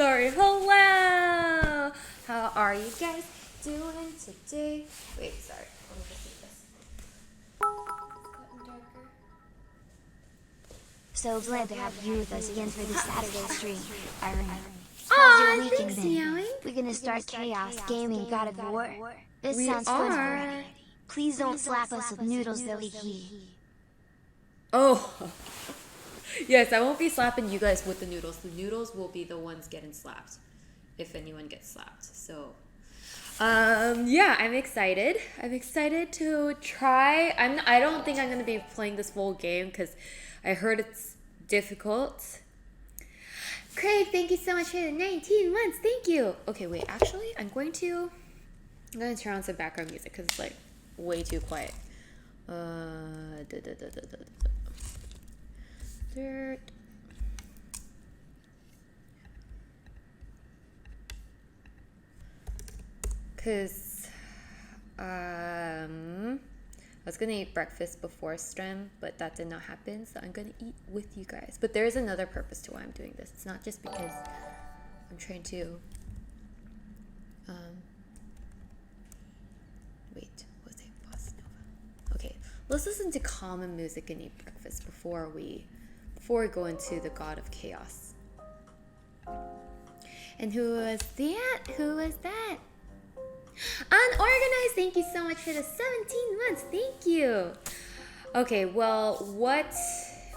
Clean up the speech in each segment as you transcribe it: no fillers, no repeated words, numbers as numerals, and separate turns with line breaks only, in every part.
Sorry. Hello. How are you guys doing today? Wait, sorry. Let me just do this. Gotten darker.
So glad to have you with us again for this Saturday stream, Irene.
Aw,
How's your weekend
thanks,
been?
Meowing.
We're gonna start Chaos Gaming God of War. This
We
sounds fun
are.
already. Please don't slap us with noodles though, he.
Oh. Yes, I won't be slapping you guys with the noodles. The noodles will be the ones getting slapped, if anyone gets slapped. So, yeah, I'm excited. I'm excited to try. I don't think I'm gonna be playing this full game because I heard it's difficult. Craig, thank you so much for the 19 months. Thank you. Okay, wait. Actually, I'm going to turn on some background music because it's like way too quiet. Dirt. Cause I was gonna eat breakfast before stream, but that did not happen, so I'm gonna eat with you guys. But there is another purpose to why I'm doing this. It's not just because I'm trying to wait, was it Bossa Nova? Okay, let's listen to calm music and eat breakfast before we go into the God of Chaos. And who was that? Who was that? Unorganized, thank you so much for the 17 months. Thank you. Okay, well,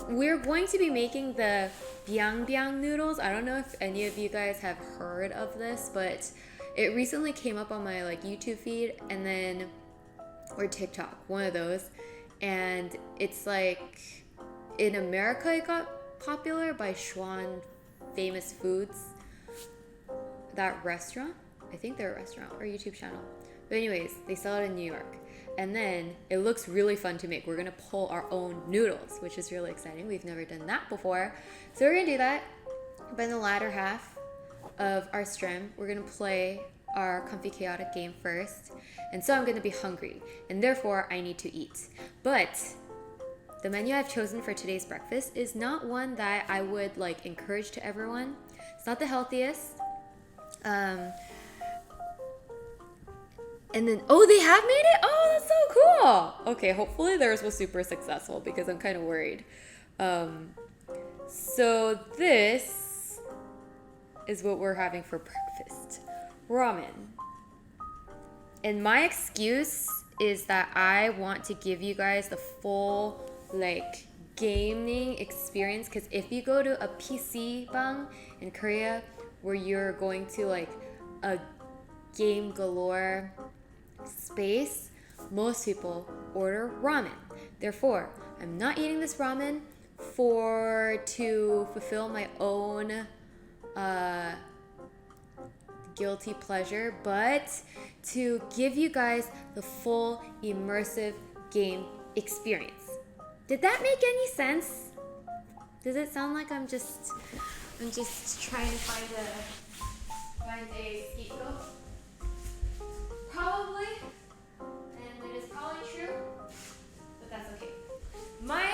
we're going to be making the biang biang noodles. I don't know if any of you guys have heard of this, but it recently came up on my YouTube feed and then or TikTok, one of those. And it's like in America it got popular by Schwan Famous Foods. That restaurant, I think they're a restaurant or YouTube channel. But anyways, they sell it in New York. And then it looks really fun to make. We're gonna pull our own noodles, which is really exciting. We've never done that before. So we're gonna do that. But in the latter half of our stream, we're gonna play our Comfy Chaotic game first. And so I'm gonna be hungry. And therefore I need to eat. But the menu I've chosen for today's breakfast is not one that I would encourage to everyone. It's not the healthiest. And then, oh, they have made it? Oh, that's so cool. Okay, hopefully theirs was super successful because I'm kind of worried. So this is what we're having for breakfast. Ramen. And my excuse is that I want to give you guys the full, gaming experience. Because if you go to a PC bang in Korea where you're going to, a game galore space, most people order ramen. Therefore, I'm not eating this ramen to fulfill my own guilty pleasure, but to give you guys the full immersive game experience. Did that make any sense? Does it sound like I'm just trying to find a scapegoat? Probably, and it is probably true, but that's okay. My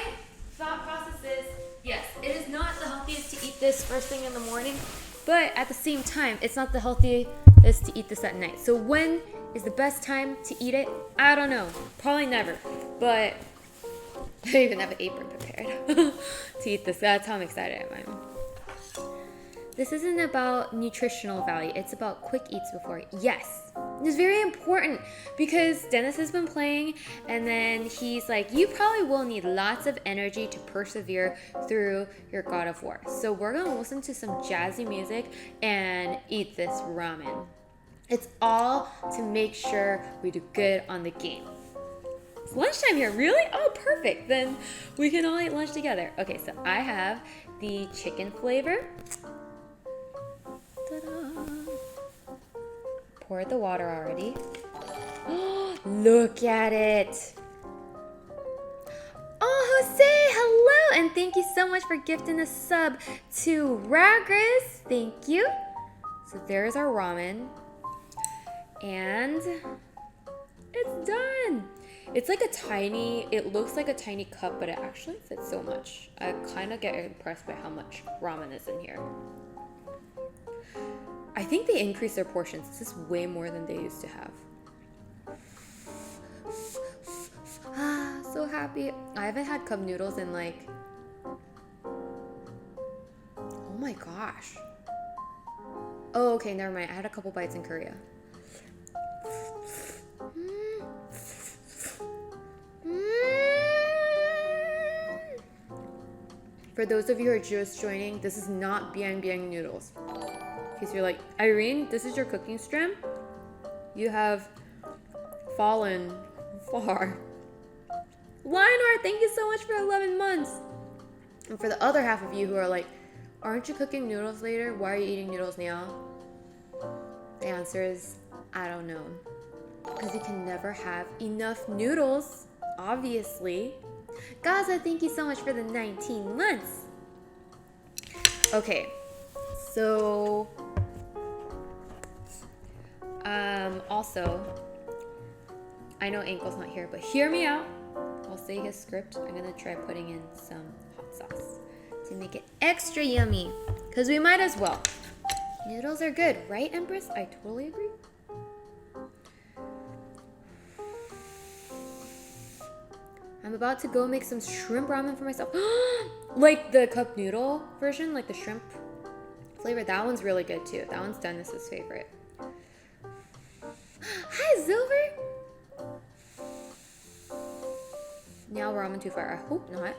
thought process is, yes, it is not the healthiest to eat this first thing in the morning, but at the same time, it's not the healthiest to eat this at night. So when is the best time to eat it? I don't know. Probably never, but I even have an apron prepared to eat this. That's how excited I am. This isn't about nutritional value. It's about quick eats before. Yes, it's very important because Dennis has been playing and then he's like, you probably will need lots of energy to persevere through your God of War. So we're going to listen to some jazzy music and eat this ramen. It's all to make sure we do good on the game. It's lunchtime here, really? Oh, perfect. Then we can all eat lunch together. Okay, so I have the chicken flavor. Ta-da. Poured the water already. Look at it. Oh, Jose, hello. And thank you so much for gifting a sub to Ragris. Thank you. So there's our ramen. And it's done. It's it looks like a tiny cup, but it actually fits so much. I kind of get impressed by how much ramen is in here. think they increased their portions. This is way more than they used to have. So happy. I haven't had cup noodles in like, oh my gosh. Oh, okay, never mind. I had a couple bites in Korea. For those of you who are just joining, this is not biang biang noodles. In case you're like, Irene, this is your cooking stream? You have fallen far. Lionheart, thank you so much for 11 months. And for the other half of you who are like, aren't you cooking noodles later? Why are you eating noodles now? The answer is, I don't know. Because you can never have enough noodles, obviously. Gaza, thank you so much for the 19 months. Okay, so also, I know Ankle's not here, but hear me out. I'll say his script. I'm gonna try putting in some hot sauce to make it extra yummy, because we might as well. Noodles are good, right, Empress? I totally agree. I'm about to go make some shrimp ramen for myself. Like the cup noodle version, like the shrimp flavor. That one's really good too. That one's Dennis's favorite. Hi, Silver! Now ramen too far. I hope not.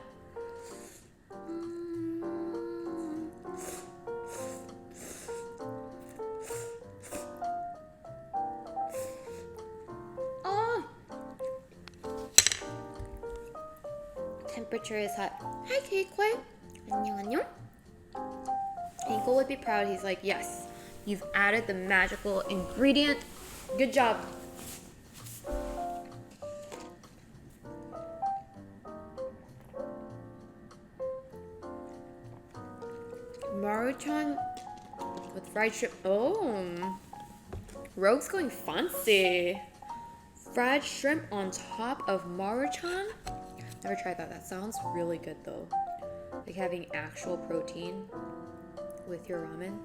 Temperature is hot. Hi, Cakeway. 안녕, 안녕. Ankle would be proud. He's like, yes, you've added the magical ingredient. Good job. Maruchan with fried shrimp. Oh, Rogue's going fancy. Fried shrimp on top of Maruchan. Never tried that. That sounds really good though. Like having actual protein with your ramen.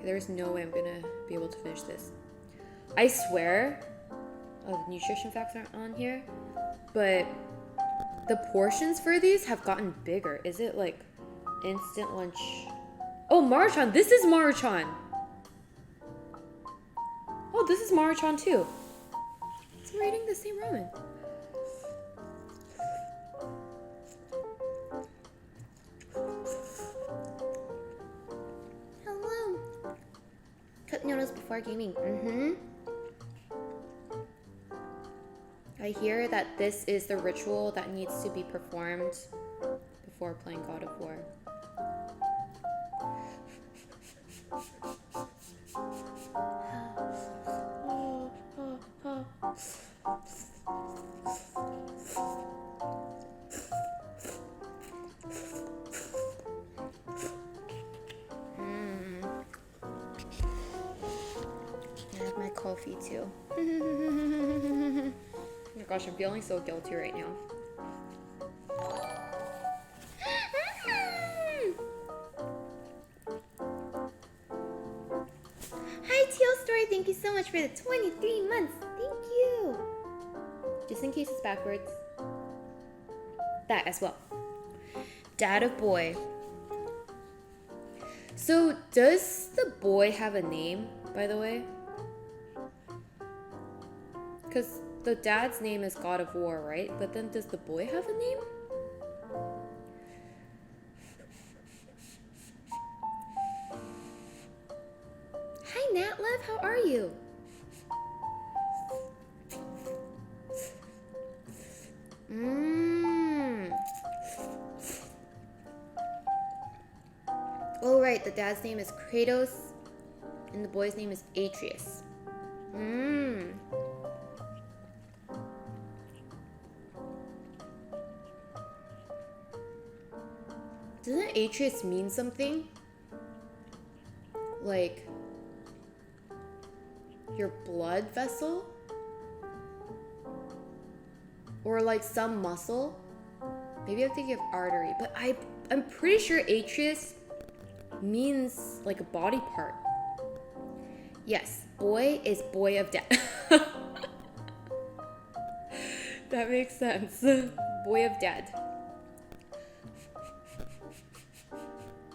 There's no way I'm gonna be able to finish this. I swear, the nutrition facts aren't on here, but the portions for these have gotten bigger. Is it like instant lunch? Oh, Maruchan. This is Maruchan. Oh, this is Maruchan too. So we're eating the same ramen. Cook noodles before gaming. I hear that this is the ritual that needs to be performed before playing God of War. Coffee too. Oh my gosh, I'm feeling so guilty right now. Hi, Teal Story. Thank you so much for the 23 months. Thank you. Just in case it's backwards. That as well. Dad of boy. So, does the boy have a name, by the way? Because the dad's name is God of War, right? But then does the boy have a name? Hi, Nat Love. How are you? Oh, right. The dad's name is Kratos, and the boy's name is Atreus. Doesn't Atreus mean something? Like your blood vessel? Or like some muscle? Maybe I'm thinking of artery, but I'm pretty sure Atreus means like a body part. Yes, boy is boy of dad. That makes sense. Boy of dad.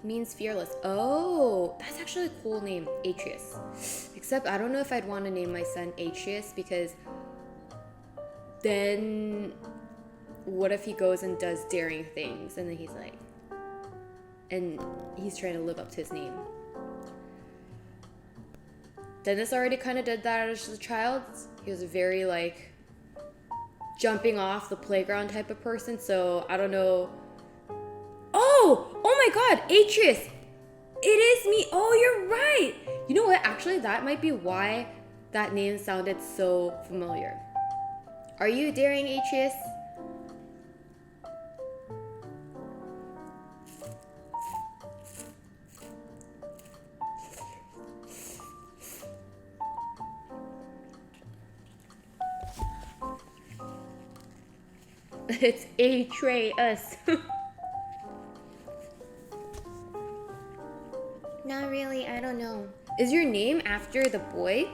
Means fearless. Oh, that's actually a cool name, Atreus. Except I don't know if I'd want to name my son Atreus, because then what if he goes and does daring things and then he's like, and he's trying to live up to his name. Dennis already kind of did that as a child. He was very like jumping off the playground type of person, so I don't know. Oh my god, Atreus! It is me! Oh, you're right! You know what? Actually, that might be why that name sounded so familiar. Are you daring, Atreus? It's Atreus. Not really, I don't know. Is your name after the boy?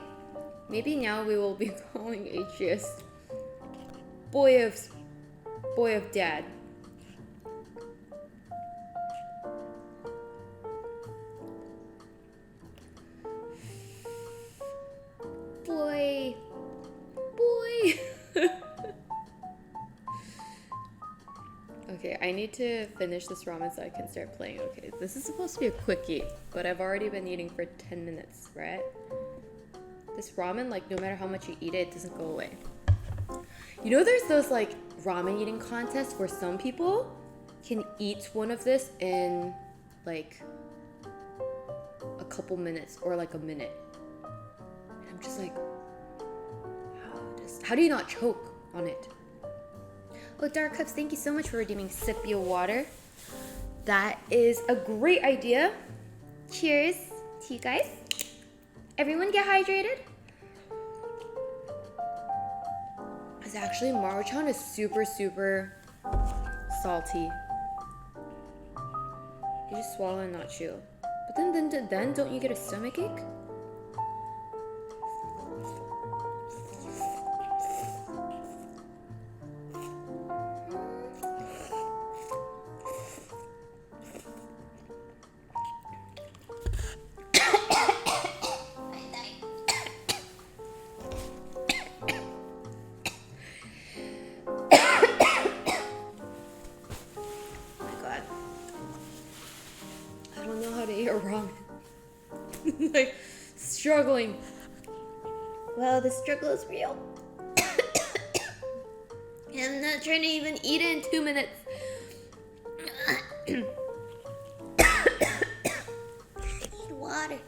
Maybe now we will be calling Atreus boy of dad. Boy. Okay, I need to finish this ramen so I can start playing. Okay, this is supposed to be a quickie, but I've already been eating for 10 minutes, right? This ramen, like, no matter how much you eat it, it doesn't go away. You know, there's those, like, ramen eating contests where some people can eat one of this in, like, a couple minutes or, like, a minute. And I'm just like, how do you not choke on it? Oh, Dark Cups, thank you so much for redeeming Sippy Water. That is a great idea. Cheers to you guys. Everyone get hydrated. It's actually, Maruchan is super, super salty. You just swallow and not chew. But then don't you get a stomachache? Like, struggling. Well, the struggle is real. I'm not trying to even eat it in 2 minutes. Need water.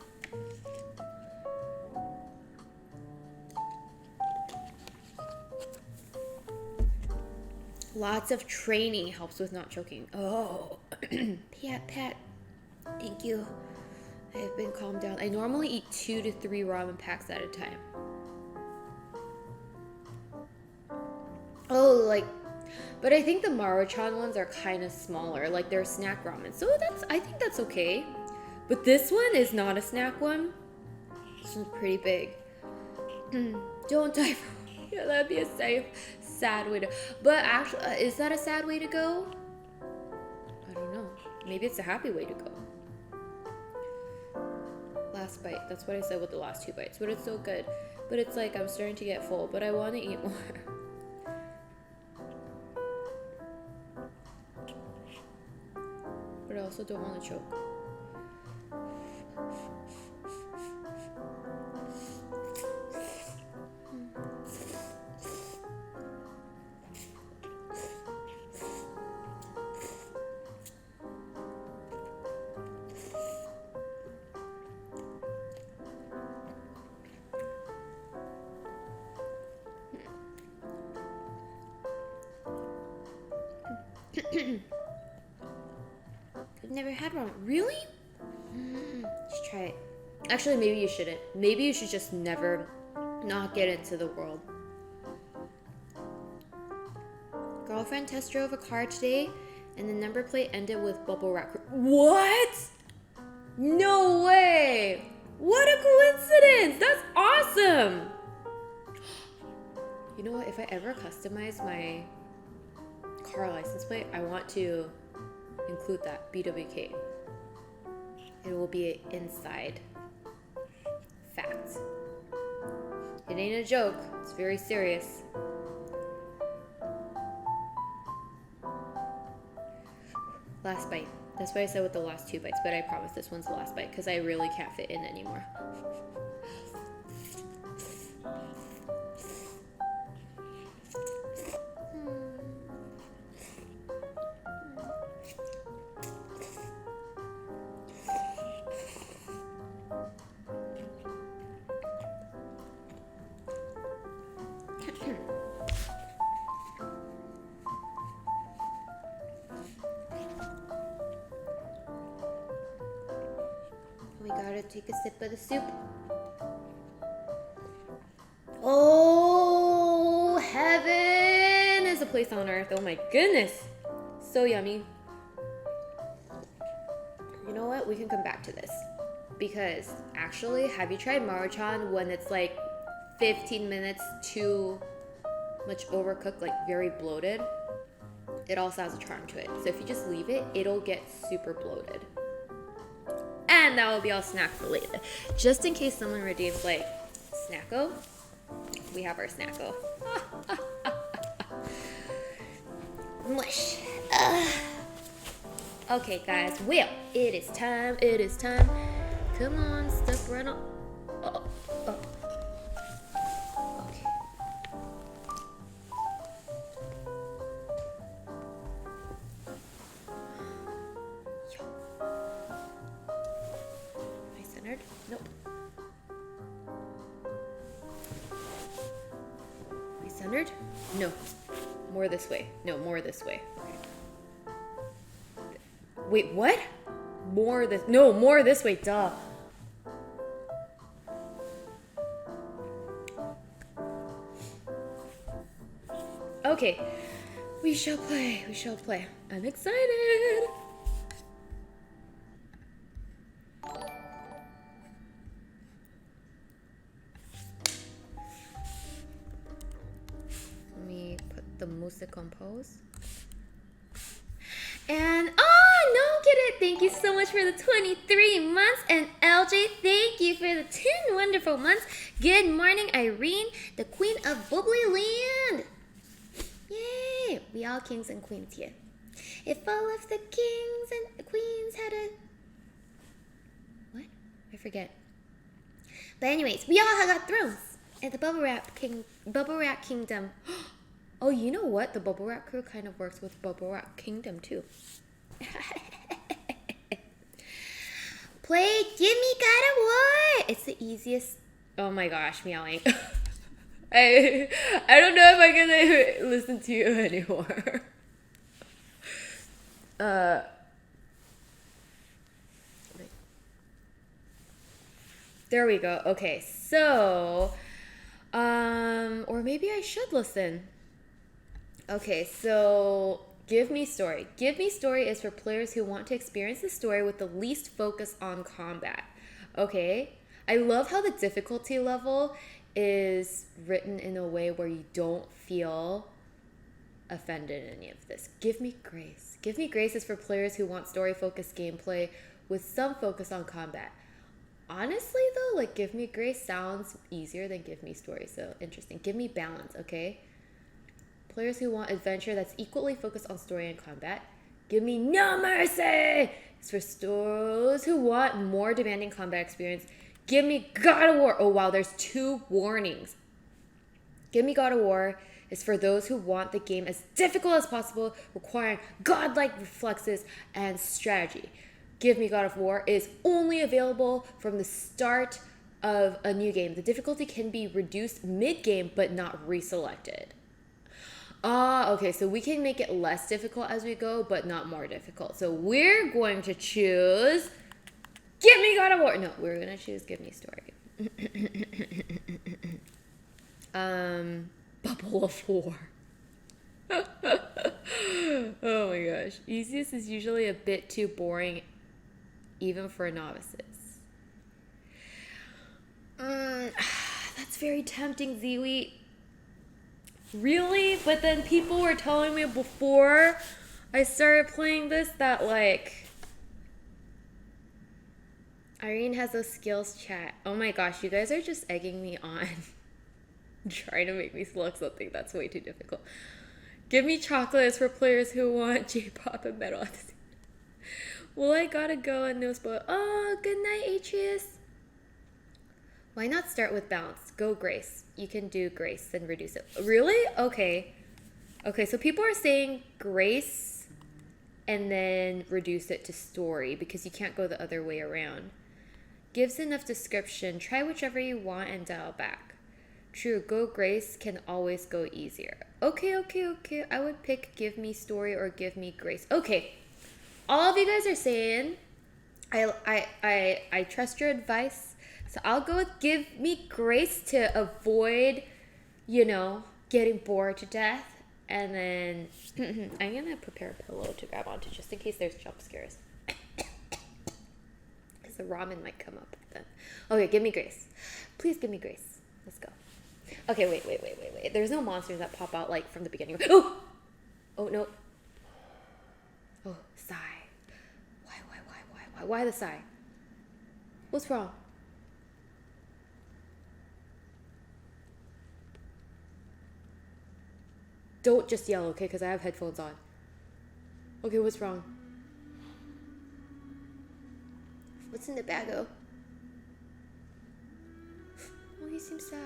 Lots of training helps with not choking. Oh, Pat, thank you. I have been calmed down. I normally eat 2 to 3 ramen packs at a time. Oh, like, but I think the Maruchan ones are kind of smaller. Like, they're snack ramen. So I think that's okay. But this one is not a snack one. This one's pretty big. Don't die from me. Yeah, that'd be a sad way to... But actually, is that a sad way to go? I don't know. Maybe it's a happy way to go. Last bite. That's what I said with the last 2 bites. But it's so good. But it's like I'm starting to get full. But I want to eat more. But I also don't want to choke. I've never had one. Really? You should try it. Actually, maybe you shouldn't. Maybe you should just never not get into the world. Girlfriend test drove a car today and the number plate ended with bubble wrap. What? No way! What a coincidence! That's awesome! You know what? If I ever customize my car license plate, I want to include that BWK. It will be inside. Fact. It ain't a joke. It's very serious. Last bite. That's what I said with the last 2 bites, but I promise this one's the last bite because I really can't fit in anymore. We gotta take a sip of the soup. Oh, heaven is a place on earth. Oh my goodness. So yummy. You know what? We can come back to this. Because actually, have you tried Maruchan when it's like 15 minutes too much overcooked, like very bloated? It also has a charm to it. So if you just leave it, it'll get super bloated. And that will be all snack related. Just in case someone redeems like Snacko, we have our Snacko. Mush. Okay, guys. Well, it is time. It is time. Come on, step right on. Oh. Okay. Am I centered? Nope. Am I centered? No. More this way. No, more this way. Okay. Wait, what? More this way, duh. Okay, we shall play. I'm excited. Let me put the music on pause. And no, get it. Thank you so much for the 23 months. And LJ, thank you for the 10 wonderful months. Good morning, Irene, the queen of bubbly land. Yay! We all kings and queens here. If all of the kings and the queens had a... What? I forget. But anyways, we all got thrones at the Bubble Wrap Kingdom. Oh, you know what? The Bubble Wrap crew kind of works with Bubble Wrap Kingdom too. Play Give Me God of War! It's the easiest... Oh my gosh, meowing. I don't know if I can listen to you anymore. There we go. Okay, so or maybe I should listen. Okay, so Give Me Story. Give Me Story is for players who want to experience the story with the least focus on combat. Okay? I love how the difficulty level is written in a way where you don't feel offended in any of this. Give Me Grace. Give Me Grace is for players who want story-focused gameplay with some focus on combat. Honestly, though, like, Give Me Grace sounds easier than Give Me Story, so interesting. Give Me Balance, okay? Players who want adventure that's equally focused on story and combat. Give Me No Mercy! It's for those who want more demanding combat experience. Give Me God of War. Oh, wow, there's 2 warnings. Give Me God of War is for those who want the game as difficult as possible, requiring godlike reflexes and strategy. Give Me God of War is only available from the start of a new game. The difficulty can be reduced mid-game, but not reselected. Okay, so we can make it less difficult as we go, but not more difficult. So we're going to choose... Give Me God of War. No, we're going to choose Give Me Story. Bubble of War. Oh my gosh. Easiest is usually a bit too boring, even for novices. That's very tempting, Ziwi. Really? But then people were telling me before I started playing this that, like, Irene has those skills chat. Oh my gosh, you guys are just egging me on. Trying to make me select something that's way too difficult. Give me chocolates for players who want J-pop and metal. Well, I gotta go and no spoil. Oh, good night, Atreus. Why not start with balance? Go Grace. You can do Grace, then reduce it. Really? Okay. Okay, so people are saying Grace and then reduce it to story because you can't go the other way around. Gives enough description. Try whichever you want and dial back. True, go Grace can always go easier. Okay. I would pick give me story or give me Grace. Okay. All of you guys are saying I trust your advice. So I'll go with give me Grace to avoid, you know, getting bored to death. And then I'm going to prepare a pillow to grab onto just in case there's jump scares. Because the ramen might come up then. Okay, give me Grace. Please give me Grace. Let's go. Okay, wait. There's no monsters that pop out like from the beginning. Oh! Oh, no. Oh, sigh. Why the sigh? What's wrong? Don't just yell, okay? Because I have headphones on. Okay, what's wrong? What's in the bag-o? Oh, he seems sad.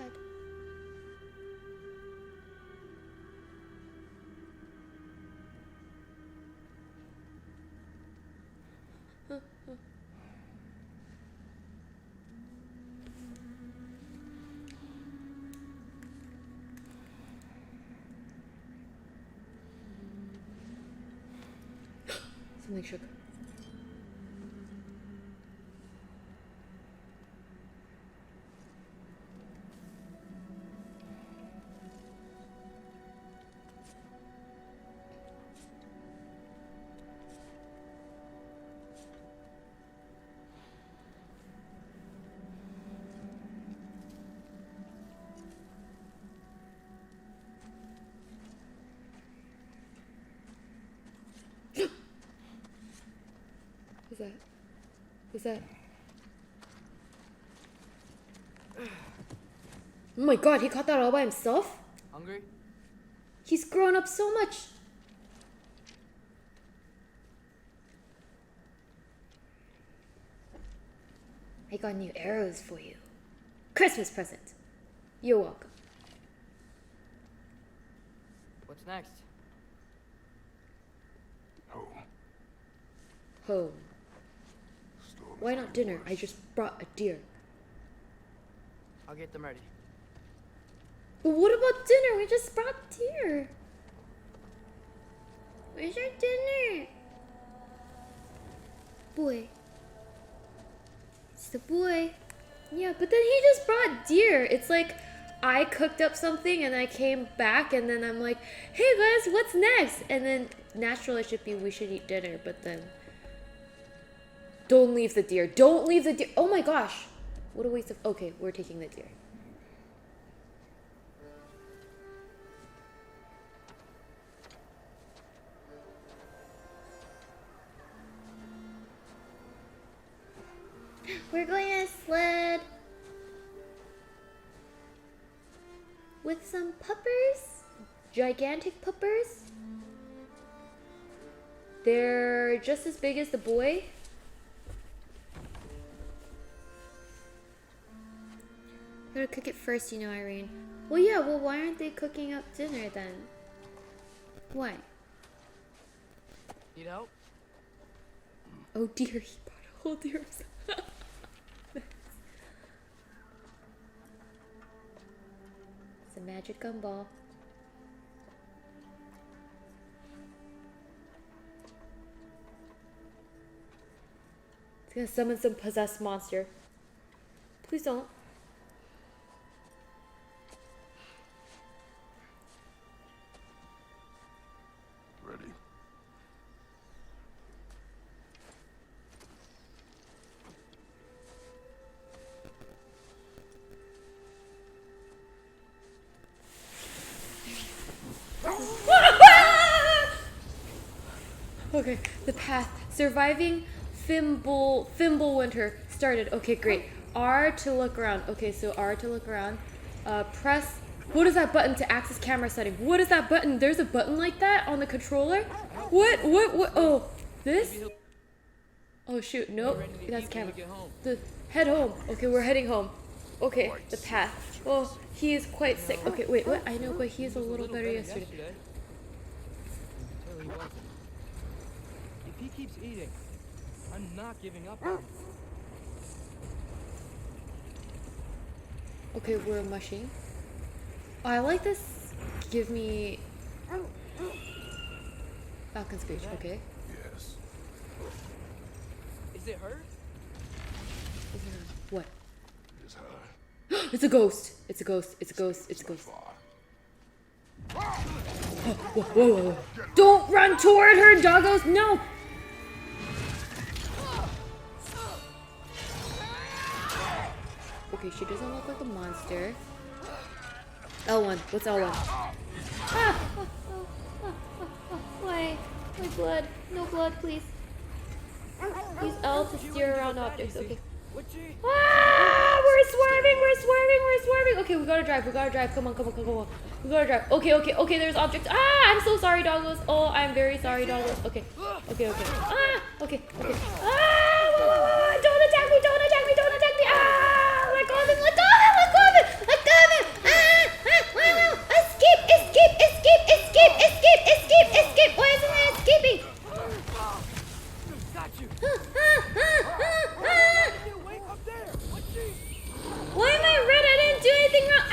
Something shook. Who's that? Oh my god, he caught that all by himself?
Hungry?
He's grown up so much. I got new arrows for you. Christmas present. You're welcome.
What's next?
Home.
Home. Why not dinner? I just brought a deer.
I'll get them ready.
But what about dinner? We just brought deer. Where's our dinner? Boy. It's the boy. Yeah, but then he just brought deer. It's like I cooked up something and I came back and then I'm like, hey guys, what's next? And then naturally it should be we should eat dinner, but then don't leave the deer. Don't leave the deer. Oh my gosh. What a waste of... Okay, we're taking the deer. We're going on a sled. With some puppers. Gigantic puppers. They're just as big as the boy. Gotta cook it first, you know, Irene. Well, yeah, well, why aren't they cooking up dinner then? Why?
Need help?
Oh dear, he brought a whole deer. It's a magic gumball. It's gonna summon some possessed monster. Please don't.
Ready.
Okay, the path. Surviving Fimble Winter started. Okay, great. R to look around. Okay, so R to look around. Press. What is that button to access camera setting? What is that button? There's a button like that on the controller? What? Oh, this? Oh shoot, nope. That's camera. Head home. Okay, we're heading home. Okay, the path. Oh, he is quite sick. Okay, wait, what? I know, but he is a little better yesterday.
Until he wasn't. If he keeps eating, I'm not giving up on him.
Okay, we're mushing. Oh, I like this. Give me Falcon speech. Okay.
Yes.
Is it her?
What?
It's her.
It's a ghost. It's a ghost. It's a ghost. It's a ghost. Whoa. Don't run toward her, doggos. No. Okay, she doesn't look like a monster. L1. What's L1? Why? My blood. No blood, please. Use L to steer around objects. Okay. We're swerving. Okay, we gotta drive. Come on. We gotta drive. Okay, there's objects. I'm so sorry, doggos. Oh, I'm very sorry, doggos. Okay. Okay. Don't attack me. Let go of him. Escape. Why isn't it escaping?
Got you. Wait up there.
Why am I red? I didn't do anything wrong.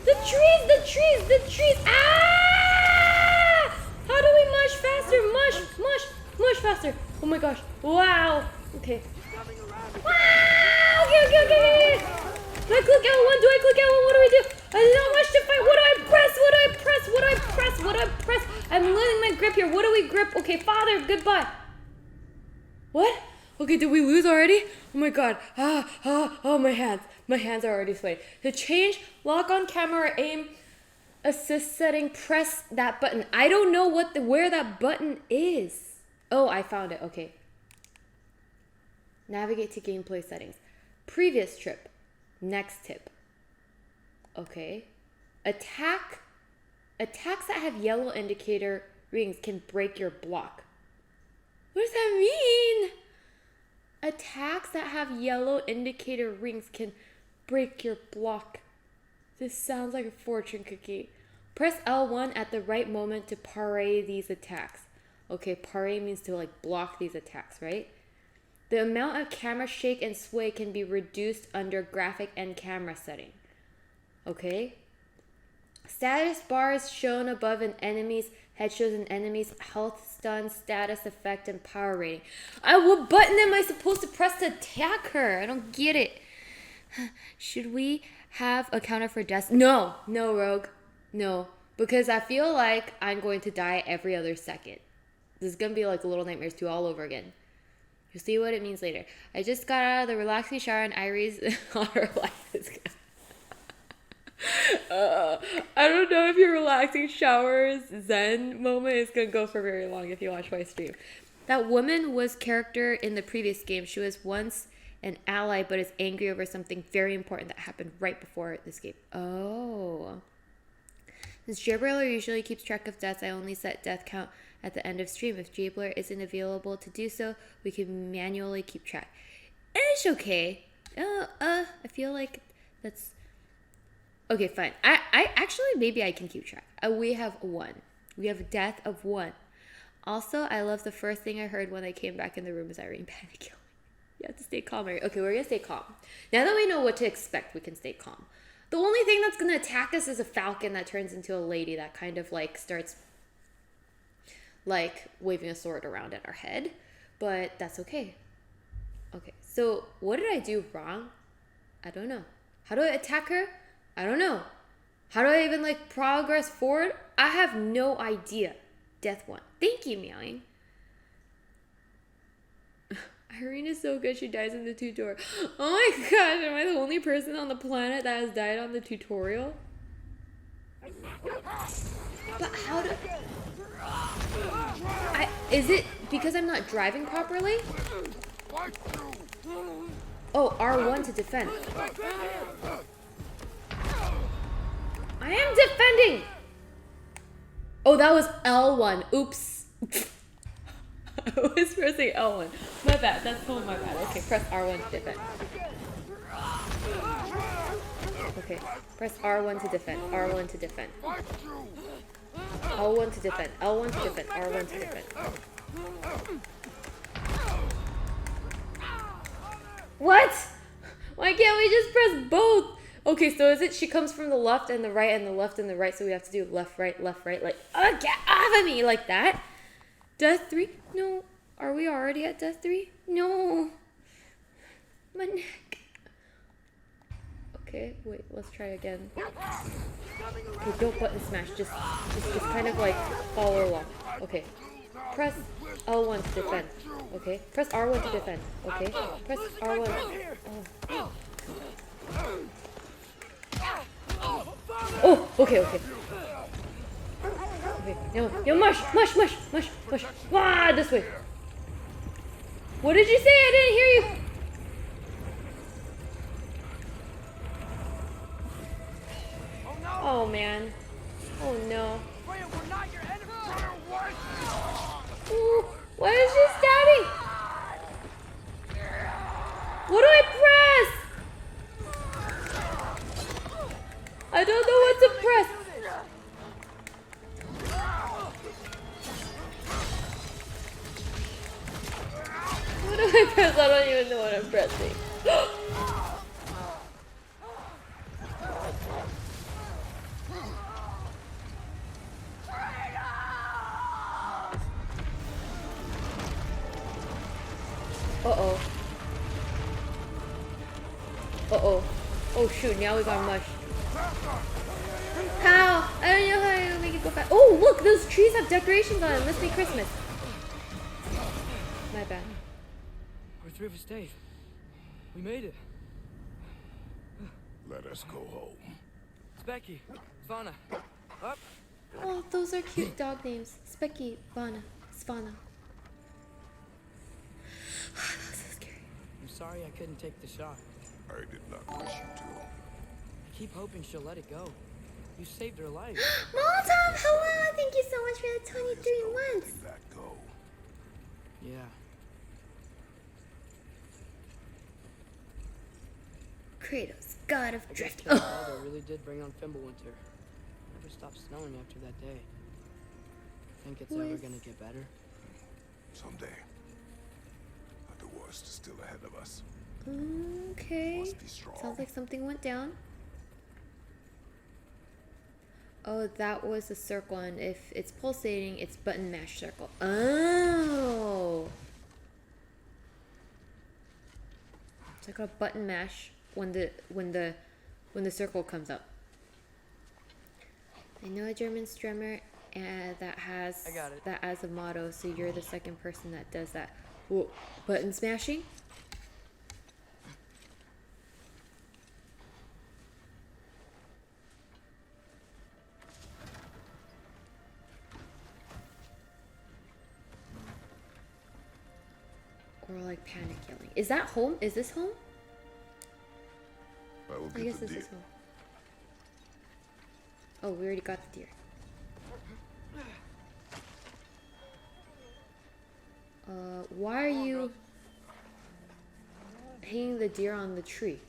The trees. How do we mush faster? Mush faster. Oh my gosh. Wow. Okay. Okay. Do I click L1? What do I do? I did not wish to fight. What do I press? I'm losing my grip here. What do we grip? Okay, father, goodbye. What? Okay, did we lose already? Oh my god. Oh, my hands. My hands are already sweaty. To change, lock on camera, aim, assist setting, press that button. I don't know where that button is. Oh, I found it. Okay. Navigate to gameplay settings. Previous trip. Next tip. Okay. Attacks that have yellow indicator rings can break your block. What does that mean? Attacks that have yellow indicator rings can break your block. This sounds like a fortune cookie. Press L1 at the right moment to parry these attacks. Okay, parry means to like block these attacks, right? The amount of camera shake and sway can be reduced under graphic and camera setting. Okay. Status bars shown above an enemy's head shows an enemy's health, stun, status effect, and power rating. What button am I supposed to press to attack her? I don't get it. Should we have a counter for deaths? No, Rogue. No, because I feel like I'm going to die every other second. This is going to be like Little Nightmares 2 all over again. You'll see what it means later. I just got out of the relaxing shower and Irie's on her life is good. I don't know if your relaxing showers zen moment is going to go for very long if you watch my stream. That woman was character in the previous game. She was once an ally but is angry over something very important that happened right before this game. Oh. Since Jabler usually keeps track of deaths, I only set death count at the end of stream. If Jabler isn't available to do so, we can manually keep track. It's okay. I feel like that's... Okay, fine. I actually, maybe I can keep track. We have 1. We have a death of 1. Also, I love the first thing I heard when I came back in the room is Irene panicking. You have to stay calm, Irene. Okay, we're going to stay calm. Now that we know what to expect, we can stay calm. The only thing that's going to attack us is a falcon that turns into a lady that kind of like starts like waving a sword around at our head. But that's okay. Okay, so what did I do wrong? I don't know. How do I attack her? I don't know. How do I even like progress forward? I have no idea. Death 1. Thank you, Meowing. Irene is so good. She dies in the tutorial. Oh my gosh, am I the only person on the planet that has died on the tutorial? But how do... Is it because I'm not driving properly? Oh, R1 to defend. I am defending! Oh, that was L1. Oops. I was pressing L1. My bad. That's totally my bad. Okay, press R1 to defend. Okay, press R1 to defend. R1 to defend. L1 to defend. L1 to defend. R1 to defend. What? Why can't we just press both? Okay, so is it she comes from the left and the right and the left and the right, so we have to do left, right, like, get off of me, like that? Death 3? No. Are we already at Death 3? No. My neck. Okay, wait, let's try again. Okay, don't button smash, just kind of like follow along. Okay, press L1 to defend. Okay, press R1 to defend. Okay, press R1. Oh, okay. Okay, no, mush. Ah, this way. What did you say? I didn't hear you. Oh man. Oh no. Ooh, why is she stabbing? What do I press? I don't know what to press. What do I press? I don't even know what I'm pressing. Uh-oh. Uh-oh. Oh shoot, now we got mushed. How? I don't know how to make it go fast. Oh, look, those trees have decorations on them. Must be Christmas. My bad.
We're through for Steve. We made it.
Let us go home.
It's Becky. Svana. Up.
Oh, those are cute dog names. Specky, Vana, Svana. That was so scary.
I'm sorry I couldn't take the shot.
I did not wish you to.
I keep hoping she'll let it go. You saved her life.
Molotov, hello! Thank you so much for the 23 months.
Letting that go.
Yeah.
Kratos, god of
I guess
drift.
King Baldur really did bring on Fimbulwinter. Never stopped snowing after that day. Think it's ever gonna get better?
Someday. But the worst is still ahead of us.
Okay.
Must be strong.
Sounds like something went down. Oh, that was a circle, and if it's pulsating, it's button mash circle. Oh. So I got a button mash when the circle comes up. I know a German strummer that has that as a motto, so you're the second person that does that. Whoa, button smashing? Or like panic yelling. Is that home? Is this home?
I will
I
get
guess
the
this
deer.
is home. Oh, we already got the deer. Why are you hanging the deer on the tree?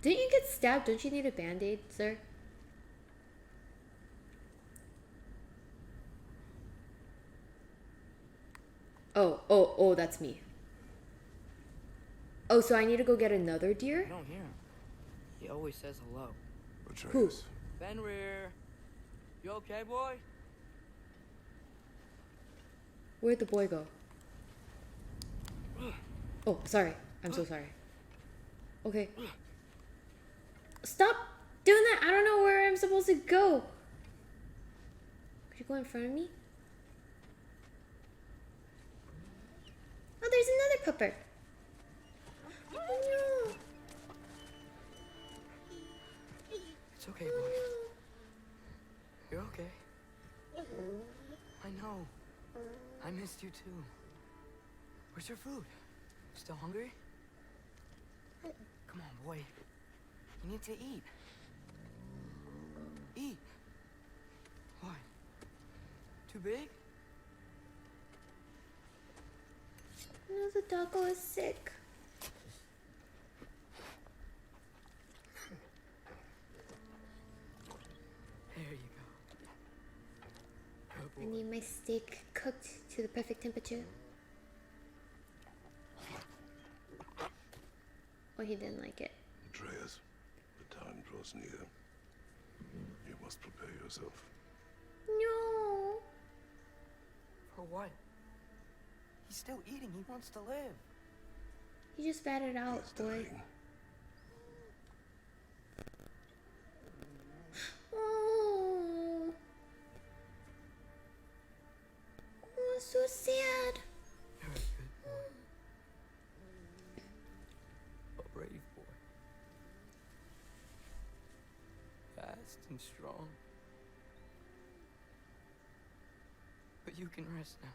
Didn't you get stabbed? Don't you need a band-aid, sir? Oh, that's me. Oh, so I need to go get another
I
deer?
don't hear him. He always says hello.
Atreus.
Fenrir. You okay, boy?
Where'd the boy go? Oh, sorry. I'm so sorry. Okay. Stop doing that? I don't know where I'm supposed to go. Could you go in front of me? Oh, there's another pupper. Oh no.
It's okay, boy. You're okay. I know. I missed you too. Where's your food? Still hungry? Come on, boy. You need to eat. Eat. What? Too big?
No, the doggo is sick.
There you go. Good
I
boy.
need my steak cooked to the perfect temperature. Oh, he didn't like it.
Atreus, the time draws near. You must prepare yourself.
No.
For what? He's still eating. He wants to live.
He just batted out,
He's
boy.
dying.
Oh. Oh, so sad.
You're a good boy. A brave boy. Fast and strong. But you can rest now.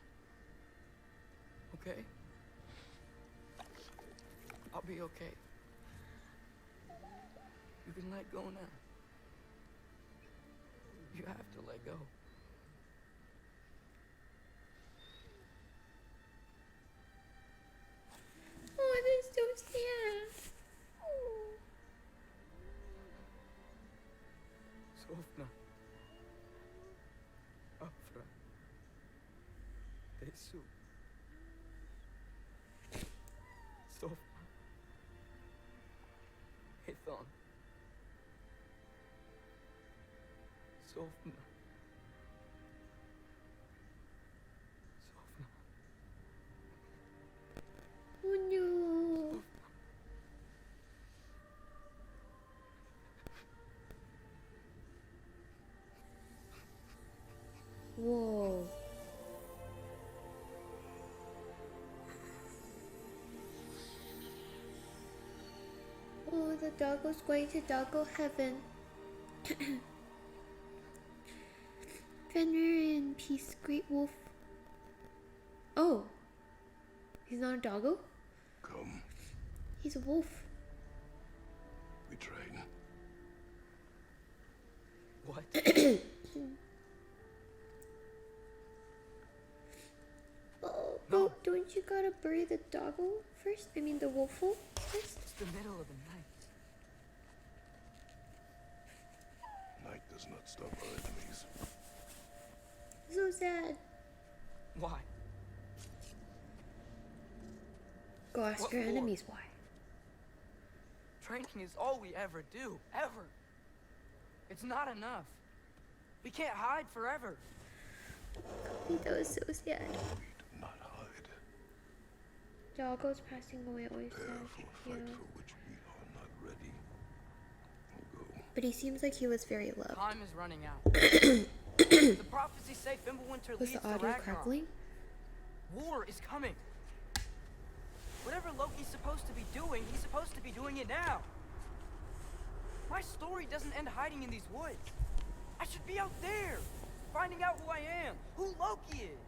Okay? I'll be okay. You can let go now. You have to let go.
Oh, that's so sad. Oh.
Sofna. Afra. Tesu. Sofna. Ethon. Sofna. Sofna.
Oh no. Whoa. Oh, the doggo's going to doggo heaven. Fenrir in peace, great wolf. Oh. He's not a doggo?
Come,
He's a wolf.
we train.
What?
Oh,
No.
oh, don't you gotta bury the doggo first? I mean the wolf first?
It's the middle of the night.
Night does not stop our enemies.
So sad.
Why?
Go ask
What
your
for?
enemies why.
Training is all we ever do. Ever. It's not enough. We can't hide forever.
I think that was so sad.
We do not hide.
Doggo's passing away always
Prepare
sad.
for a
Yeah.
fight for which we are not ready. We'll go.
But he seems like he was very loved.
Time is running out. The prophecies say Fimbulwinter
Was
leads
the
to
audio
Ragnarok.
crackling?
War is coming. Whatever Loki's supposed to be doing, he's supposed to be doing it now. My story doesn't end hiding in these woods. I should be out there, finding out who I am, who Loki is.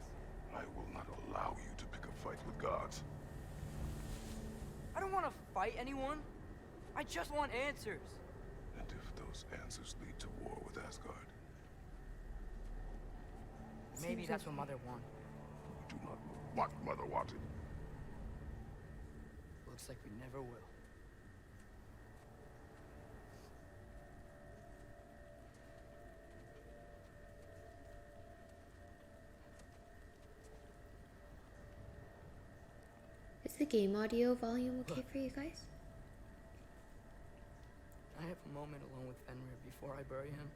I will not allow you to pick a fight with gods.
I don't want to fight anyone. I just want answers.
And if those answers lead to war with Asgard,
Maybe
Seems
that's
okay.
what Mother wanted.
we do not know what Mother wanted.
Looks like we never will.
Is the game audio volume okay for you guys?
I have a moment alone with Fenrir before I bury him.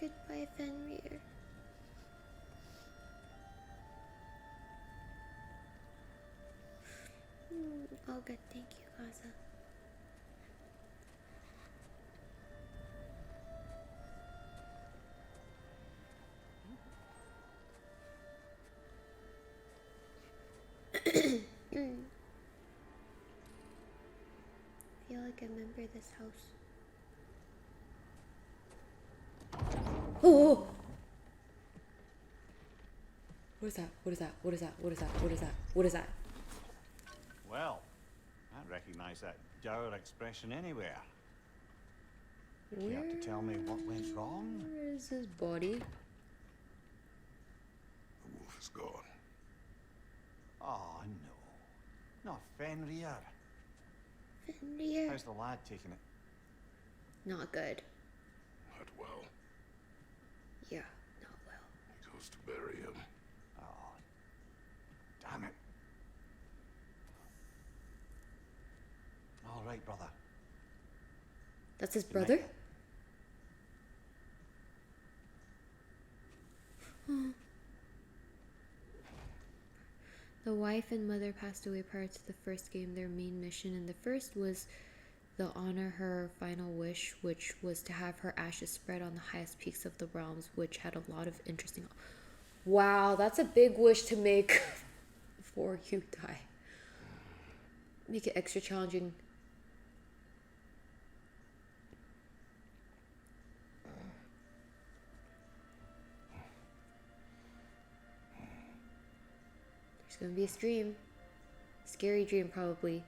Goodbye, Fenrir. all good. Thank you, Gaza. I feel like I remember this house. Oh! What is that? What is that? What is that? What is that? What is that? What is that?
Well, I recognize that dour expression anywhere. You have to tell me what went wrong?
Where is his body?
The wolf is gone.
Oh, no. Not Fenrir.
Fenrir.
How's the lad taking it?
Not good.
Not well.
Yeah, not well.
He goes to bury him.
Oh, damn it. All right, brother.
That's his brother? The wife and mother passed away prior to the first game. Their main mission in the first was to honor her final wish, which was to have her ashes spread on the highest peaks of the realms, which had a lot of interesting... Wow, that's a big wish to make before you die. Make it extra challenging. There's gonna be a stream. Scary dream, probably.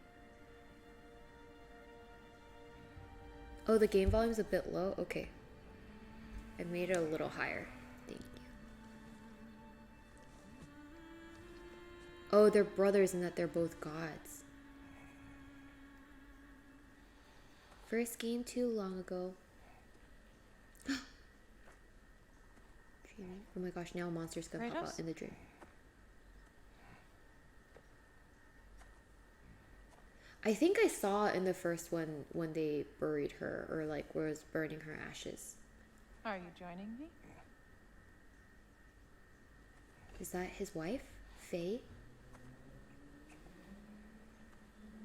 Oh, the game volume's a bit low? Okay. I made it a little higher. Thank you. Oh, they're brothers in that they're both gods. First game too long ago. Oh my gosh, now a monster's gonna pop out in the dream. I think I saw in the first one when they buried her, or like was burning her ashes.
Are you joining me?
Is that his wife? Faye?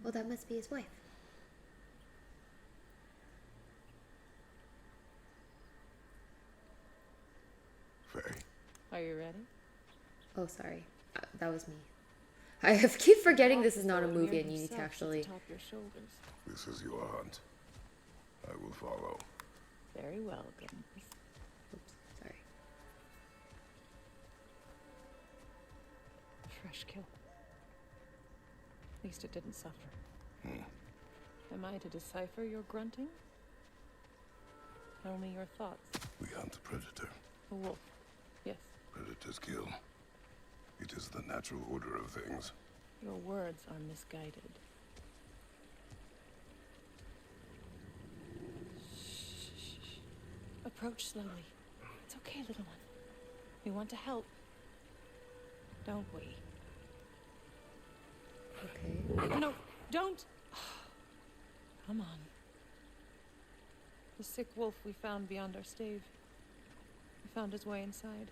Well, that must be his wife.
Faye.
Are you ready?
Oh, sorry. That was me. I keep forgetting this is not a movie and you need to actually...
Top your shoulders.
This is your hunt. I will follow.
Very well, Guns.
Oops, sorry.
Fresh kill. At least it didn't suffer. Am I to decipher your grunting? Tell me your thoughts.
We hunt a predator.
A wolf. Yes.
Predators kill. It is the natural order of things.
Your words are misguided. Shh. Approach slowly. It's okay, little one. We want to help. Don't we?
Okay.
No, don't! Come on. The sick wolf we found beyond our stave. He found his way inside.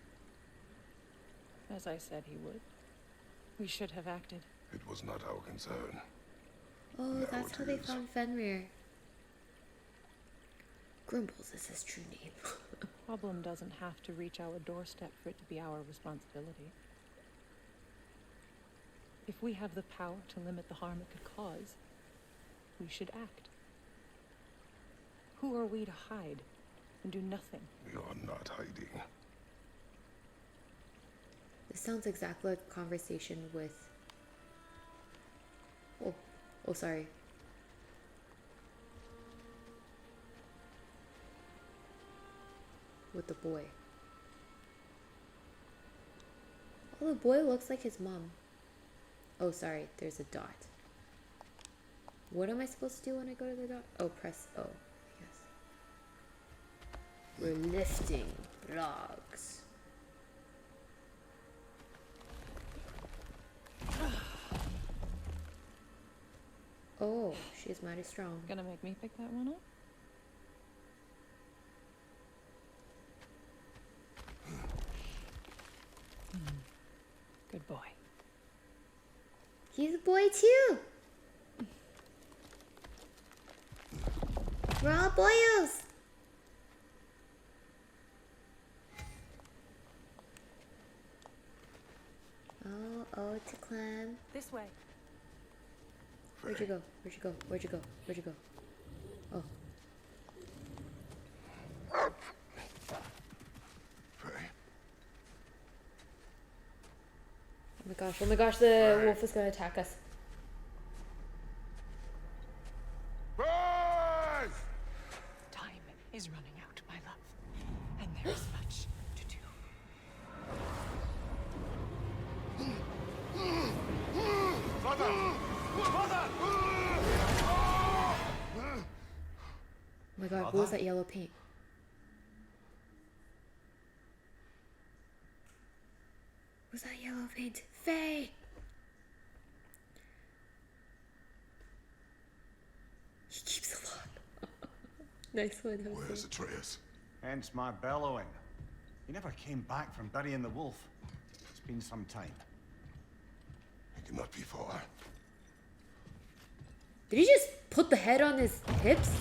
As I said he would. We should have acted.
It was not our concern.
Oh,
Now
that's
it
how they
is.
found Fenrir. Grumbles is his true name.
Problem doesn't have to reach our doorstep for it to be our responsibility. If we have the power to limit the harm it could cause, we should act. Who are we to hide and do nothing?
We are not hiding.
This sounds exactly like a conversation with... Oh, sorry. With the boy. Oh, the boy looks like his mom. Oh, sorry, there's a dot. What am I supposed to do when I go to the dot? Oh, press O, I guess. We're lifting logs. Oh, she's mighty strong.
Gonna make me pick that one up? Good boy.
He's a boy too. We're all boyos. Oh, to climb.
This way.
Where'd you go? Where'd you go? Where'd you go? Where'd you go? Oh.
Faye.
Oh my gosh, the wolf is gonna attack us.
Faye!
Time is running out, my love. And there is much to do.
Mother! Mother!
Oh my god, what was that yellow paint? What was that yellow paint? Faye! He keeps a lot. Nice one, Jose.
Where's Atreus?
Hence my bellowing. He never came back from burying the wolf. It's been some time.
It cannot be far.
Did he just put the head on his hips?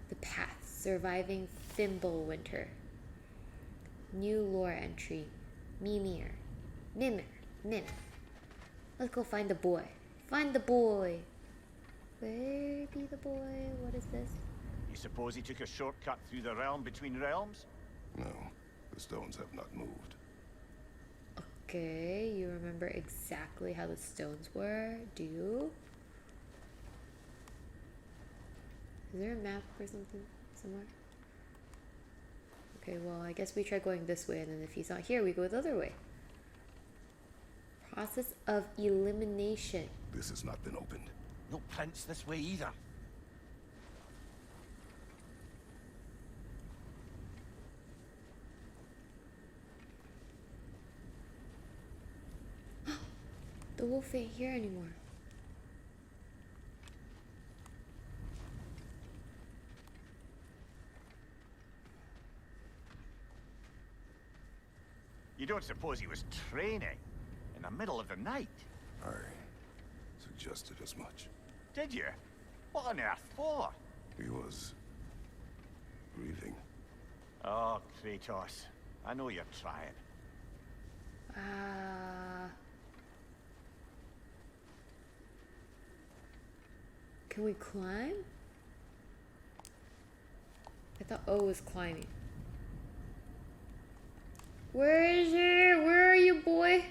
The Path. Surviving Fimbulwinter. New lore entry. Mimir. Mimir. Let's go find the boy. Find the boy. Where be the boy? What is this?
You suppose he took a shortcut through the realm between realms?
No, the stones have not moved.
Okay, you remember exactly how the stones were, do you? Is there a map or something somewhere? Okay, well, I guess we try going this way, and then if he's not here, we go the other way. Process of elimination.
This has not been opened.
No prints this way either.
The wolf ain't here anymore.
You don't suppose he was training in the middle of the night?
I suggested as much.
Did you? What on earth for?
He was breathing.
Oh, Kratos. I know you're trying.
Can we climb? I thought O was climbing. Where is he? Where are you, boy?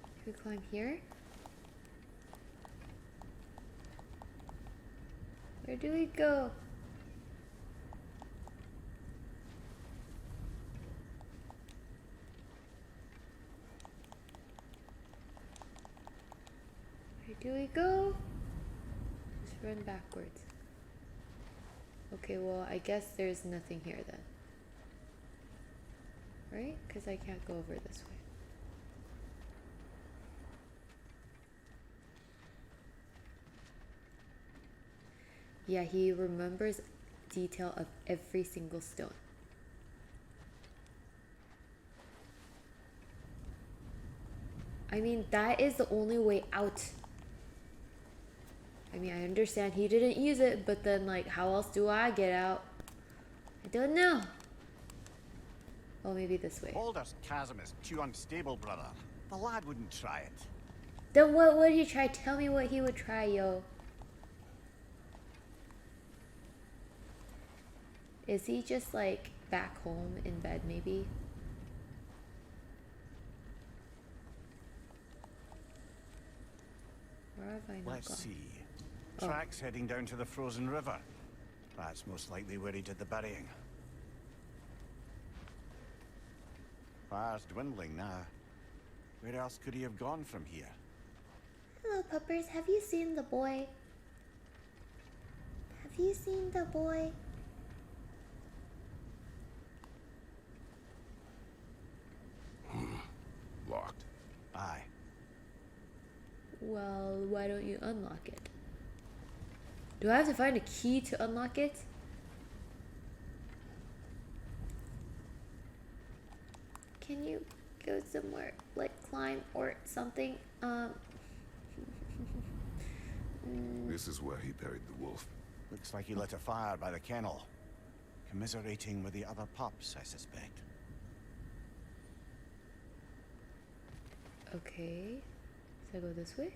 Can we climb here? Where do we go? Where do we go? Just run backwards. Okay, well, I guess there's nothing here then. Right? Because I can't go over this way. Yeah, he remembers detail of every single stone. I mean, that is the only way out. I mean, I understand he didn't use it, but then, like, how else do I get out? I don't know. Oh, maybe this way.
Boulder's chasm is too unstable, brother. The lad wouldn't try it.
Then what would he try? Tell me what he would try, yo. Is he just, like, back home in bed, maybe? Where have I not
Let's
gone?
see.
Oh.
Tracks heading down to the frozen river. That's most likely where he did the burying. Fire's dwindling now. Where else could he have gone from here?
Hello, puppers. Have you seen the boy? Have you seen the boy?
Locked.
Aye.
Well, why don't you unlock it? Do I have to find a key to unlock it? Can you go somewhere, like climb or something.
This is where he buried the wolf.
Looks like he lit a fire by the kennel. Commiserating with the other pups, I suspect.
Okay. So I go this way?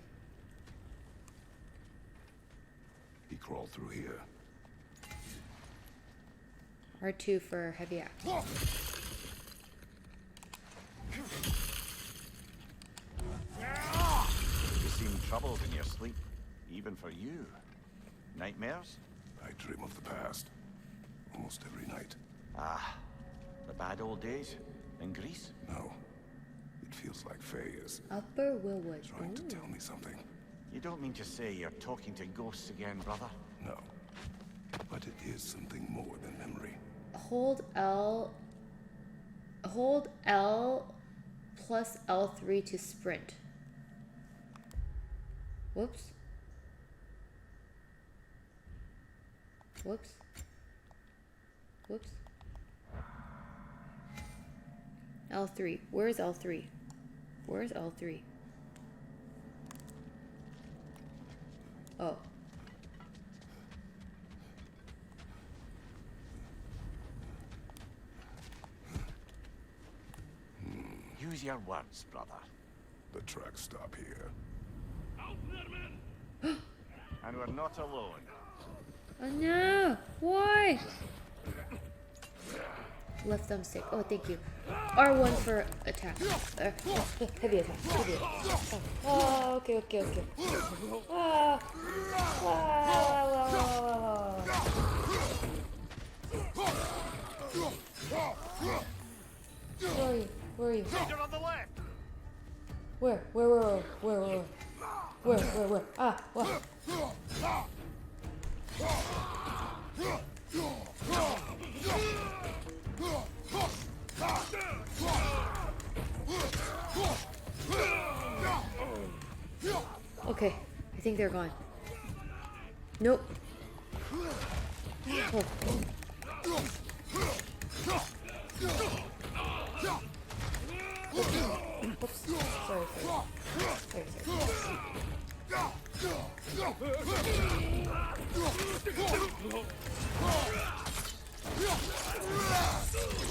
He crawled through here.
R2 for heavy axe.
You seem troubled in your sleep, even for you. Nightmares?
I dream of the past. Almost every night.
Ah, the bad old days in Greece?
No. It feels like Faye is
Upper Willwood.
trying to
Ooh.
tell me something.
You don't mean to say you're talking to ghosts again, brother?
No. But it is something more than memory.
Hold L plus L3 to sprint. Whoops. Whoops. Whoops. L3. Where's L3? Where's L3? Oh.
Use your words, brother.
The tracks stop here.
And we're not alone.
Oh no! Why? Left thumbstick. Oh, thank you. R1 for attack. Heavy attack. Heavy attack. Oh, okay. Ah. Where are you? Where are you?
Leader on the left!
Where? Ah, what? Okay, I think they're gone. Nope. Oh. Oops. Sorry.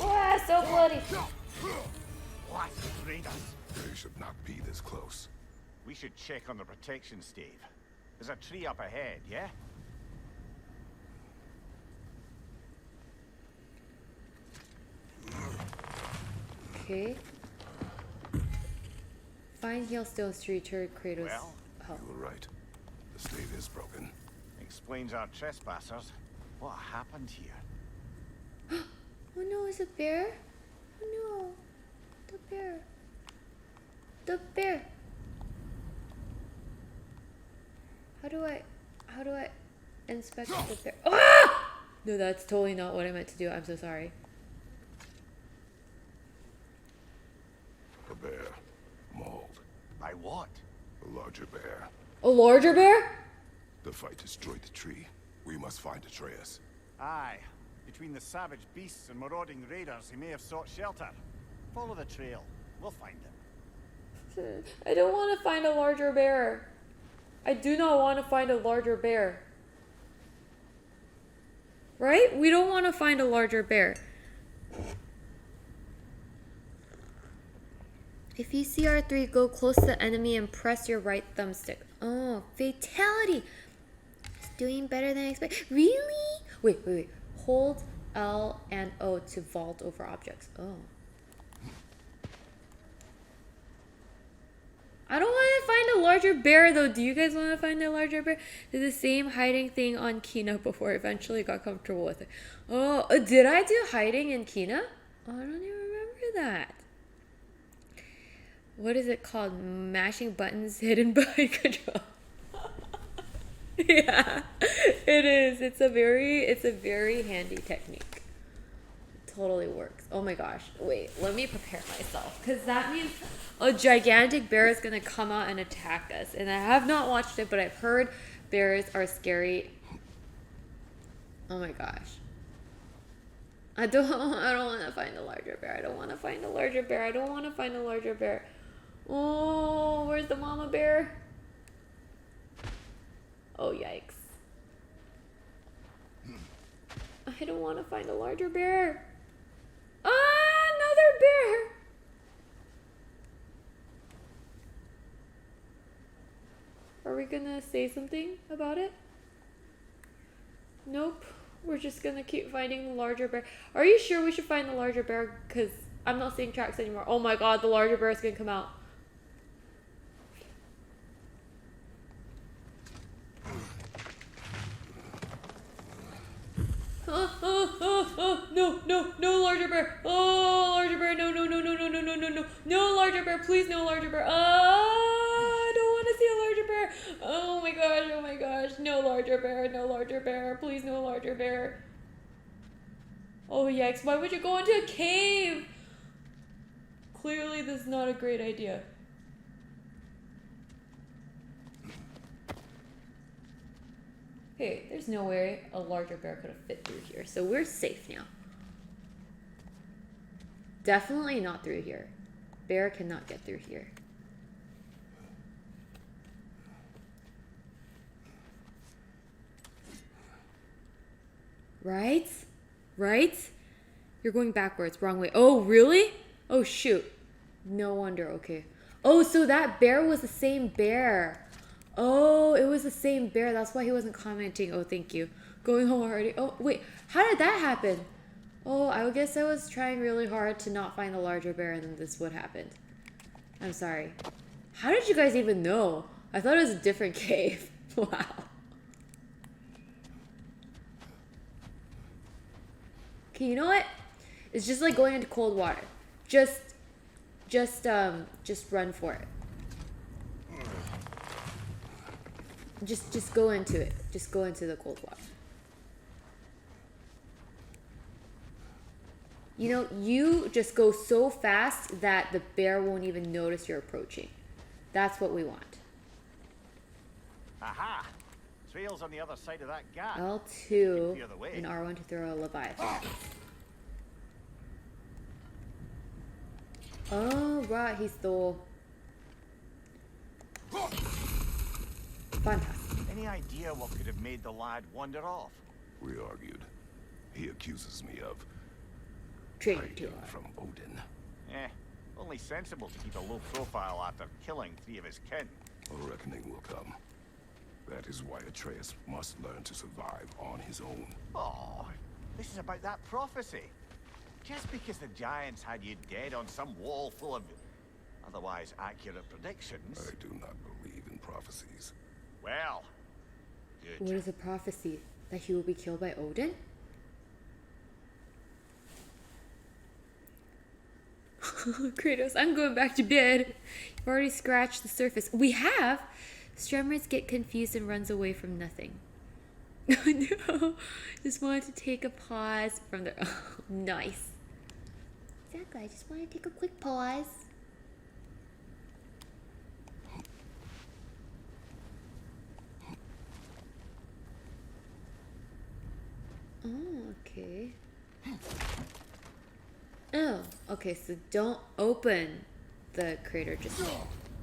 Ah, so bloody.
What? Raiders?
They should not be this close.
We should check on the protection stave. There's a tree up ahead, yeah?
Okay. Find Hailstones to return Kratos'
Well,
help.
You were right. The stave is broken.
Explains our trespassers. What happened here?
Oh no, is it bear? Oh no. The bear. The bear. How do I inspect the bear? Ah! No, that's totally not what I meant to do. I'm so sorry.
A bear. Mauled.
By what?
A larger bear.
A larger bear?
The fight destroyed the tree. We must find Atreus.
Aye. Between the savage beasts and marauding raiders, he may have sought shelter. Follow the trail. We'll find him.
I don't want to find a larger bear. I do not want to find a larger bear. Right? We don't want to find a larger bear. If you see R3, go close to the enemy and press your right thumbstick. Oh, fatality! It's doing better than I expected. Really? Wait. Hold L and O to vault over objects. Oh. I don't want to find a larger bear though. Do you guys want to find a larger bear? Did the same hiding thing on Kina before I eventually got comfortable with it. Oh, did I do hiding in Kina? Oh, I don't even remember that. What is it called? Mashing buttons hidden behind control. Yeah, it is. It's a very handy technique. It totally works. Oh my gosh. Wait, let me prepare myself. Because that means a gigantic bear is going to come out and attack us. And I have not watched it, but I've heard bears are scary. Oh my gosh. I don't want to find a larger bear. I don't want to find a larger bear. I don't want to find a larger bear. Oh, where's the mama bear? Oh, yikes. I don't want to find a larger bear. Ah, another bear. Are we gonna say something about it? Nope. We're just gonna keep finding the larger bear. Are you sure we should find the larger bear? Because I'm not seeing tracks anymore. Oh my god, the larger bear is gonna come out. No, larger bear. Oh, larger bear. No, no, larger bear. Please, no larger bear. I don't want to see a larger bear. Oh my gosh. No larger bear. Please, no larger bear. Oh, yikes. Why would you go into a cave? Clearly, this is not a great idea. Hey, there's no way a larger bear could have fit through here, so we're safe now. Definitely not through here. Bear cannot get through here. Right? Right? You're going backwards, wrong way. Oh, really? Oh, shoot. No wonder, okay. Oh, so that bear was the same bear. Oh, it was the same bear. That's why he wasn't commenting. Oh, thank you. Going home already. Oh, wait. How did that happen? Oh, I guess I was trying really hard to not find the larger bear and then this would happen. I'm sorry. How did you guys even know? I thought it was a different cave. Wow. Okay, you know what? It's just like going into cold water. Just run for it. Just go into it. Just go into the cold water. You know, you just go so fast that the bear won't even notice you're approaching. That's what we want.
Aha! Trail's on the other side of that gap.
L2 and R1 to throw a Leviathan. Oh, right, he stole. Fantastic.
Any idea what could have made the lad wander off?
We argued. He accuses me of
Traitor.
hiding from Odin.
Only sensible to keep a low profile after killing 3 of his kin.
A reckoning will come. That is why Atreus must learn to survive on his own.
Oh, this is about that prophecy. Just because the giants had you dead on some wall full of otherwise accurate predictions.
I do not believe in prophecies.
Well, good.
What is a prophecy? That he will be killed by Odin? Kratos, I'm going back to bed. You've already scratched the surface. We have? Stremmers get confused and runs away from nothing. No. Just wanted to take a pause from the... Oh, nice. Exactly, I just want to take a quick pause. Oh, okay. Oh, okay, so don't open the crater, just...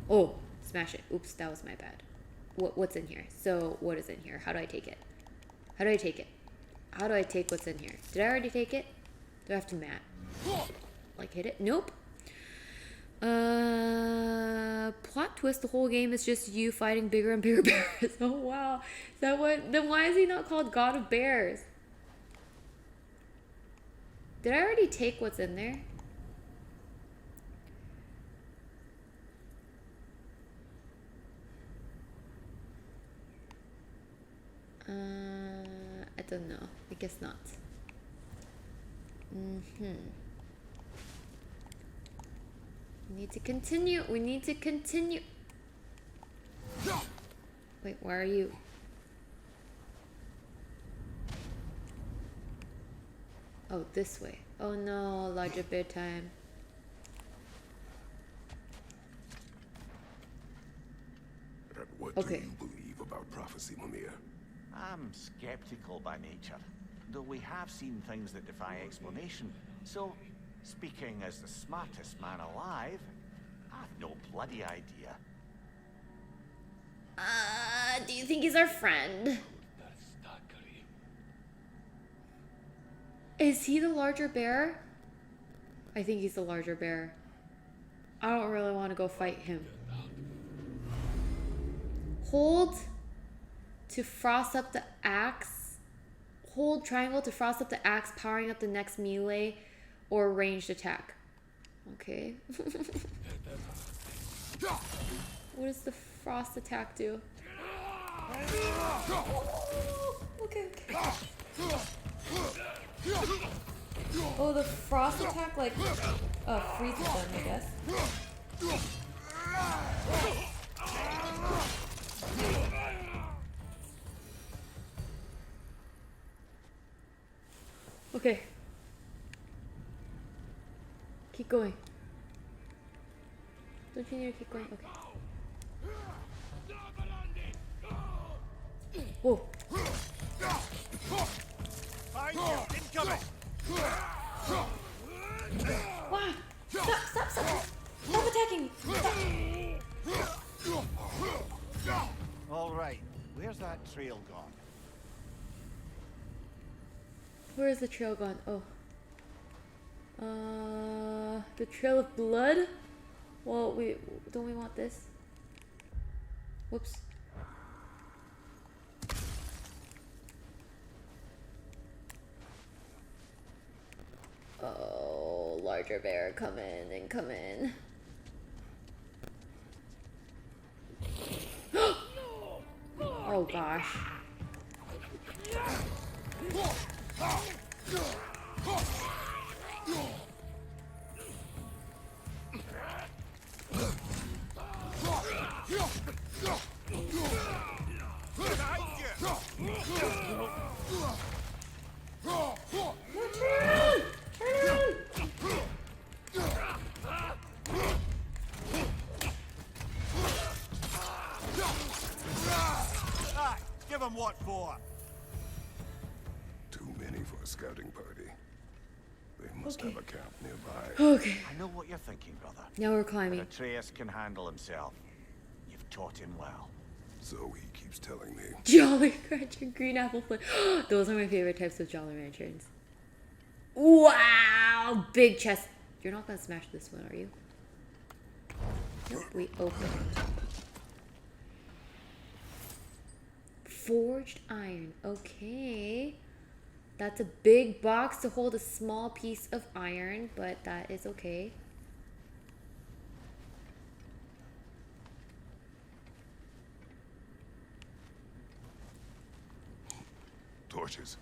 Oh, smash it. Oops, that was my bad. What's in here? So, what is in here? How do I take it? How do I take it? How do I take what's in here? Did I already take it? Do I have to mat? Like, hit it? Nope. Plot twist, the whole game is just you fighting bigger and bigger bears. Oh, wow. Is that what... Then why is he not called God of Bears? Did I already take what's in there? I don't know. I guess not. We need to continue. We need to continue. Wait, where are you? Oh, this way. Oh no, larger bear time.
What
Okay.
do you believe about prophecy, Mimir?
I'm skeptical by nature. though we have seen things that defy explanation. So, speaking as the smartest man alive, I've no bloody idea.
Do you think he's our friend? Is he the larger bear? I think he's the larger bear. I don't really want to go fight him. Hold to frost up the axe. Hold triangle to frost up the axe, powering up the next melee or ranged attack. Okay. What does the frost attack do? Okay. Oh, the frost attack like freezes them, I guess. Okay. Keep going. Don't you need to keep going? Okay. Whoa.
Incoming!
Why? Stop attacking me! Stop.
All right, where's that trail gone?
Where is the trail gone? Oh. The trail of blood? Well, don't we want this? Whoops. Oh, larger bear, come in and come in. Oh gosh.
Give him what for?
Too many for a scouting party. They must have a camp nearby.
Okay.
I know what you're thinking, brother.
Now we're climbing.
Atreus can handle himself. You've taught him well.
So he keeps telling me.
Jolly Rancher, green apple flavour. Those are my favorite types of Jolly Ranchers. Wow! Big chest. You're not gonna smash this one, are you? Nope, we open it. Forged iron. Okay. That's a big box to hold a small piece of iron, but that is okay.
Torches.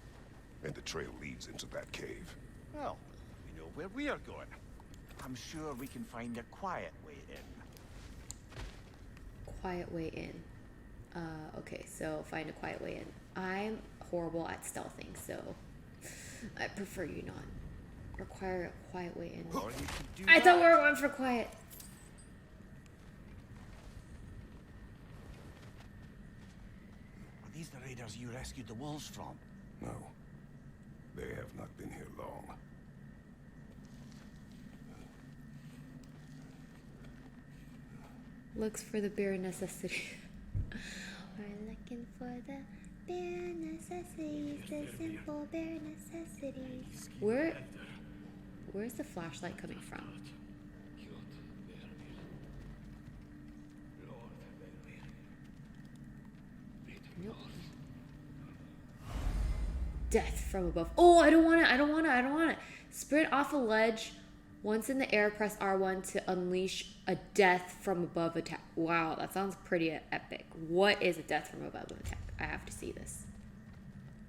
And the trail leads into that cave.
Well, we know where we are going. I'm sure we can find a quiet way in.
Quiet way in. Okay, so find a quiet way in. I'm horrible at stealthing, so I prefer you not. Require a quiet way in.
Or you can do
I thought we
that.
were going for quiet.
Are these the raiders you rescued the wolves from?
No. They have not been here long.
Looks for the bare necessity. We're looking for the bare necessities, the simple bare necessities. Where's the flashlight coming from? Nope. Death from above. Oh, I don't want it. Sprint off a ledge. Once in the air, press R1 to unleash a death from above attack. Wow, that sounds pretty epic. What is a death from above attack? I have to see this.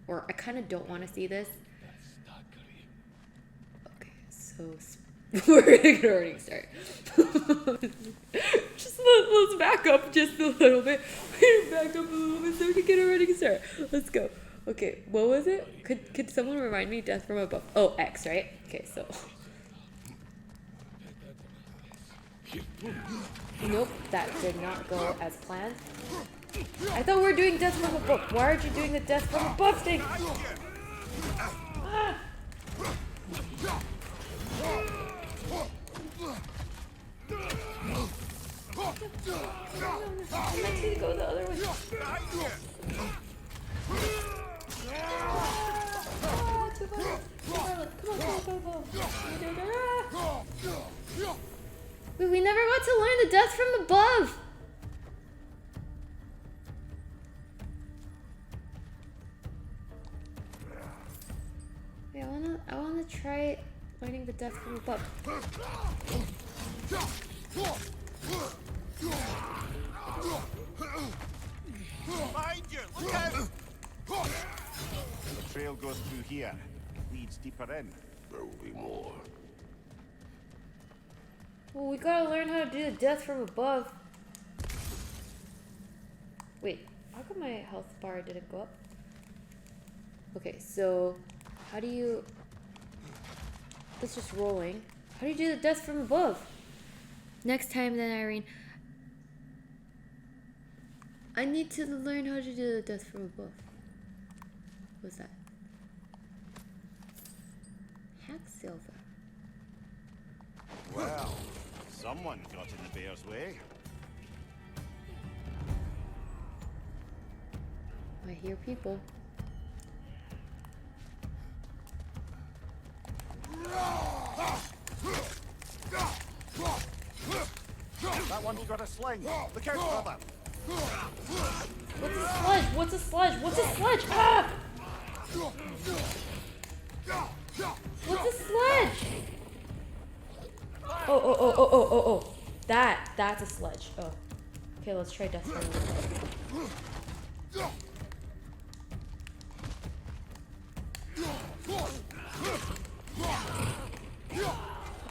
Or I kind of don't want to see this. Okay, so we're gonna already start. Just let's back up just a little bit. Back up a little bit so we can get a running start. Let's go. Okay, what was it? Could someone remind me? Death from above. Oh, X, right? Okay, so. Nope, that did not go as planned. I thought we were doing death from above. Why aren't you doing the death from above thing? I'm meant to go the other way. Ah, too far. Come on, go. Wait, we never got to learn the death from above. Wait, I wanna try learning the death from above.
Mind you, look out! The trail goes through here. Leads deeper in.
There will be more.
Well, we gotta learn how to do the death from above. Wait, how come my health bar didn't go up? Okay, so how do you... It's just rolling. How do you do the death from above? Next time then, Irene. I need to learn how to do the death from above. What's that? Hack silver.
Well, someone got in the bear's way.
I hear people.
That one's got a sling. Look out, brother.
What's a sludge? What's a sludge? What's a sludge? Ah! What's a sludge? Oh. That's a sludge. Oh. Okay, let's try death from above.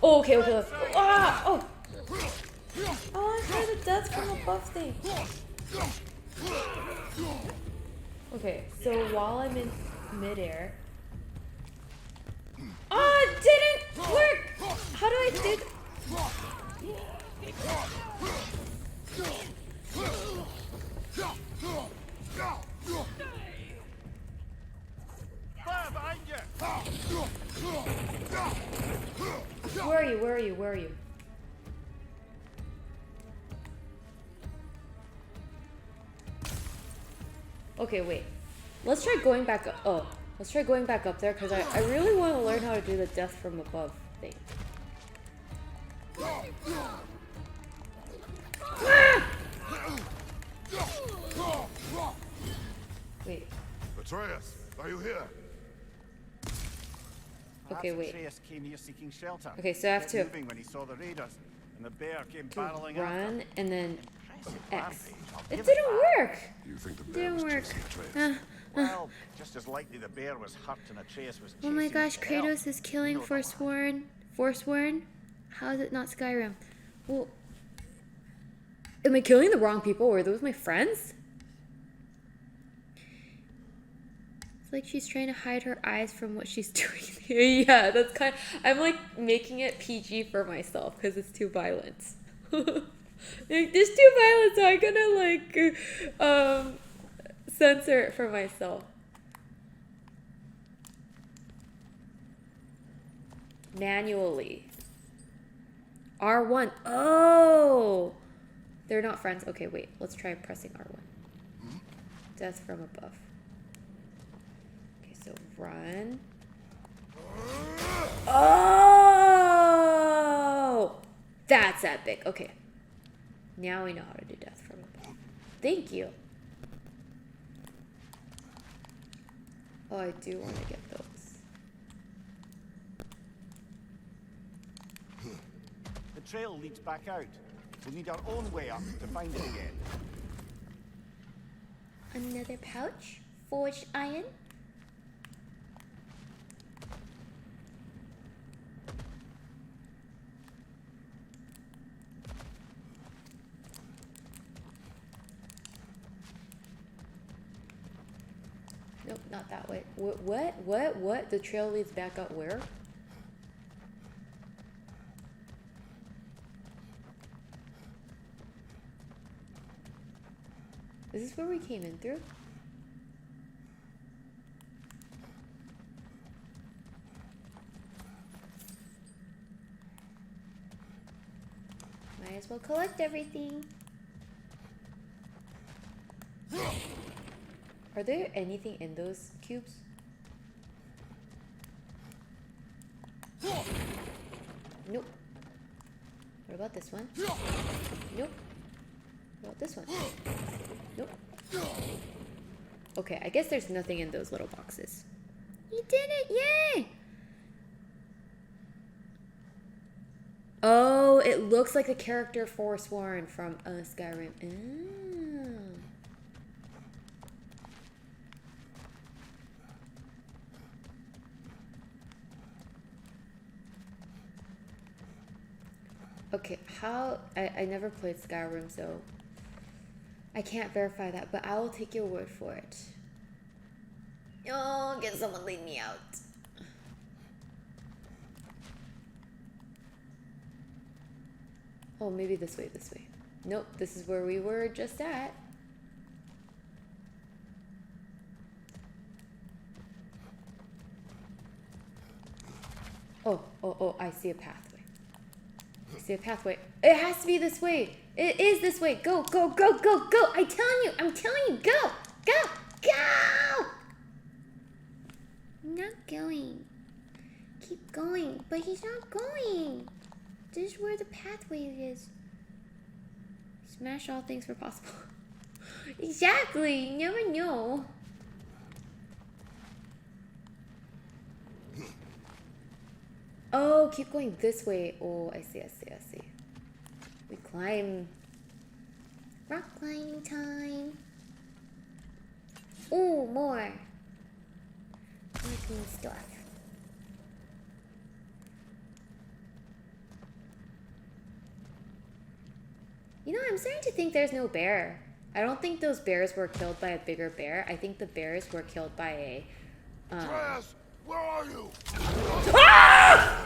Oh, okay. Let's go. Ah! Oh! Oh, I tried the death from above thing. Okay, so while I'm in midair. Oh, it didn't work! How do I do?
Behind you!
Where are you? Where are you? Where are you? Okay, wait. Let's try going back up. Oh, let's try going back up there because I really want to learn how to do the death from above thing. Ah! Wait.
Atreus, are you here?
Okay, wait.
Atreus came here seeking shelter.
Okay, so I have
Kept
to
moving when he saw the raiders, and the bear came barreling after.
run and then
Impressive
X.
rampage, I'll
It
give
didn't
that.
work.
You think the bear
Didn't
was
work.
chasing Atreus?
Well, just as likely the bear was hurt and Atreus was
Oh my
chasing
gosh,
it to help.
Kratos is killing
You know the
Forsworn. Forsworn? How is it not Skyrim? Well, am I killing the wrong people? Were those my friends? It's like she's trying to hide her eyes from what she's doing. Yeah, that's kind of, I'm like making it PG for myself because it's too violent. It's too violent, so I'm gonna like censor it for myself. Manually. R1. Oh! They're not friends. Okay, wait. Let's try pressing R1. Death from above. Okay, so run. Oh! That's epic. Okay. Now we know how to do death from above. Thank you. Oh, I do want to get those.
The trail leads back out. We'll need our own way up to find it again.
Another pouch? Forged iron? Nope, not that way. What? The trail leads back out where? Is this where we came in through? Might as well collect everything. Are there anything in those cubes? Nope. What about this one? Nope. What about this one? Nope. Okay, I guess there's nothing in those little boxes. You did it! Yay! Oh, it looks like the character Forsworn from Skyrim. Oh. Okay, how... I never played Skyrim, so I can't verify that, but I will take your word for it. Oh, get someone lead me out. Oh, maybe this way, this way. Nope, this is where we were just at. Oh, I see a pathway. I see a pathway. It has to be this way. It is this way. Go, go, go, go, go. I'm telling you, go, go, go. I'm not going. Keep going, but he's not going. This is where the pathway is. Smash all things where possible. Exactly, you never know. Oh, keep going this way. Oh, I see. We climb. Rock climbing time. Oh, more. Making stuff. You know, I'm starting to think there's no bear. I don't think those bears were killed by a bigger bear. I think the bears were killed by a...
Atreus, where are you?
Ah!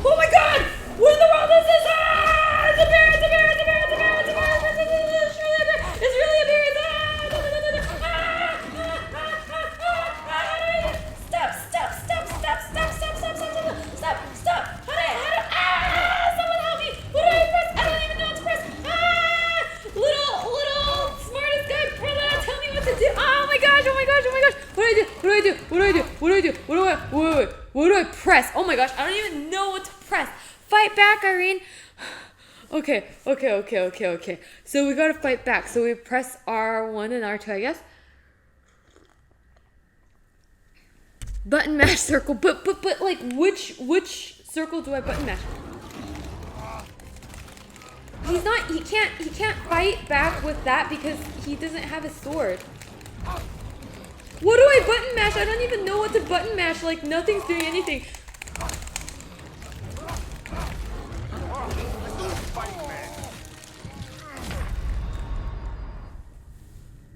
Oh my god! What in the world is this? Ah! It's a bear! It's a bear! It's a bear! It's a bear! It's a bear! It's really a bear! It's really a bear! It's Stop! How do I... Someone help me! What do I press? I don't even know what to press! Little smartest guy, brother, tell me what to do! Oh my gosh! What do I press? Oh my gosh, I don't even know what to press. Fight back, Irene. Okay. So we gotta fight back. So we press R1 and R2, I guess. Button mash circle, but like which circle do I button mash? He can't fight back with that because he doesn't have a sword. What do I button mash? I don't even know what to button mash. Like, nothing's doing anything.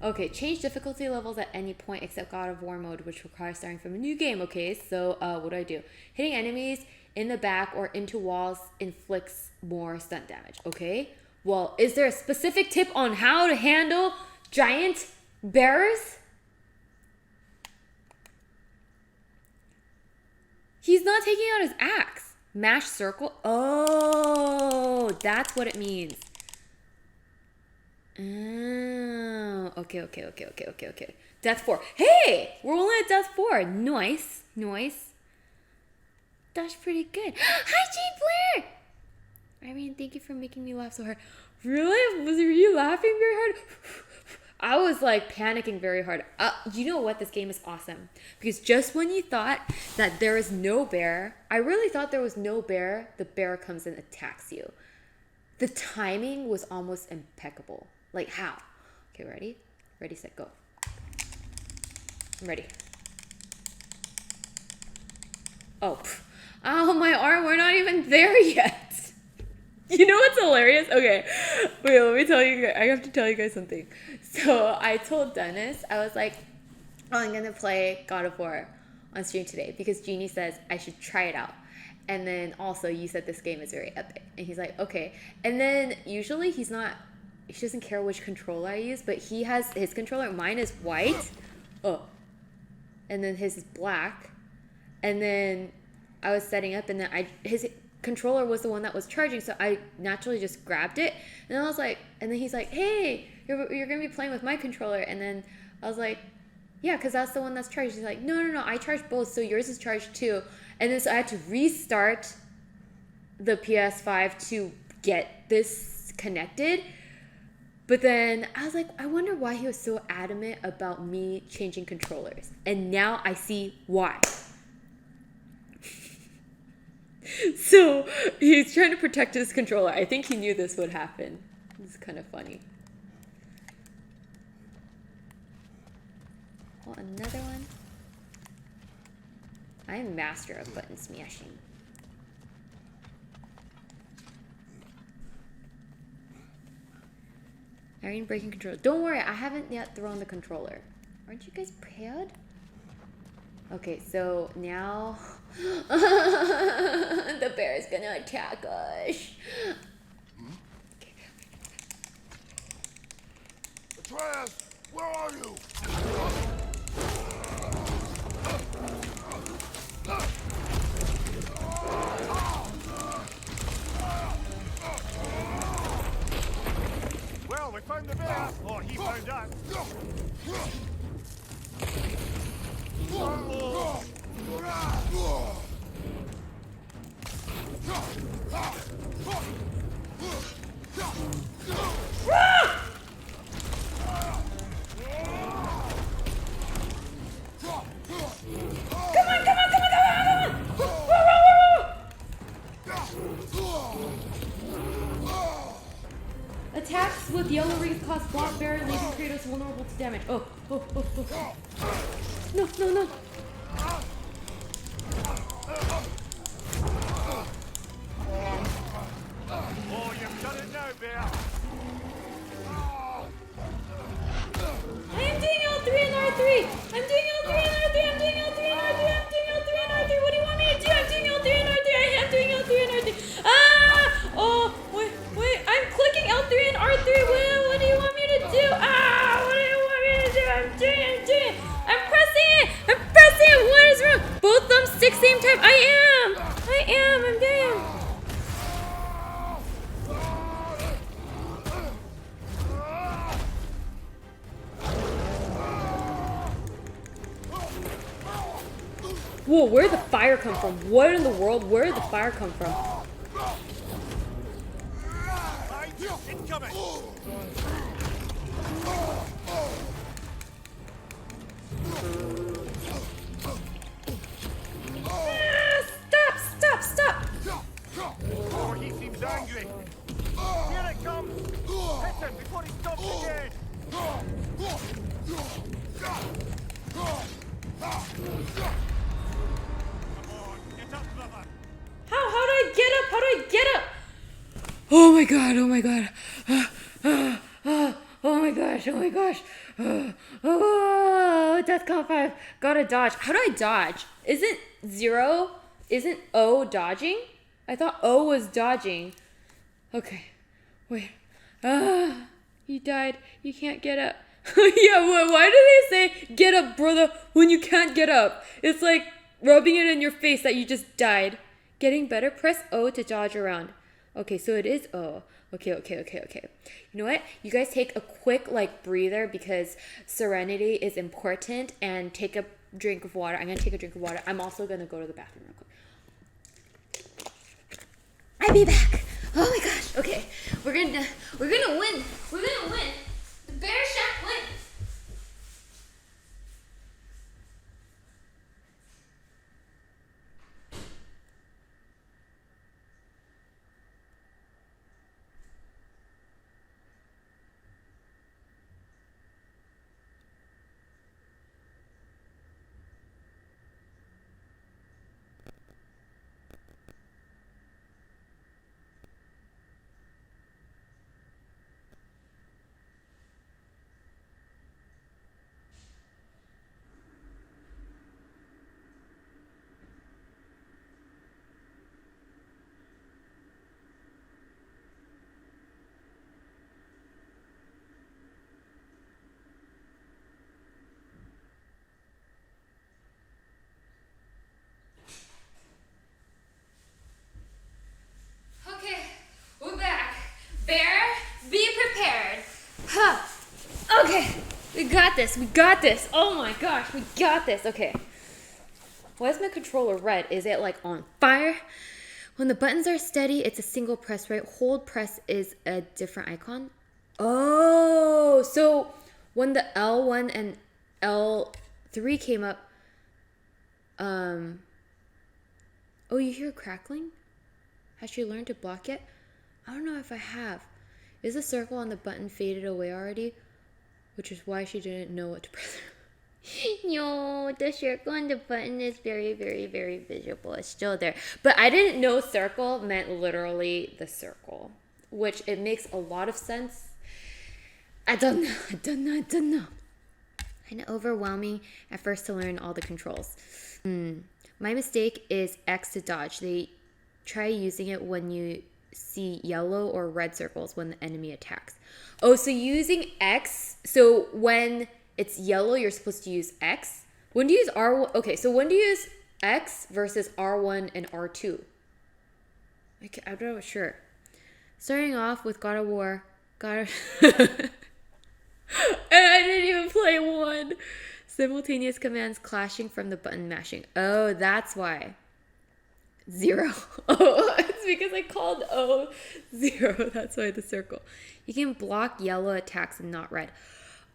Okay, change difficulty levels at any point except God of War mode, which requires starting from a new game. Okay, so what do? Hitting enemies in the back or into walls inflicts more stunt damage. Okay, well, is there a specific tip on how to handle giant bears? He's not taking out his axe. Mash circle. Oh, that's what it means. Oh, okay. Death 4. Hey, we're only at Death 4. Nice. That's pretty good. Hi, Jade Blair. Irene, thank you for making me laugh so hard. Really? Were you laughing very hard? I was like panicking very hard. You know what? This game is awesome. Because just when you thought that there is no bear, I really thought there was no bear, the bear comes and attacks you. The timing was almost impeccable. Like, how? Okay, ready? Ready, set, go. I'm ready. Oh, my arm, we're not even there yet. You know what's hilarious? Okay, wait, let me tell you guys. I have to tell you guys something. So I told Dennis, I was like, oh, I'm gonna play God of War on stream today because Jeannie says I should try it out. And then also you said this game is very epic. And he's like, okay. And then usually he doesn't care which controller I use, but he has his controller. Mine is white. Oh. And then his is black. And then I was setting up and then controller was the one that was charging, so I naturally just grabbed it. And I was like, and then he's like, hey, you're gonna be playing with my controller. And then I was like, yeah, because that's the one that's charged. He's like, no, I charged both, so yours is charged too. And then so I had to restart the PS5 to get this connected. But then I was like, I wonder why he was so adamant about me changing controllers. And now I see why. So he's trying to protect his controller. I think he knew this would happen. It's kind of funny. Oh, another one. I am master of button smashing. Iron breaking controller. Don't worry, I haven't yet thrown the controller. Aren't you guys prepared? Okay, so now the bear is gonna attack us.
Atreus, where are you?
Well, we found the bear, or he found us.
Attacks with yellow rings cause block bear, leaving Kratos vulnerable to damage. Oh. No.
Oh, you've done it now, bear.
I am doing L3 and R3. I'm doing L3 and R3. I'm doing L3 and R3. I'm doing L3 and R3. What do you want me to do? I'm doing L3 and R3. I am doing L3 and R3. Ah! Oh, wait. I'm clicking L3 and R3. What do you want me to do? Ah! What do you want me to do? I'm doing it. I'm pressing it. What is wrong? Both thumbsticks same time. I am. I'm doing. Whoa, where did the fire come from? What in the world? Where did the fire come from?
Incoming.
Stop!
Oh, he seems angry. Here it comes. Hit him before he stops again. Come on, get up, brother.
How do I get up? Oh my god. Oh my gosh. Oh, Deathcon 5. Gotta dodge. How do I dodge? Isn't O dodging? I thought O was dodging. Okay. Wait. You died. You can't get up. Yeah, why do they say get up, brother, when you can't get up? It's like rubbing it in your face that you just died. Getting better? Press O to dodge around. Okay, so it is O. Okay. You know what? You guys take a quick breather because serenity is important, and take a drink of water. I'm gonna take a drink of water. I'm also gonna go to the bathroom real quick. I'll be back. Oh my gosh. Okay. We're gonna win. The bear shack wins. this. We got this. Oh my gosh, we got this. Okay. Why is my controller red? Is it like on fire? When the buttons are steady, it's a single press, right? Hold press is a different icon. Oh, so when the L1 and L3 came up, oh, you hear crackling? Has she learned to block it? I don't know if I have. Is the circle on the button faded away already? Which is why she didn't know what to press. No, the circle on the button is very, very, very visible. It's still there. But I didn't know circle meant literally the circle, which it makes a lot of sense. I don't know. And overwhelming at first to learn all the controls. My mistake is X to dodge. They try using it when you see yellow or red circles when the enemy attacks. Oh, so using X, so when it's yellow, you're supposed to use X. When do you use R1? Okay, so when do you use X versus R1 and R2? Okay, I'm not sure. Starting off with God of War. And I didn't even play one. Simultaneous commands clashing from the button mashing. Oh, that's why. 0. Oh, it's because I called O 0. That's why the circle. You can block yellow attacks and not red.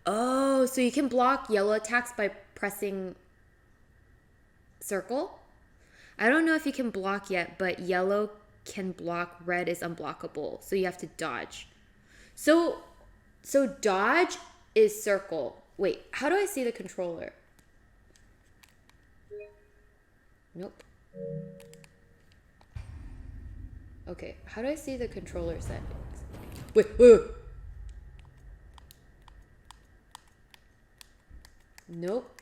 Oh, so you can block yellow attacks by pressing circle? I don't know if you can block yet, but yellow can block, red is unblockable. So you have to dodge. So dodge is circle. Wait, how do I see the controller? Nope. Okay, how do I see the controller settings? Wait. Nope.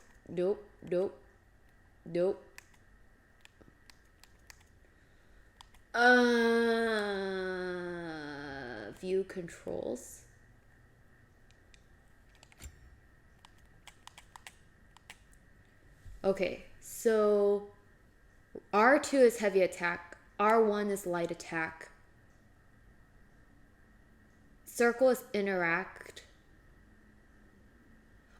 View controls. Okay, so R2 is heavy attack. R1 is light attack. Circle is interact.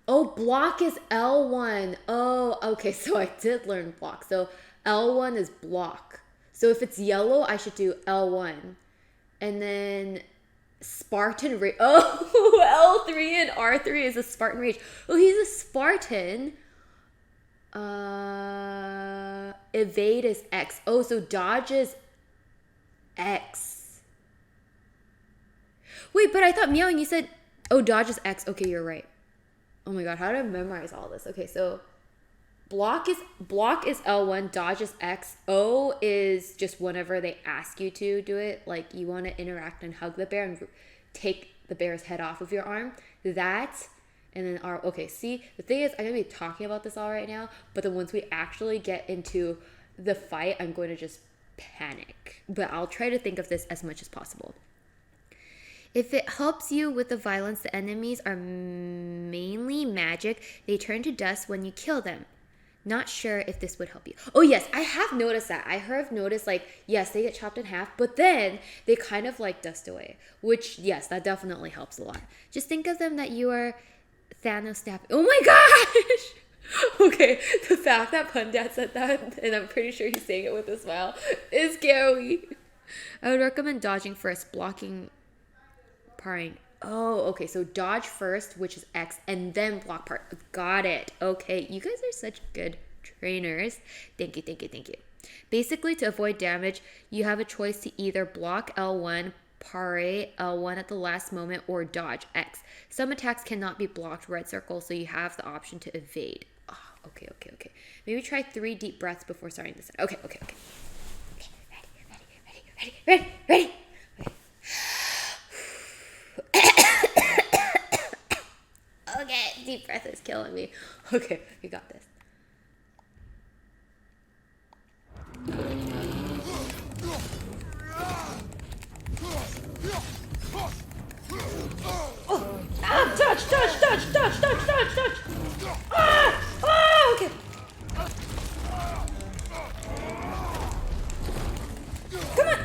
Oh, block is L1. Oh, okay, so I did learn block. So L1 is block. So if it's yellow, I should do L1. And then Spartan rage. Oh, L3 and R3 is a Spartan rage. Oh, he's a Spartan. Evade is X. Oh, so dodge is X. Wait, but I thought meowing, you said, oh, dodge is X. Okay, you're right. Oh my god, how did I memorize all this? Okay, so block is L1, dodge is X. O is just whenever they ask you to do it, like you want to interact and hug the bear and take the bear's head off of your arm. That, and then R. Okay, see, the thing is, I'm gonna be talking about this all right now, but then once we actually get into the fight, I'm going to just panic. But I'll try to think of this as much as possible. If it helps you with the violence, the enemies are mainly magic. They turn to dust when you kill them. Not sure if this would help you. Oh yes, I have noticed that. I have noticed, like, yes, they get chopped in half, but then they kind of like dust away. Which, yes, that definitely helps a lot. Just think of them that you are Thanos stabbing. Oh my gosh! Okay, the fact that Pundad said that, and I'm pretty sure he's saying it with a smile, is scary. I would recommend dodging first, blocking, parrying. Oh, okay, so dodge first, which is X, and then block part. Got it. Okay, you guys are such good trainers. Thank you. Basically, to avoid damage, you have a choice to either block L1, parry L1 at the last moment, or dodge X. Some attacks cannot be blocked, red circle, so you have the option to evade. Oh, okay. Maybe try 3 deep breaths before starting this. Okay. Ready. Okay, deep breath is killing me. Okay, we got this. Oh, touch. Okay. Come on.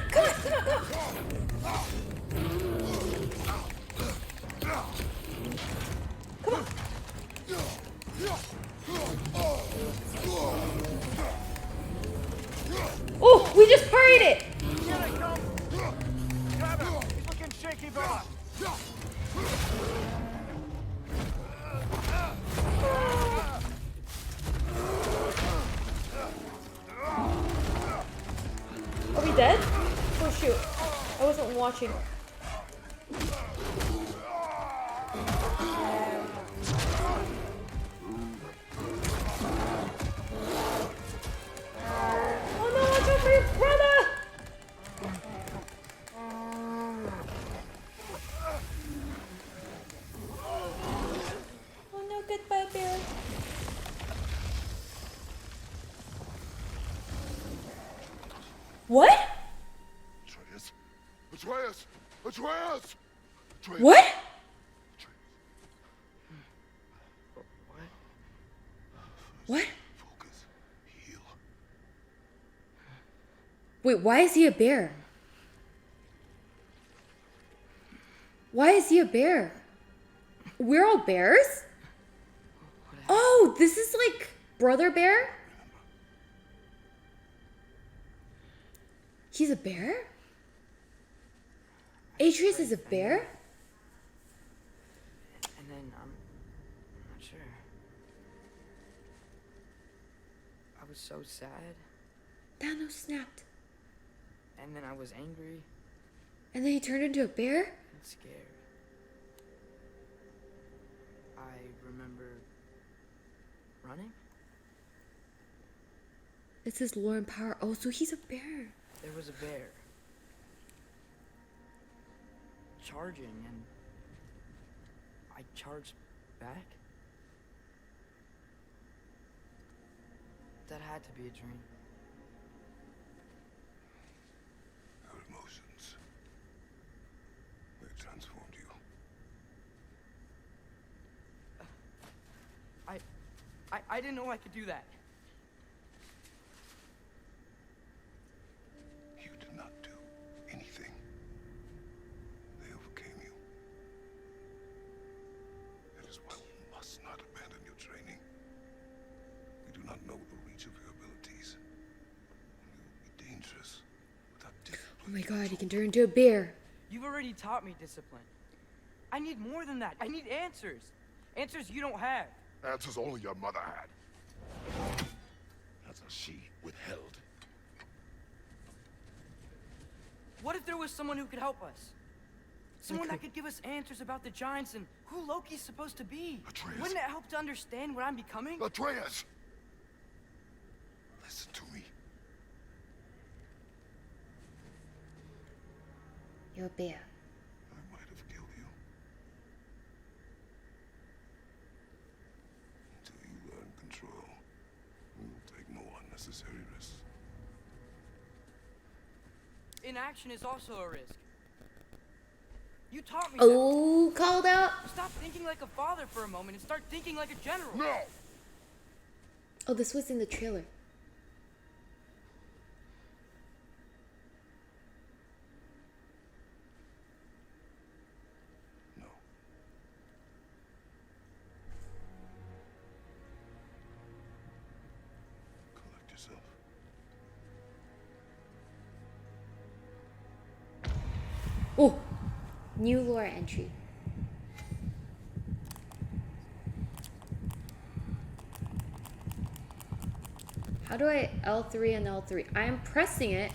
Are we dead? Oh shoot. I wasn't watching. Oh no, watch out for your brother! Oh no, goodbye, bear. What?
Atreus! Atreus! Atreus! Atreus!
What? What?
Focus. Heal.
Wait, why is he a bear? Why is he a bear? We're all bears? Oh, this is like Brother Bear? He's a bear? Atreus is a bear?
And then I'm not sure. I was so sad,
Thanos snapped.
and then I was angry
And then he turned into a bear?
and scared. I remember running.
This is Lauren Power. Oh, so he's a bear.
There was a bear charging, and I charged back. That had to be a dream.
Your emotions. They transformed you.
I didn't know I could do that.
You did not do anything. They overcame you. That is why we must not abandon your training. We do not know the reach of your abilities. You will be dangerous without discipline.
Oh my god, he can turn into a bear.
You've already taught me discipline. I need more than that. I need answers. Answers you don't have.
Answers only your mother had. Answers she withheld.
What if there was someone who could help us? Someone
Like
that could give us answers about the giants and who Loki's supposed to be.
Atreus.
Wouldn't it help to understand what I'm becoming?
Atreus! Listen to me.
You're a bear.
I might have killed you. Until you learn control, we will take no unnecessary risks.
Inaction is also a risk. You taught me
Oh, called out.
that. Stop thinking like a father for a moment and start thinking like a general.
No!
Oh, this was in the trailer.
No. Collect yourself.
Oh, new lore entry. How do I L3 and L3? I am pressing it.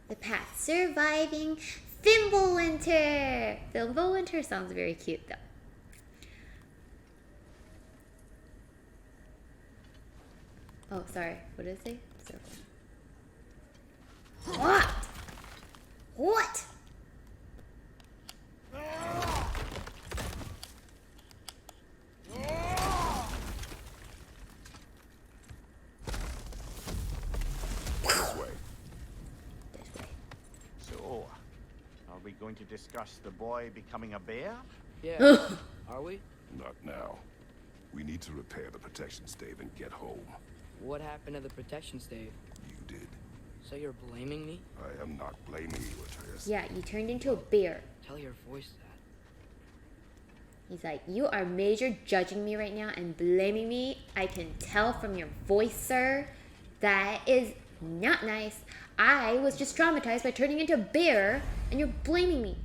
The path surviving Thimblewinter. Thimblewinter sounds very cute though. Oh, sorry. What did it say? Circle. What? What?
This way.
This way.
So, are we going to discuss the boy becoming a bear?
Yeah. Are we?
Not now. We need to repair the protection stave and get home.
What happened to the protection stave?
You did.
So you're blaming me?
I am not blaming you, Atreus.
Yeah, you turned into a bear.
Tell your voice that.
He's like, you are major judging me right now and blaming me. I can tell from your voice, sir. That is not nice. I was just traumatized by turning into a bear, and you're blaming me.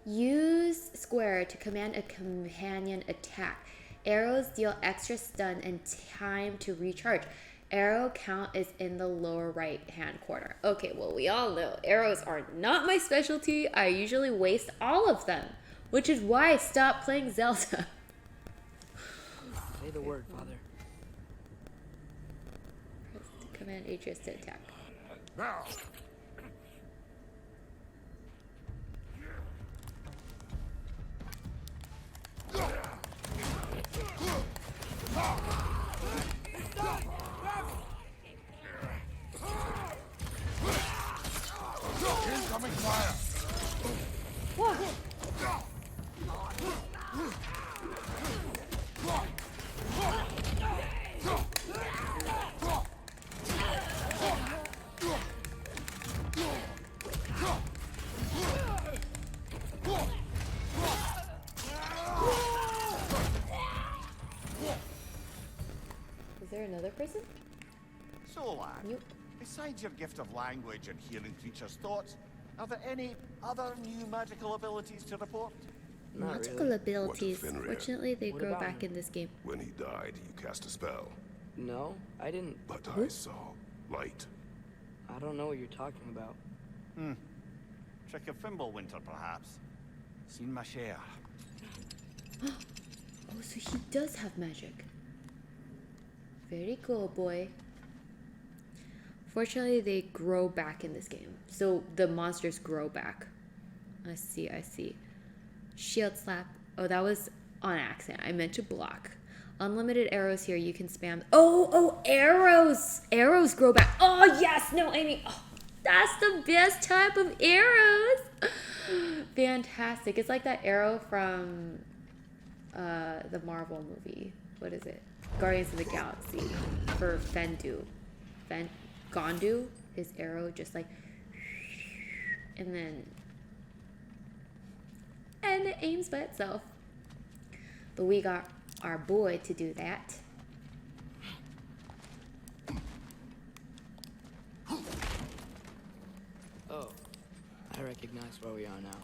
Use square to command a companion attack. Arrows deal extra stun and time to recharge. Arrow count is in the lower right hand corner. Okay, well, we all know arrows are not my specialty. I usually waste all of them, which is why I stopped playing Zelda.
Say the word, Father.
Press to command Atreus to attack.
Now! Incoming fire!
Is there another person?
So, lad,
Nope.
besides your gift of language and hearing creatures' thoughts, are there any other new magical abilities to report?
Not
Magical
really.
abilities.
What of Fenrir?
Fortunately, they
What
grow
about
back
him?
in this game.
When he died, you cast a spell.
No, I didn't.
But I saw light.
I don't know what you're talking about.
Trick of Fimbulwinter, perhaps? Seen my share.
Oh, so he does have magic. Very cool, boy. Fortunately, they grow back in this game. So the monsters grow back. I see, I see. Shield slap. Oh, that was on accident. I meant to block. Unlimited arrows here. You can spam. Oh, arrows. Arrows grow back. Oh, yes. No, Amy. Oh, that's the best type of arrows. Fantastic. It's like that arrow from the Marvel movie. What is it? Guardians of the Galaxy. For Fendu. Gondu. His arrow just like... And then... And it aims by itself. But we got our boy to do that.
Oh, I recognize where we are now.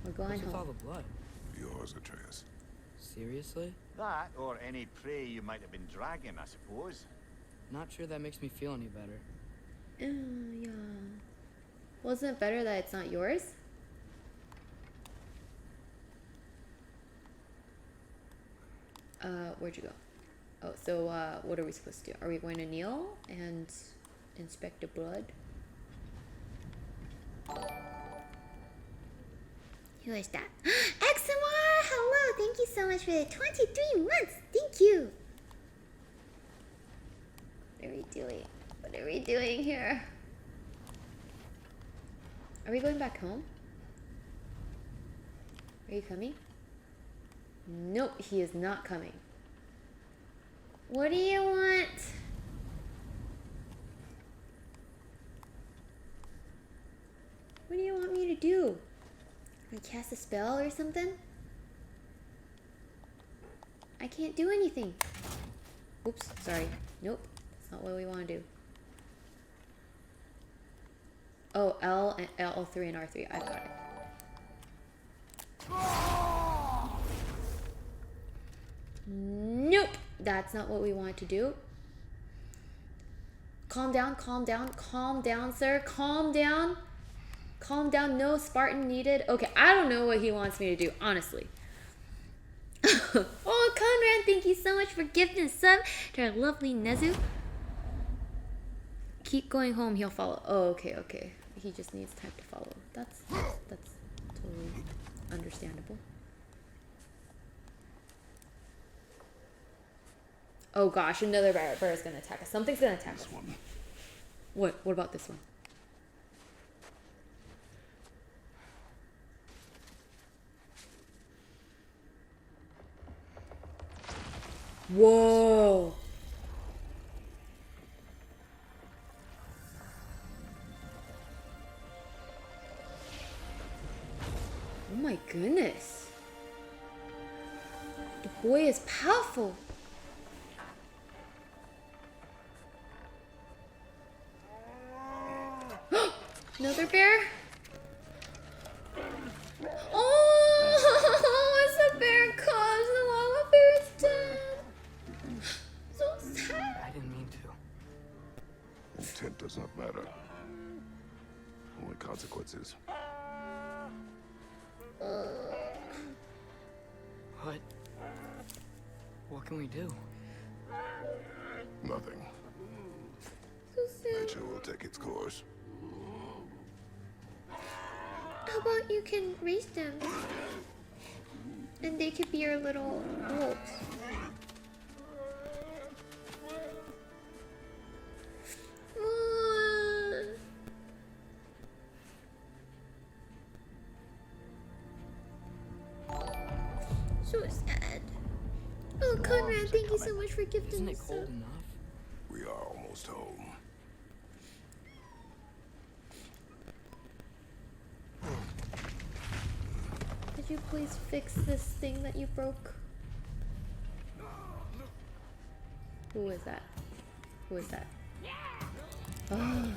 We're going
What's with all
home.
the blood?
Yours, Atreus.
Seriously?
That, or any prey you might have been dragging, I suppose.
Not sure that makes me feel any better.
Yeah. Wasn't it better that it's not yours? Where'd you go? Oh, so what are we supposed to do? Are we going to kneel and inspect the blood? Who is that? XMR! Hello! Thank you so much for the 23 months! Thank you! What are we doing? What are we doing here? Are we going back home? Are you coming? Nope, he is not coming. What do you want? What do you want me to do? Cast a spell or something? I can't do anything. Oops, sorry. Nope, that's not what we want to do. Oh, L3 and R3. I got it. Nope, that's not what we want to do. Calm down, sir. Calm down. Calm down, no Spartan needed. Okay, I don't know what he wants me to do, honestly. Oh, Conrad, thank you so much for gifting a sub to our lovely Nezu. Keep going home, he'll follow. Oh, okay. He just needs time to follow. That's totally understandable. Oh gosh, another bear is gonna attack us. Something's gonna attack us.
This one.
What about this one? Whoa. Oh my goodness. The boy is powerful. Another bear? Oh, it's a bear cubs. The mama bear is dead. So sad.
I didn't mean to.
Intent does not matter. Only consequences.
What can we do?
Nothing.
So sad.
Nature will take its course.
How about you can raise them? And they could be your little wolves. So sad. Oh, Conrad, thank you so much for gifting
Isn't
me
it
stuff.
cold enough?
We are almost home.
Could you please fix this thing that you broke? Who is that? Who is that? Oh.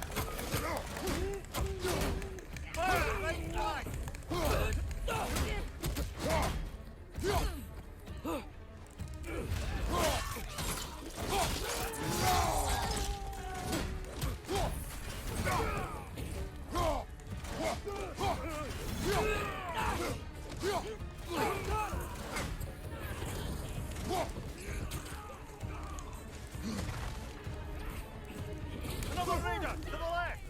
Another raider to the left.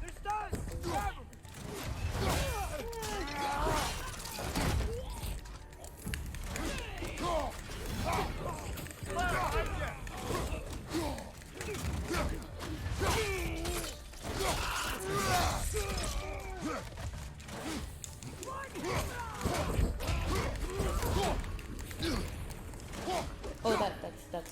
They're stunned! Grab 'em!
Oh, that's.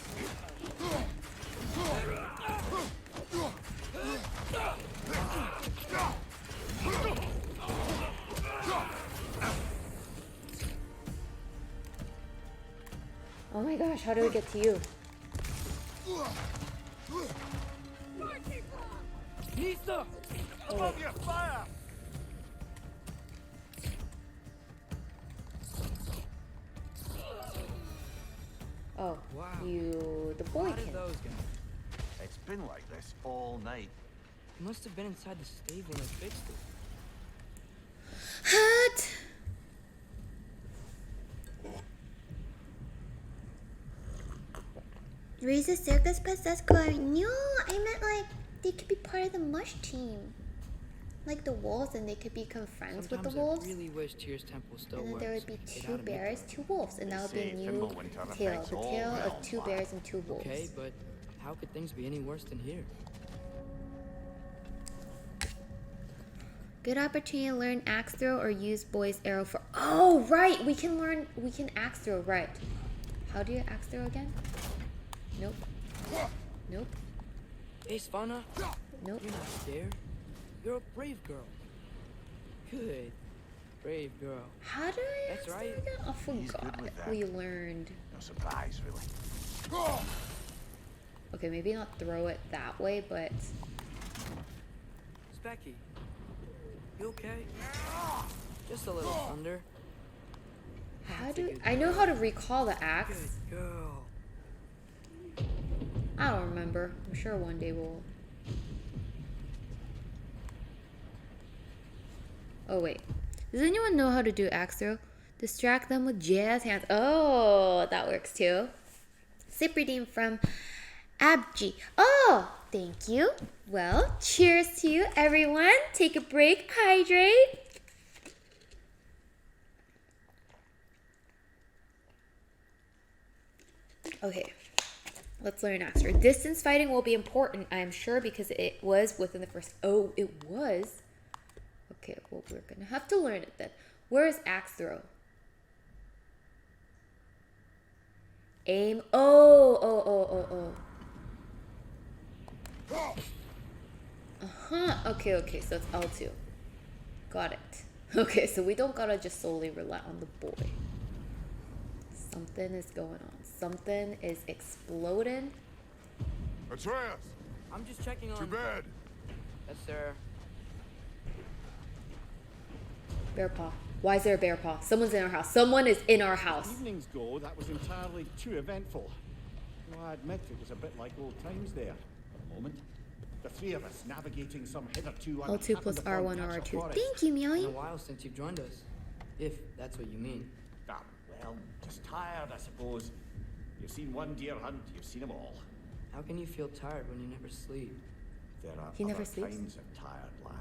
Oh my gosh, how do we get to you?
Nista!
Above you, fire!
Oh,
Wow.
you, the
How did
boykin.
those go?
It's been like this all night.
He must have been inside the stave when they fixed it.
What? Raise a circus pets, that's cool. No, I meant like they could be part of the mush team. Like the wolves, and they could become friends with the
Sometimes
wolves.
I really wish Tears Temple still
And then
works.
there would be
Get
two
out of
bears,
Midgard.
two wolves, and that would be a
Say
new
Fimbulwinter
tale.
affects
The
all
tale of
realms,
two
lad.
bears and two wolves.
Okay, but how could things be any worse than here?
Good opportunity to learn axe throw or use boy's arrow for. Oh, right! We can axe throw, right. How do you axe throw again? Nope. Nope.
Hey, Svana,
Nope.
you're not scared. You're a brave girl. Good. Brave girl.
How do I
That's
axe
right.
throw again? I
He's good
forgot.
with that.
We learned.
No surprise, really.
Okay, maybe not throw it that way, but.
Specky, you okay? Just a little thunder.
How
That's a
do
good
I know
girl.
how to recall the axe?
Good girl.
I don't remember. I'm sure one day we'll. Oh wait, does anyone know how to do axe throw? Distract them with jazz hands. Oh, that works too. Sip redeem from Abji. Oh, thank you. Well, cheers to you, everyone. Take a break, hydrate. Okay, let's learn axe throw. Distance fighting will be important, I'm sure, because it was within the first. Oh, it was. Okay, well, we're gonna have to learn it then. Where is axe throw? Aim. Oh. Okay, so it's L2. Got it. Okay, so we don't gotta just solely rely on the boy. Something is going on. Something is exploding.
Atreus!
I'm just checking
To
on.
bed!
Yes, sir.
Bear paw. Why is there a bear paw? Someone's in our house. Someone is in our house.
Evenings go, that was entirely too eventful. Though I admit it was a bit like old times there, for the moment. The three of us navigating some hitherto
L2 plus
unhappened upon
R1 or
natural
R2.
forest.
Thank you,
Been a
Meowie.
while since you've joined us, if that's what you mean.
Ah, well, just tired, I suppose. You've seen one deer hunt, you've seen them all.
How can you feel tired when you never sleep?
There are
He never
other
sleeps?
kinds of tired, lad.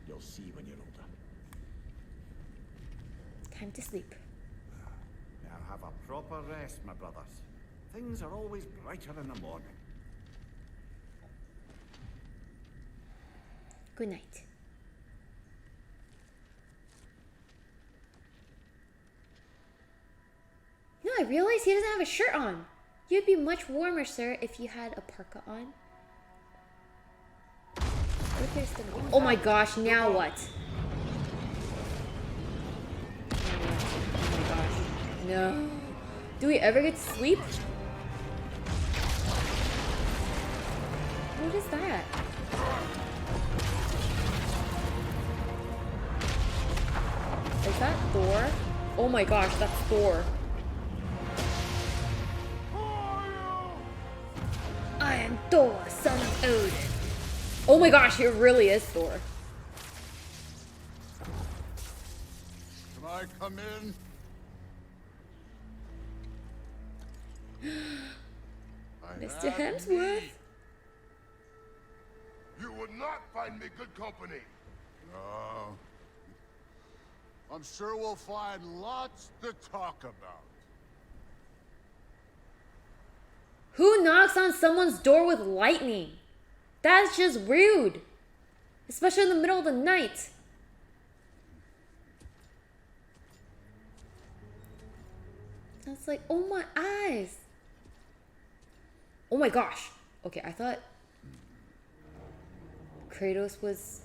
You'll see when you're older.
Time to sleep.
Now have a proper rest, my brothers. Things are always brighter in the morning.
Good night. No, I realize he doesn't have a shirt on. You'd be much warmer, sir, if you had a parka on. What if there's gonna be... Oh my gosh, now what? Oh my gosh. No. Do we ever get to sleep? What is that? Is that Thor? Oh my gosh, that's Thor. I am Thor, son of Odin. Oh my gosh, it really is Thor.
Can I come in? I
Mr.
have
Hemsworth.
need. You would not find me good company. No. I'm sure we'll find lots to talk about.
Who knocks on someone's door with lightning? That's just rude. Especially in the middle of the night. That's like, oh my eyes. Oh my gosh. Okay, I thought Kratos was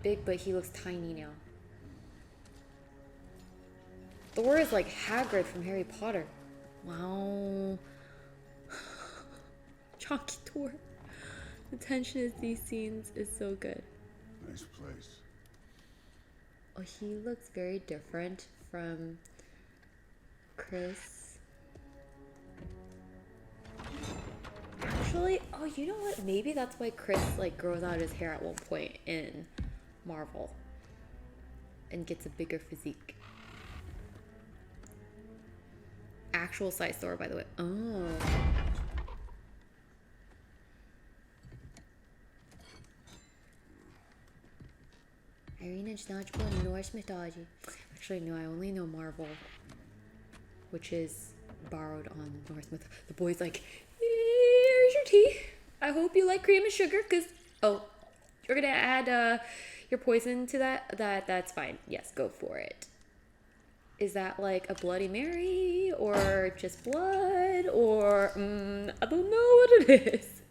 big, but he looks tiny now. Thor is like Hagrid from Harry Potter. Wow. Chalky Thor. The tension in these scenes is so good.
Nice place.
Oh, he looks very different from Chris. Actually, oh, you know what? Maybe that's why Chris like grows out his hair at one point in Marvel and gets a bigger physique. Actual size Thor, by the way. Oh. Irene is knowledgeable in Norse mythology. Actually, no, I only know Marvel, which is borrowed on Norse myth. The boy's like, here's your tea. I hope you like cream and sugar, because, oh, you're gonna add your poison to that? That's fine. Yes, go for it. Is that like a Bloody Mary, or just blood, or, I don't know what it is.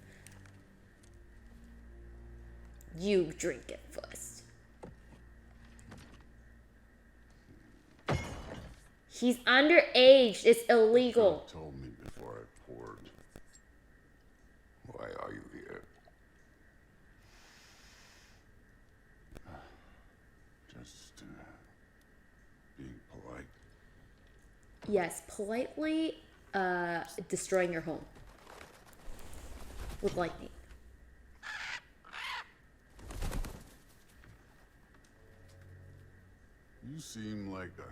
You drink it first. He's underage. It's illegal.
You told me before I poured. Why are you here? Just being polite.
Yes, politely destroying your home with lightning.
You seem like a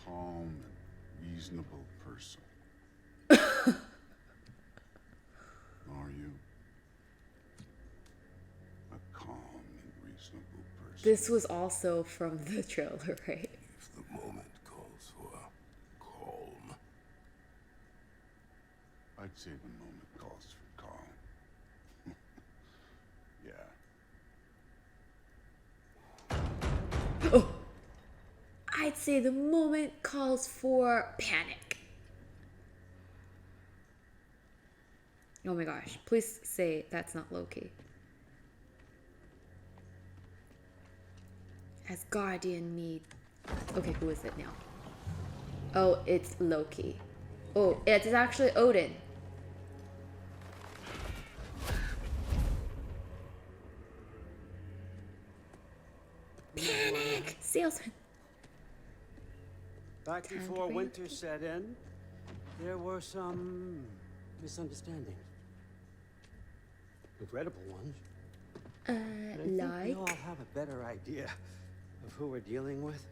calm and reasonable person. Are you? A calm and reasonable person.
This was also from the trailer, right?
If the moment calls for calm. I'd say the moment calls for calm. Yeah.
Oh, I'd say the moment calls for panic. Oh my gosh, please say that's not Loki. As guardian need. Okay, who is it now? Oh, it's Loki. Oh, it is actually Odin. Panic! Salesman.
Back
Time to
before
bring
winter
it.
set in, there were some misunderstandings. Regrettable ones. But I think we all
Like.
have a better idea of who we're dealing with.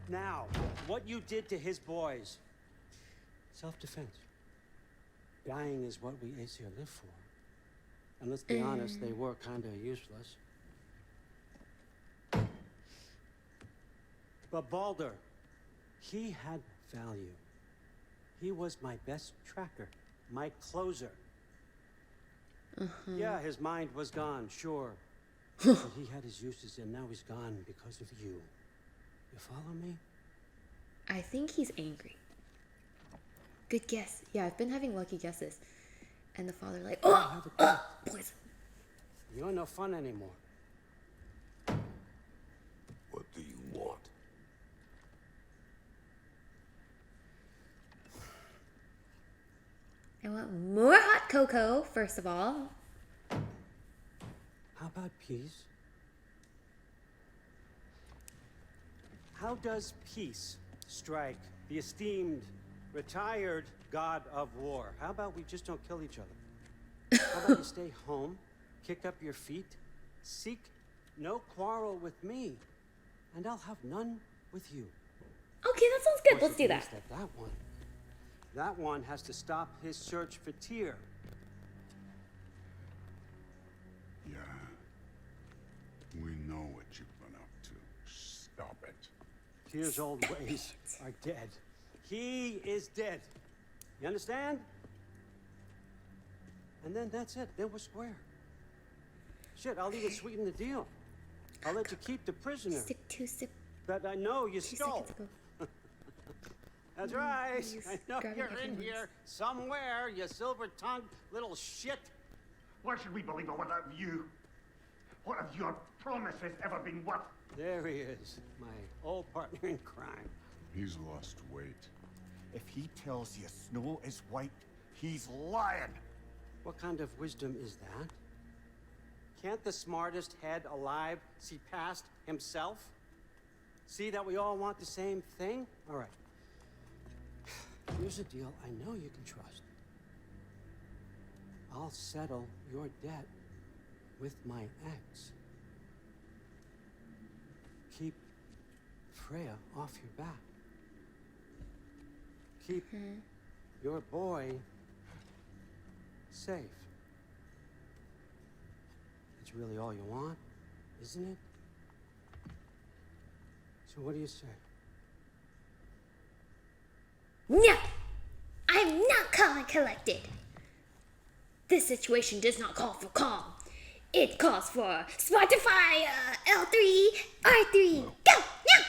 Now, what you did to his boys. Self-defense. Dying is what we Aesir live for. And let's be honest, they were kinda useless. But Baldur, he had value. He was my best tracker, my closer. Yeah, his mind was gone, sure. But he had his uses, and now he's gone because of you. You follow me?
I think he's angry. Good guess. Yeah, I've been having lucky guesses. And the father like, oh, poison.
You're no fun anymore.
What do you want?
I want more hot cocoa, first of all.
How about peace? How does peace strike the esteemed, retired god of war? How about we just don't kill each other? How about you stay home, kick up your feet, seek no quarrel with me, and I'll have none with you.
Okay, that sounds
Of
good.
course,
Let's
it
do
means
that.
That one has to stop his search for Tyr.
Yeah. We know what you've been up to. Stop it.
Tyr's old ways are dead. He is dead. You understand? And then that's it. Then we're square. Shit, I'll even sweeten the deal. I'll let you keep the prisoner
Sip
that I know you
2
stole.
seconds ago.
That's right.
Please,
I know
grab
you're
your
in
hands.
here somewhere, you silver-tongued little shit.
Why should we believe what of you? What have your promises ever been worth?
There he is, my old partner in crime.
He's lost weight.
If he tells you snow is white, he's lying.
What kind of wisdom is that? Can't the smartest head alive see past himself? See that we all want the same thing? All right. Here's a deal I know you can trust. I'll settle your debt with my ex. Keep Freya off your back. Keep your boy safe. It's really all you want, isn't it? So what do you say?
No! I'm not calm and collected. This situation does not call for calm. It calls for Spotify L3, R3, go! Now!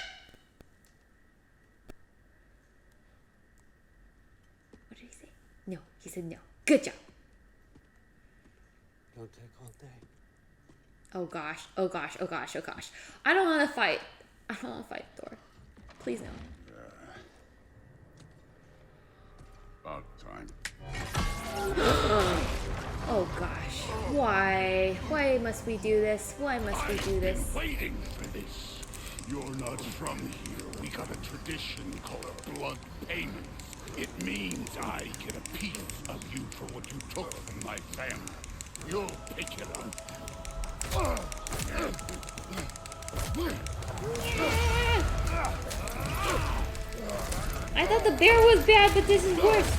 What did he say? No. He said no. Good job.
Don't take all day.
Oh gosh. Oh gosh. Oh gosh. Oh gosh. I don't want to fight. I don't want to fight Thor. Please no.
About time.
Oh gosh. Why? Why must we do this? Why must we do this?
Waiting for this. You're not from here. We got a tradition called blood payments. It means I get a piece of you for what you took from my family. You'll pick it up.
I thought the bear was bad, but this is worse.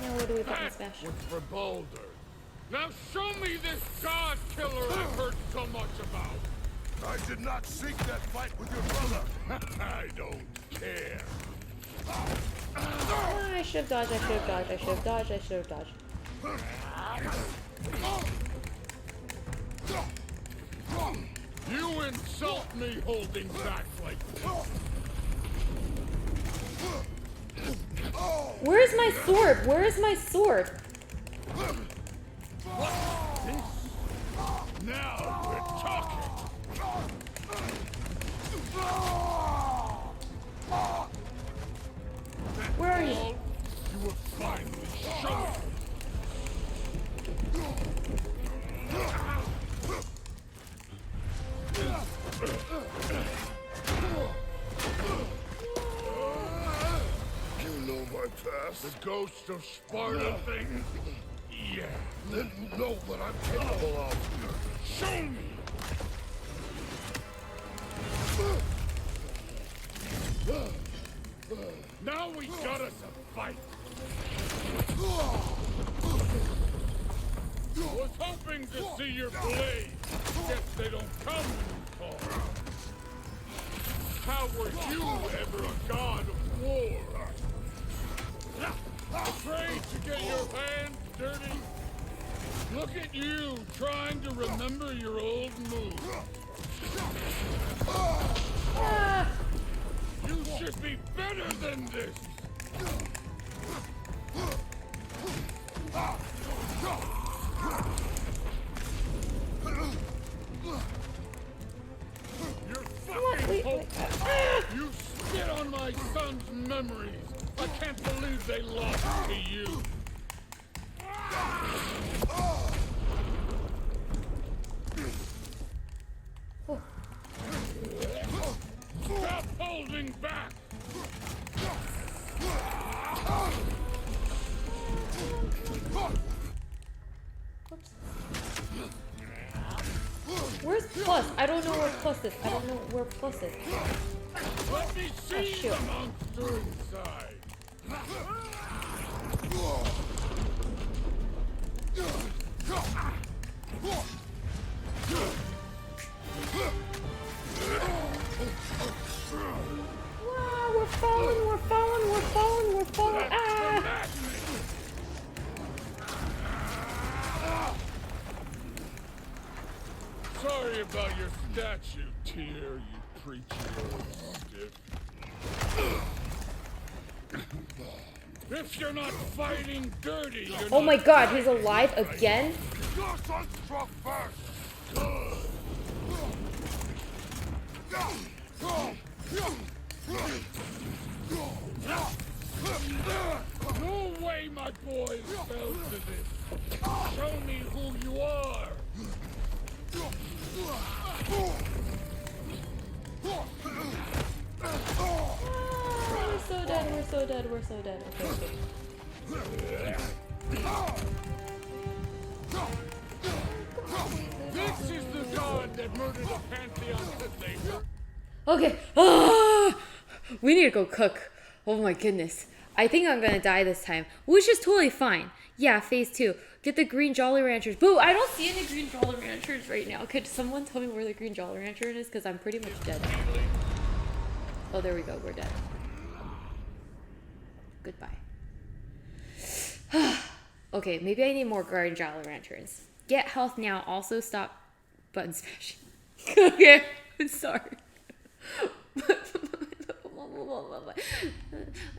Now where do we button smash?
What's for Baldur? Now show me this god killer I've heard so much about.
I did not seek that fight with your brother.
I don't care.
Oh, I should have dodged, I should have dodged, I should have dodged, I should have dodged.
You insult me holding back like this.
Where's my sword? Where is my sword?
Now we're talking. protest? The ghost of Sparta thing? Yeah. Then you know what I'm capable of. Show me! Now we got us a fight. Was hoping to see your blade. Guess they don't come when you call. How were you ever a god of war? Afraid to get your hands dirty? Look at you, trying to remember your old moves. You should be better than this! You're fucking hopeless! You spit on my son's memories! I can't believe they lost to you! Stop holding back!
Where's plus? I don't know where plus is. I don't know where plus is.
Let me see
shoot.
the monster inside!
Wow, we're falling, we're falling, we're falling, we're falling. Ah!
Sorry about your statue, Tyr, you preachy old stiff. If you're not fighting dirty, you're
Oh my
not
god, he's alive again?
Your son struck first! Good! No way my boys fell to this! Show me who you are!
We're so dead, we're so dead, we're so dead. Okay, okay.
This is the god that murdered a pantheon that they were.
Okay. Ah! We need to go cook. Oh my goodness. I think I'm gonna die this time, which is totally fine. Yeah, phase 2. Get the green Jolly Ranchers. Boo! I don't see any green Jolly Ranchers right now. Could someone tell me where the green Jolly Rancher is? Because I'm pretty much dead. Oh, there we go. We're dead. Goodbye. Okay, maybe I need more green Jolly Ranchers. Get health now. Also stop button smashing. Okay, I'm sorry.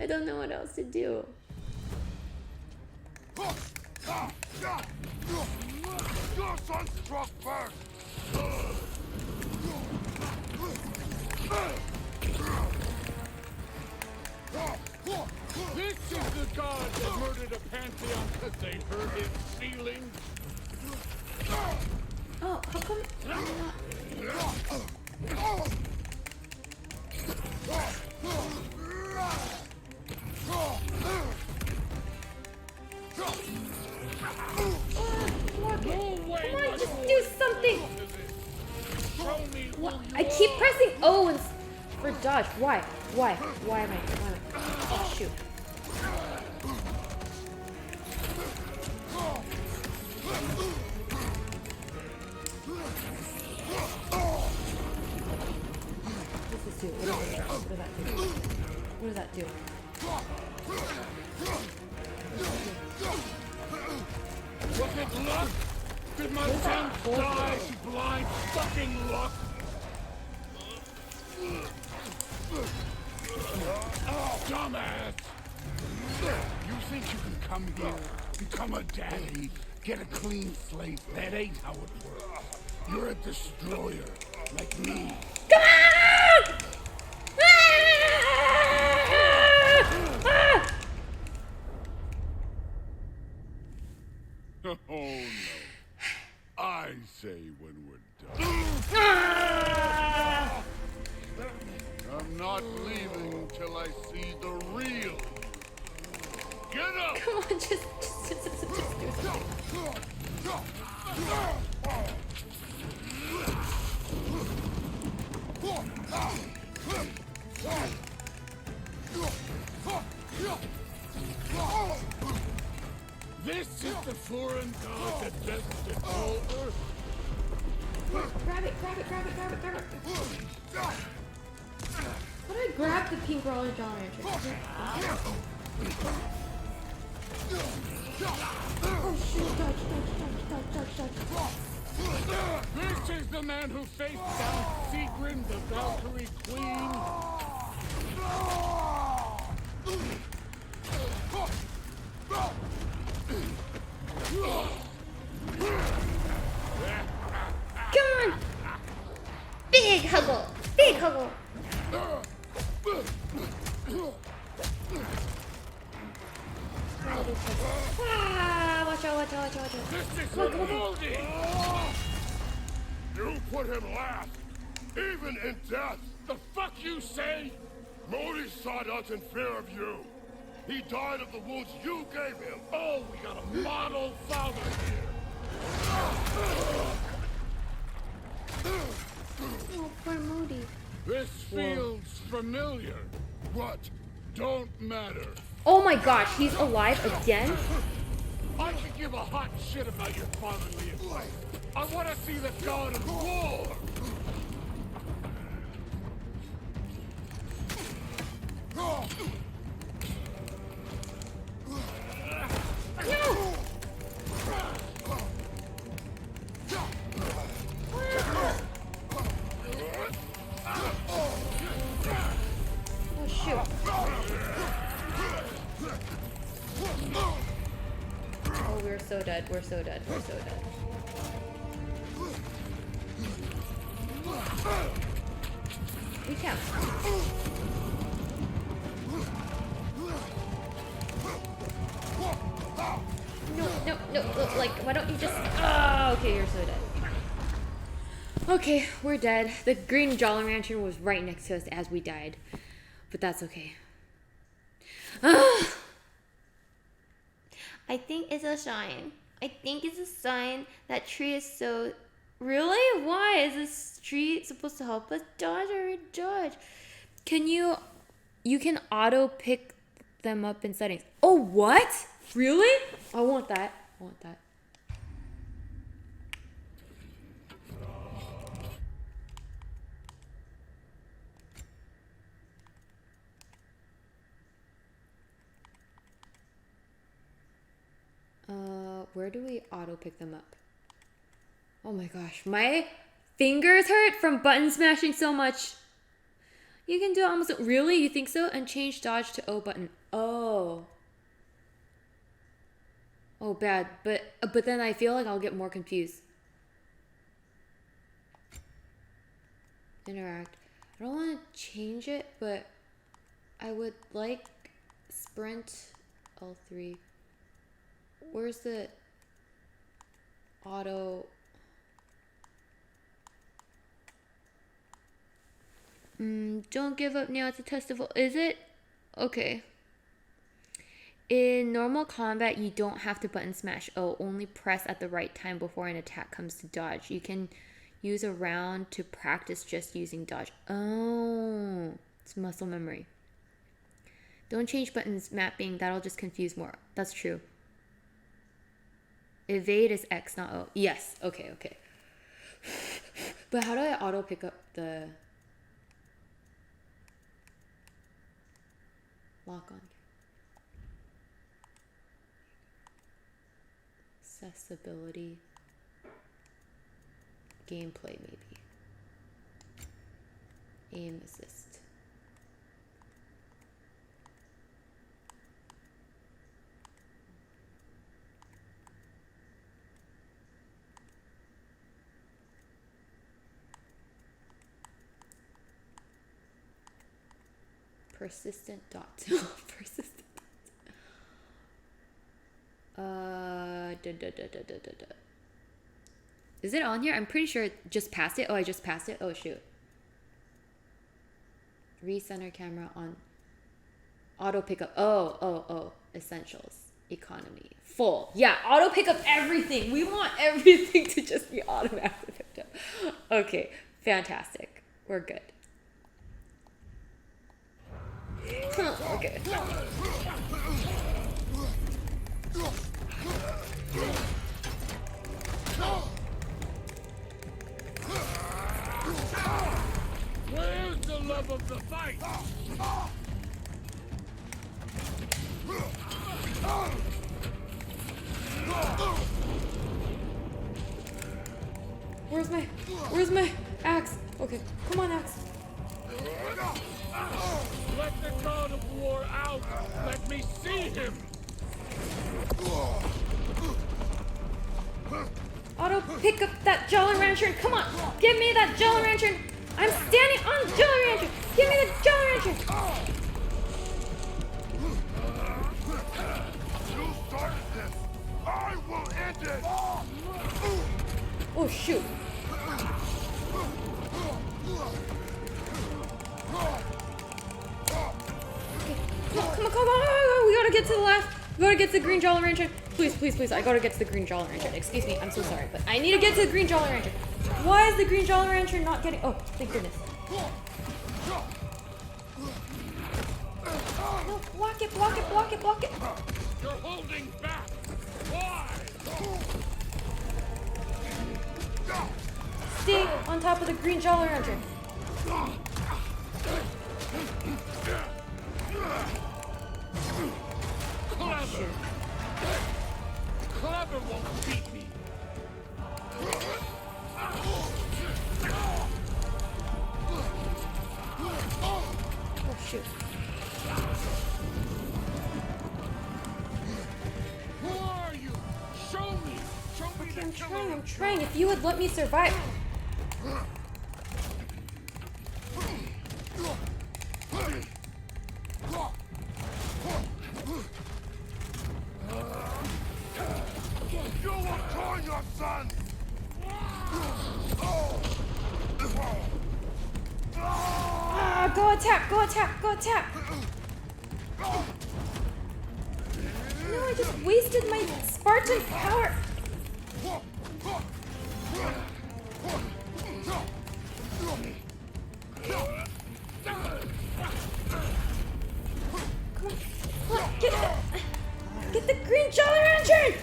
I don't know what else to do.
Your son struck first! This is the god that murdered a pantheon because they heard his feelings.
Oh, how come I'm not...
No way,
Come on,
my
just
boy.
do something!
Show me who you
I keep
are.
pressing O and for dodge. Why? Why? Why am I? Oh shoot! What's this do? What does that do?
Was it luck? Did my son die? Blind fucking luck? Dumbass! You think you can come here, become a daddy, get a clean slate? That ain't how it works. You're a destroyer, like me.
Come on!
Oh no. I say when we're done. I'm not leaving till I see the real Get up!
Come on, just do something.
This is the foreign god that doesn't control Earth.
Grab it, grab it, grab it, grab it, grab it. How do I grab the pink roller Jolly Rancher? Oh shoot, dodge.
This is the man who faced down Sigrun, the Valkyrie Queen.
Come on! Big huggle! Big huggle! Ah, watch out, watch out, watch out, watch out.
This is
Come on, come on, come on.
Modi! You put him last, even in death. The fuck you say? Modi sought us in fear of you. He died of the wounds you gave him. Oh, we got a model father here.
Oh, poor Moody.
This feels familiar. What? Don't matter.
Oh my gosh, he's alive again?
I could give a hot shit about your fatherly advice. I want to see the god of war.
No! Oh shoot. Oh, we're so dead, we're so dead, we're so dead. We can't. No, like, why don't you just... Oh, okay, you're so dead. Okay, we're dead. The green Jolly Rancher was right next to us as we died. But that's okay. I think it's a sign. I think it's a sign that tree is so... Really? Why? Is this tree supposed to help us dodge or dodge? Can you... You can auto pick them up in settings. Oh, what? Really? I want that. I want that. Where do we auto pick them up? Oh my gosh, my fingers hurt from button smashing so much. You can do it almost... Really? You think so? And change dodge to O button. Oh. Oh, bad. But then I feel like I'll get more confused. Interact. I don't want to change it, but I would like sprint L3. Where's the auto? Don't give up now. It's a testable. Is it? Okay. In normal combat, you don't have to button smash O. Only press at the right time before an attack comes to dodge. You can use a round to practice just using dodge. Oh, it's muscle memory. Don't change buttons mapping. That'll just confuse more. That's true. Evade is X, not O. Yes. Okay, okay. But how do I auto pick up the lock on? Accessibility. Gameplay, maybe. Aim assist. Persistent dot. Persistent. Is it on here? I'm pretty sure it just passed it. Oh, I just passed it. Oh, shoot. Recenter camera on. Auto pickup. Oh. essentials. Economy. Full. Yeah, auto pick up everything. We want everything to just be automatically picked up. Okay, fantastic. We're good. Okay.
Where's the love of the fight?
Where's my axe? Okay, come on, axe.
Let the god of war out! Let me see him!
Auto pick up that Jolly Rancher. Come on, give me that Jolly Rancher. I'm standing on Jolly Rancher. Give me the Jolly Rancher.
You started this! I will end it!
Oh shoot. Come on. We gotta get to the left. We gotta get to the green Jolly Rancher. Please. I gotta get to the green Jolly Rancher. Excuse me, I'm so sorry, but I need to get to the green Jolly Rancher. Why is the green Jolly Rancher not getting... Oh, thank goodness. No, block it.
You're holding back! Why?
Stay on top of the green Jolly Rancher.
Clever! Clever won't beat me!
Oh shoot.
Who are you? Show me! Show me the killer!
I'm trying. If you would let me survive.
You will join your son!
Go attack. No, I just wasted my Spartan power. Come on, get the green Jolly Rancher!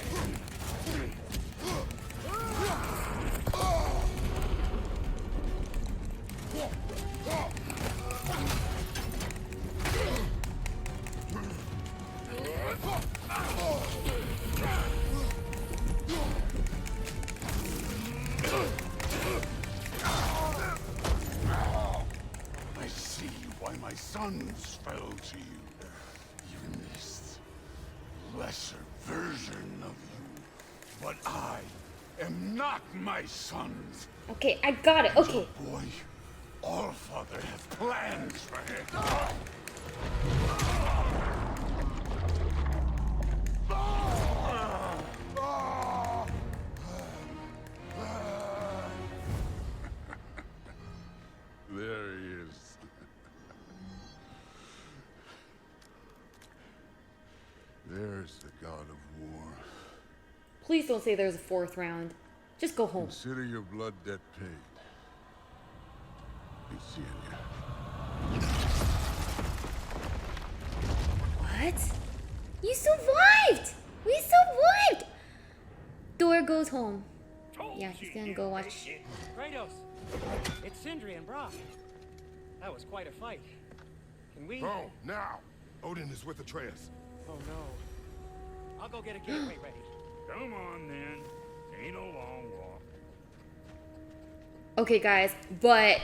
I see why my sons fell to you. Even this lesser version of you. But I am not my sons.
Okay, I got it. Okay.
Boy, Allfather has plans for him. There he is. There's the god of war.
Please don't say there's a fourth round. Just go home.
Consider your blood debt paid. Be seeing you.
What? You survived! We survived! Thor goes home. Yeah, he's gonna go watch.
Kratos, it's Sindri and Brock. That was quite a fight. Can we?
Oh, now! Odin is with Atreus.
Oh no. I'll go get a gateway ready.
Come on then. Ain't a long walk.
Okay, guys, but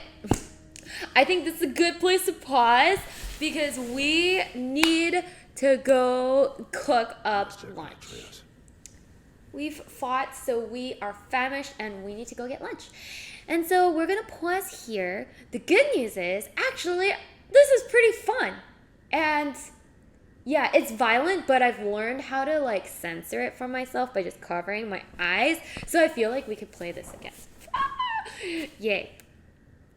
I think this is a good place to pause because we need to go cook up lunch. We've fought, so we are famished and we need to go get lunch. And so we're gonna pause here. The good news is, actually, this is pretty fun. And yeah, it's violent, but I've learned how to like censor it from myself by just covering my eyes. So I feel like we could play this again. Yay.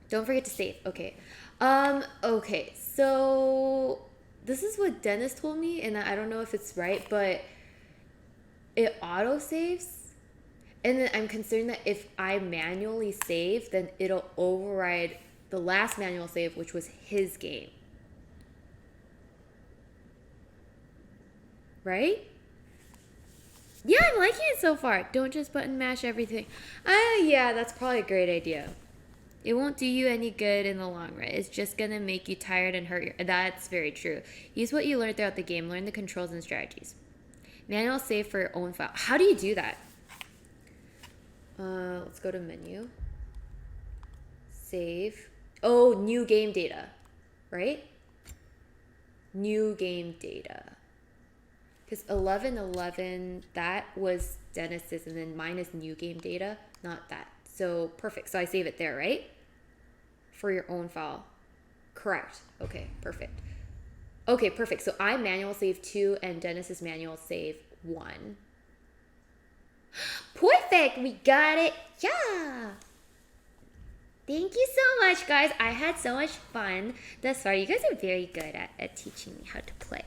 Don't forget to save. Okay. Okay, so this is what Dennis told me, and I don't know if it's right, but it auto saves. And then I'm concerned that if I manually save, then it'll override the last manual save, which was his game. Right? Yeah, I'm liking it so far. Don't just button mash everything. Yeah, that's probably a great idea. It won't do you any good in the long run. It's just gonna make you tired and hurt your... That's very true. Use what you learned throughout the game. Learn the controls and strategies. Manual save for your own file. How do you do that? Let's go to menu. Save. Oh, new game data. Right? New game data. Because 1111, that was Dennis's, and then mine is new game data, not that. So perfect. So I save it there, right? For your own file. Correct. Okay, perfect. Okay, perfect. So I manual save 2 and Dennis's manual save 1. Perfect. We got it. Yeah. Thank you so much, guys. I had so much fun thus far. You guys are very good at teaching me how to play.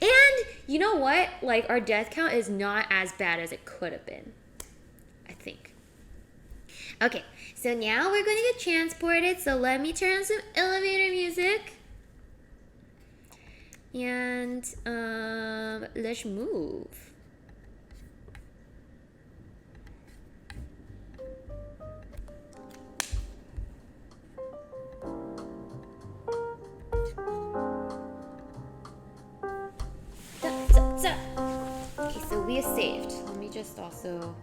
And you know what? Like, our death count is not as bad as it could have been, I think. Okay, so now we're going to get transported. So let me turn on some elevator music. And let's move. Okay, so we are saved. Let me just also...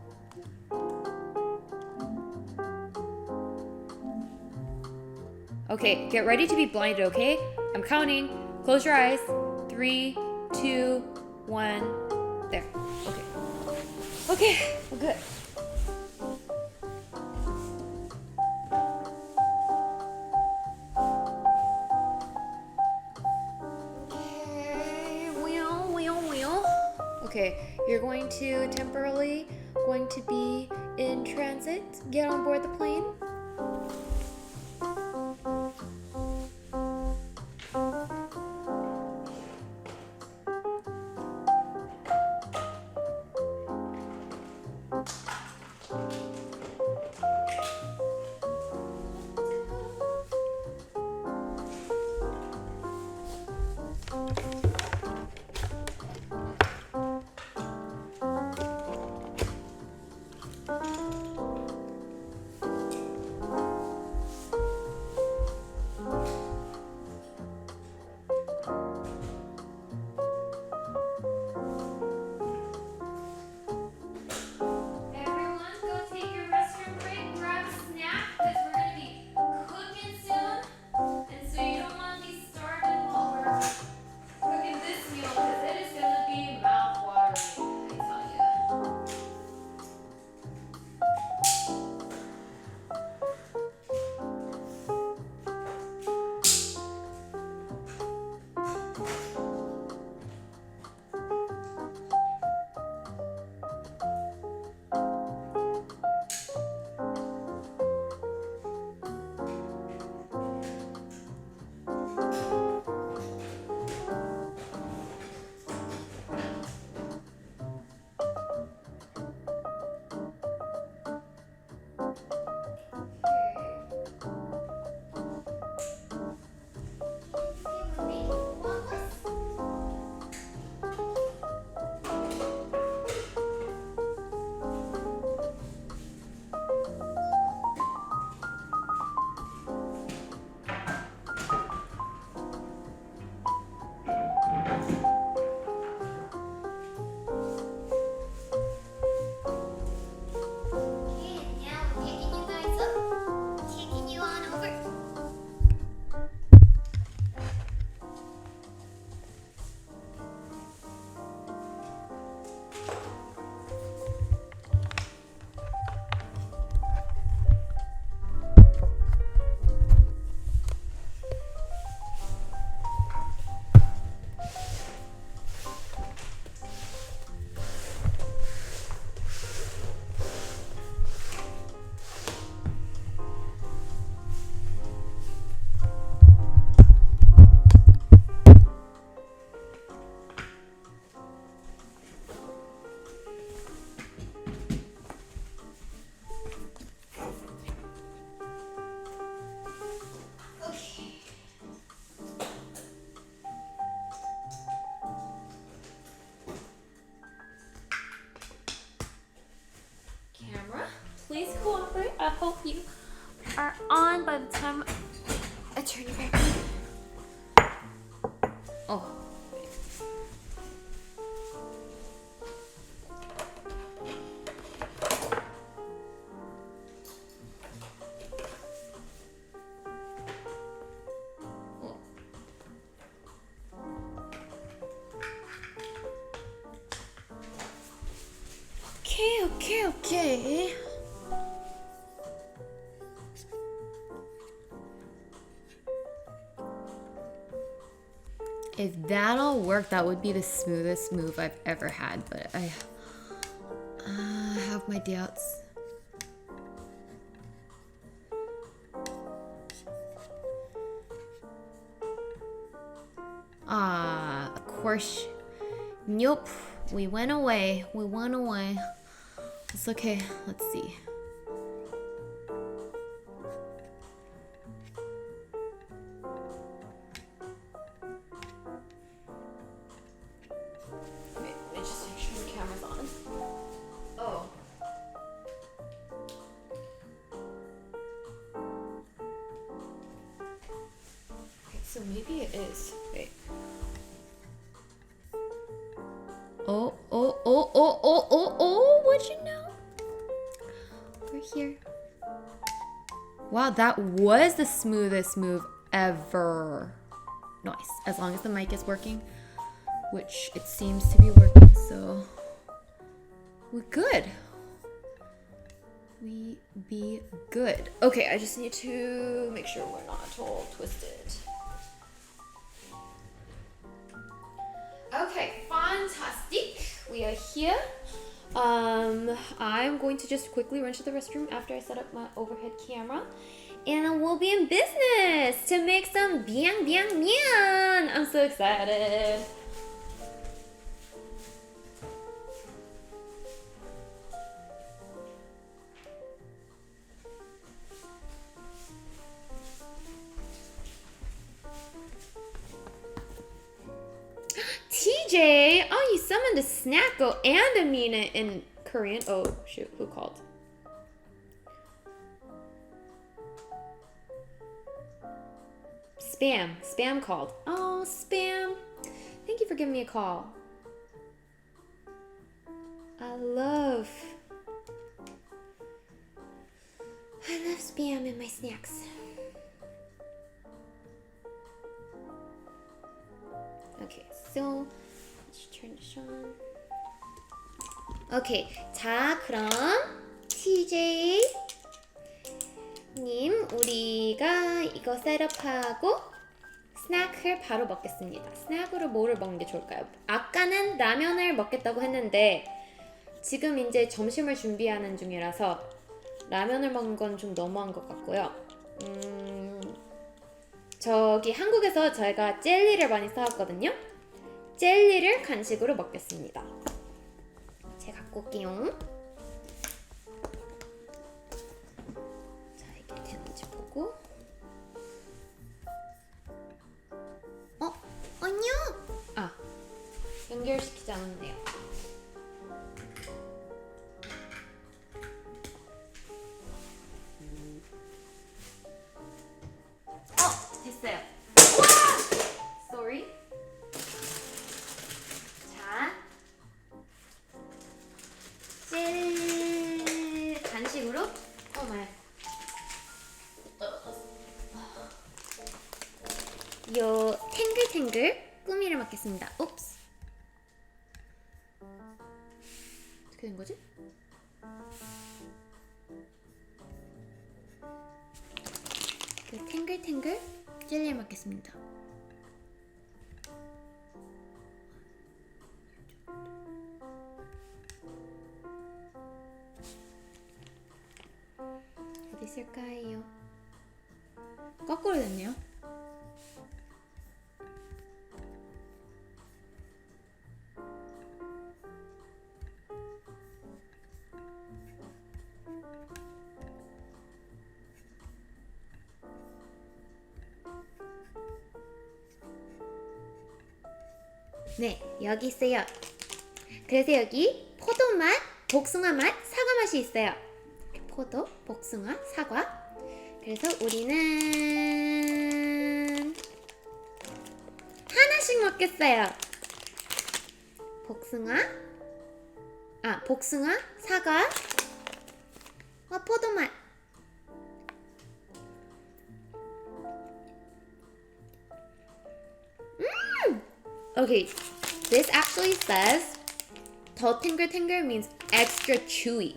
Okay, get ready to be blinded, okay? I'm counting. Close your eyes. 3, 2, 1. There. Okay. Okay, we're good. Okay, you're going to temporarily be in transit. Get on board the plane. hope you are on by the time I turn you back on. Oh. Okay. If that all worked, that would be the smoothest move I've ever had, but I have my doubts. Of course. Nope. We went away. It's okay. Let's see. Wait, let me just make sure the camera's on. Oh. Okay, so maybe it is. Wait. Oh, what'd you know? We're here. Wow, that was the smoothest move ever. Nice, as long as the mic is working, which it seems to be working, so we're good. We be good. Okay, I just need to make sure we're not all twisted. Okay, fantastic. We are here. I'm going to just quickly run to the restroom after I set up my overhead camera. And we'll be in business to make some biang biang mian. I'm so excited. TJ! Oh, you summoned a Snacko and a Mina in Korean. Oh, shoot. Who called? Spam. Spam called. Oh, Spam. Thank you for giving me a call. I love Spam in my snacks. Okay, so let's turn this on. 오케이, 자 그럼 TJ 님 우리가 이거 셋업하고 스낵을 바로 먹겠습니다. 스낵으로 뭐를 먹는 게 좋을까요? 아까는 라면을 먹겠다고 했는데 지금 이제 점심을 준비하는 중이라서 라면을 먹는 건 좀 너무한 것 같고요. 저기 한국에서 저희가 젤리를 많이 사왔거든요. 젤리를 간식으로 먹겠습니다. 제가 갖고 올게요. 자, 이게 되는지 보고. 아니요. 아, 연결시키지 않았네요. 됐어요. 우와! Sorry. 자, 젤 간식으로 마이. 요 탱글탱글 꾸미를 먹겠습니다. 옵스. 어떻게 된 거지? 그 탱글탱글 젤리 먹겠습니다. 어디 있을까요? 거꾸로 됐네요. 네, 여기 있어요. 그래서 여기 포도맛, 복숭아맛, 사과맛이 있어요. 포도, 복숭아, 사과. 그래서 우리는 하나씩 먹겠어요. 복숭아, 사과, 포도맛. Okay, this actually says 더 탱글탱글 means extra chewy.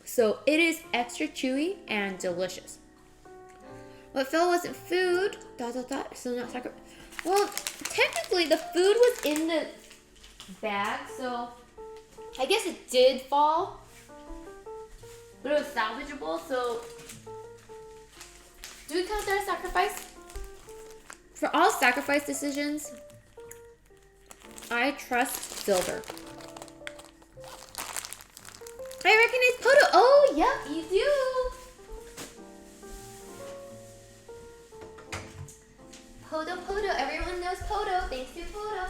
So it is extra chewy and delicious. What fell wasn't food. ... So not sacrifice. Well, technically the food was in the bag, so I guess it did fall. But it was salvageable, so do we count that as sacrifice? For all sacrifice decisions, I trust Silver. I recognize Poto. Oh, yep, you do. Poto. Everyone knows Poto. Thanks to Poto.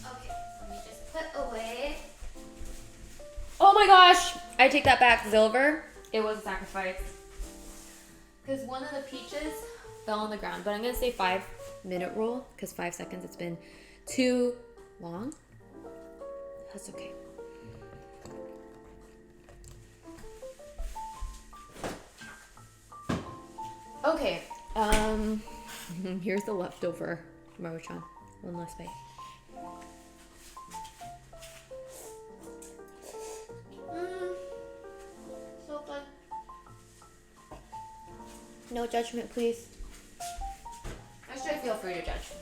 Okay, let me just put away. Oh my gosh! I take that back, Silver. It was a sacrifice. Because one of the peaches fell on the ground. But I'm going to say 5-minute rule. Because 5 seconds, it's been too long. That's okay. Okay. Here's the leftover Maruchan. One last bite. So good. No judgment, please. Actually, feel free to judge.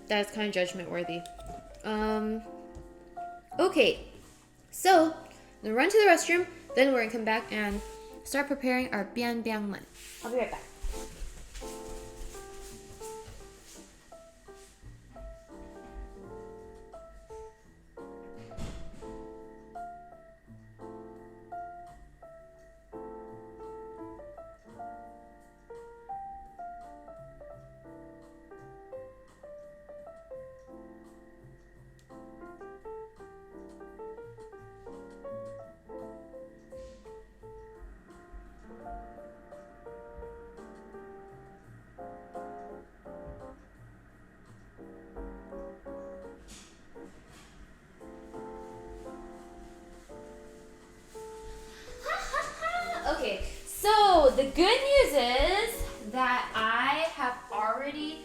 That is kind of judgment worthy. Okay. So, I'm gonna run to the restroom, then we're gonna come back and start preparing our bian biang man. I'll be right back. Okay, so the good news is that I have already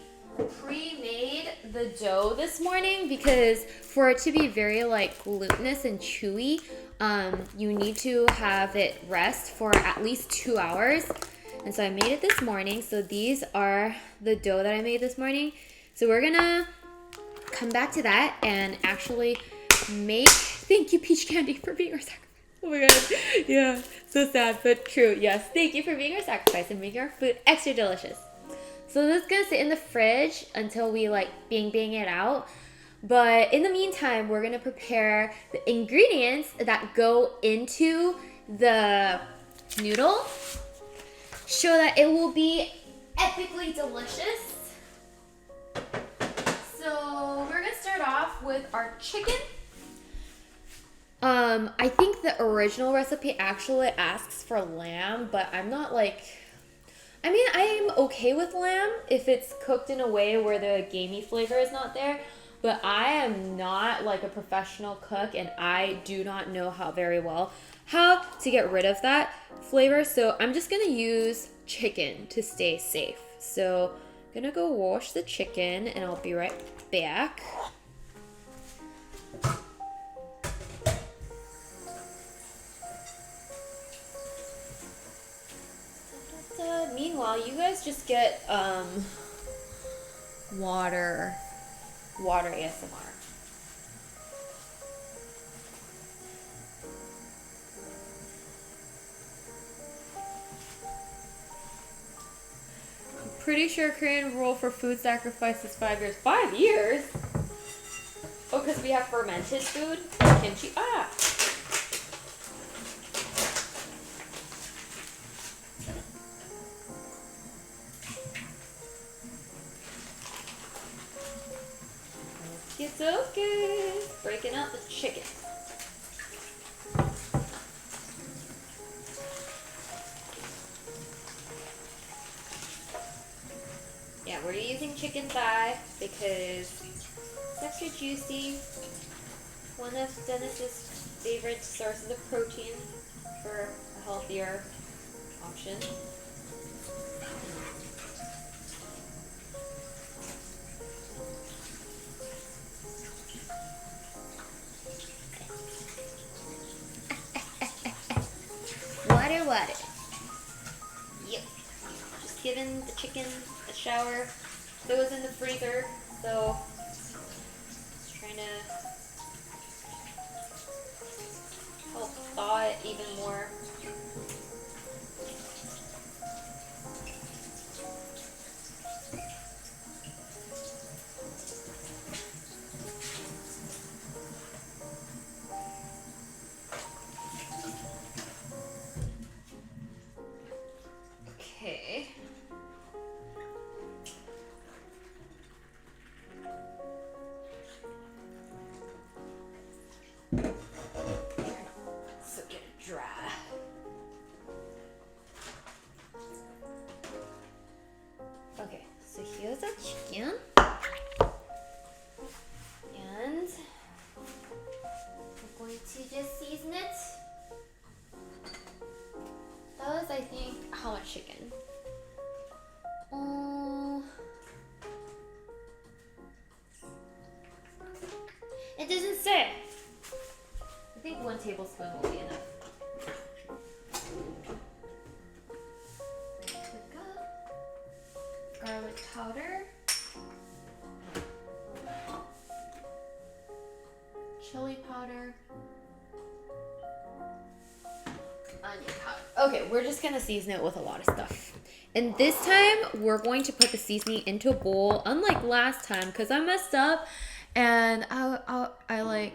pre-made the dough this morning because for it to be very like glutinous and chewy, you need to have it rest for at least 2 hours. And so I made it this morning. So these are the dough that I made this morning. So we're gonna come back to that and actually make, thank you Peach Candy for being our sacrifice. Oh my god, yeah, so sad, but true. Yes, thank you for being our sacrifice and making our food extra delicious. So this is gonna sit in the fridge until we like bang it out. But in the meantime, we're gonna prepare the ingredients that go into the noodle so that it will be epically delicious. So we're gonna start off with our chicken. I think the original recipe actually asks for lamb, but I'm not like, I mean, I'm okay with lamb if it's cooked in a way where the gamey flavor is not there, but I am not like a professional cook and I do not know very well how to get rid of that flavor, so I'm just gonna use chicken to stay safe. So I'm gonna go wash the chicken and I'll be right back. Meanwhile, you guys just get water ASMR. I'm pretty sure Korean rule for food sacrifice is 5 years. 5 years? Oh, because we have fermented food? Kimchi. Ah! Get It's okay. Breaking out the chicken. Yeah, we're using chicken thigh because it's extra juicy. One of Dennis's favorite sources of protein for a healthier option. Water. Yep. Just giving the chicken a shower. It was in the freezer, so just trying to help thaw it even more. Okay. So get it dry. Okay, so here's our chicken. And we're going to just season it. That was, I think, how much chicken? It doesn't say. I think 1 tablespoon will be enough. Garlic powder. Chili powder. Onion powder. Okay, we're just gonna season it with a lot of stuff. And this time, we're going to put the seasoning into a bowl, unlike last time, because I messed up and I like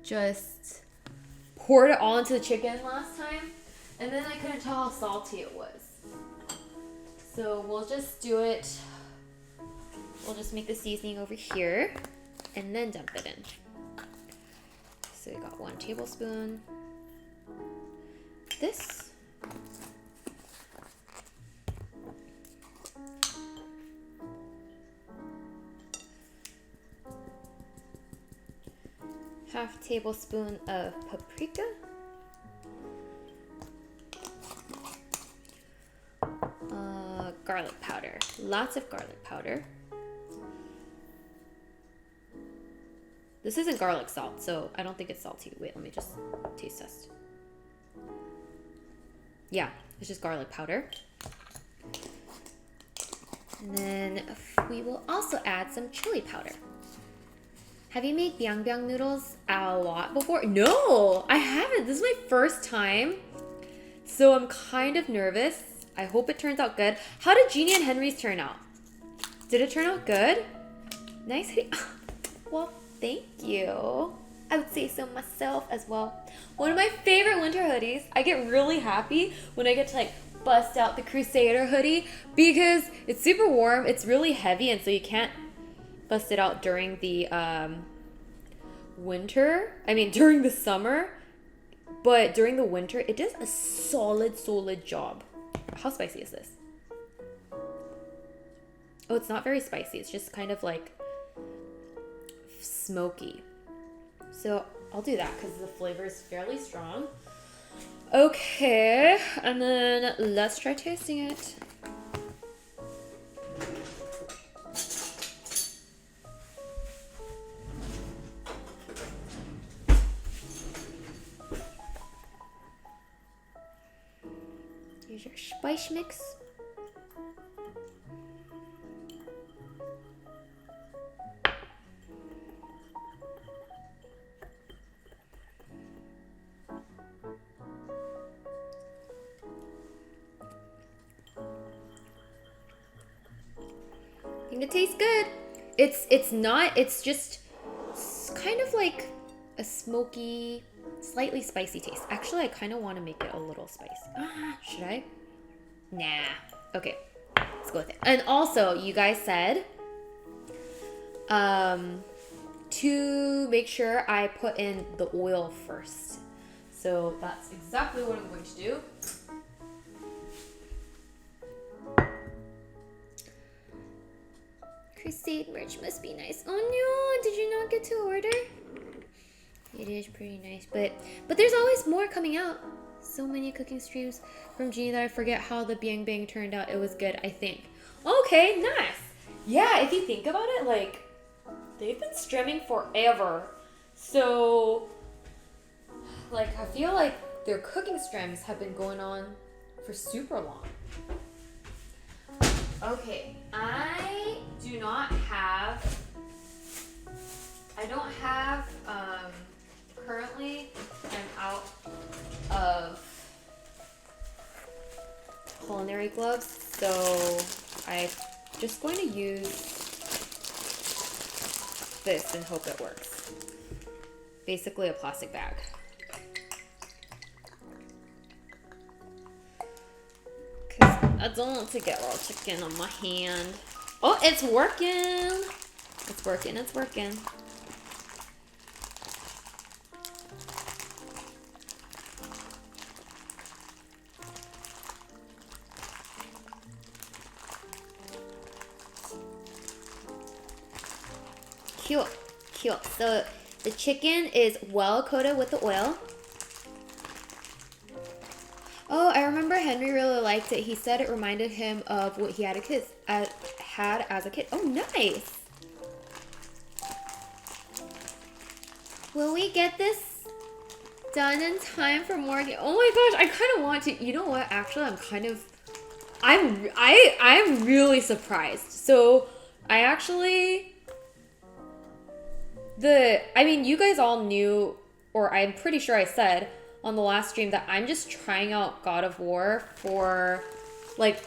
just poured it all into the chicken last time, and then I couldn't tell how salty it was. So we'll just do it. We'll just make the seasoning over here and then dump it in. So we got 1 tablespoon. This. Half tablespoon of paprika. Garlic powder. Lots of garlic powder. This isn't garlic salt, so I don't think it's salty. Wait, let me just taste test. Yeah, it's just garlic powder. And then we will also add some chili powder. Have you made biang biang noodles a lot before? No, I haven't. This is my first time. So I'm kind of nervous. I hope it turns out good. How did Jeannie and Henry's turn out? Did it turn out good? Nice. Well, thank you. I would say so myself as well. One of my favorite winter hoodies. I get really happy when I get to like bust out the Crusader hoodie because it's super warm. It's really heavy, and so you can't bust it out during the winter. I mean, during the summer. But during the winter, it does a solid job. How spicy is this? Oh, it's not very spicy. It's just kind of like smoky. So I'll do that because the flavor is fairly strong. Okay, and then let's try tasting it. Here's your spice mix. I think it tastes good. It's just kind of like a smoky, slightly spicy taste. Actually, I kind of want to make it a little spicy. Should I? Nah. Okay, let's go with it. And also, you guys said, to make sure I put in the oil first. So that's exactly what I'm going to do. Crusade merch must be nice. Oh no, did you not get to order? It is pretty nice, but there's always more coming out. So many cooking streams from Genie that I forget how the Biang Bang turned out. It was good, I think. Okay, nice. Yeah, if you think about it, like, they've been streaming forever. So, like, I feel like their cooking streams have been going on for super long. Okay, I don't have, currently I'm out of culinary gloves, so I'm just going to use this and hope it works. Basically a plastic bag. Cause I don't want to get raw chicken on my hand. Oh, it's working! It's working, it's working. Cute, cute. So the chicken is well coated with the oil. Oh, I remember Henry really liked it. He said it reminded him of what he had as a kid. Oh, nice. Will we get this done in time for Morgan? Oh my gosh, I kind of want to. You know what? Actually, I'm really surprised. So I actually. I mean, you guys all knew, or I'm pretty sure I said on the last stream that I'm just trying out God of War for, like,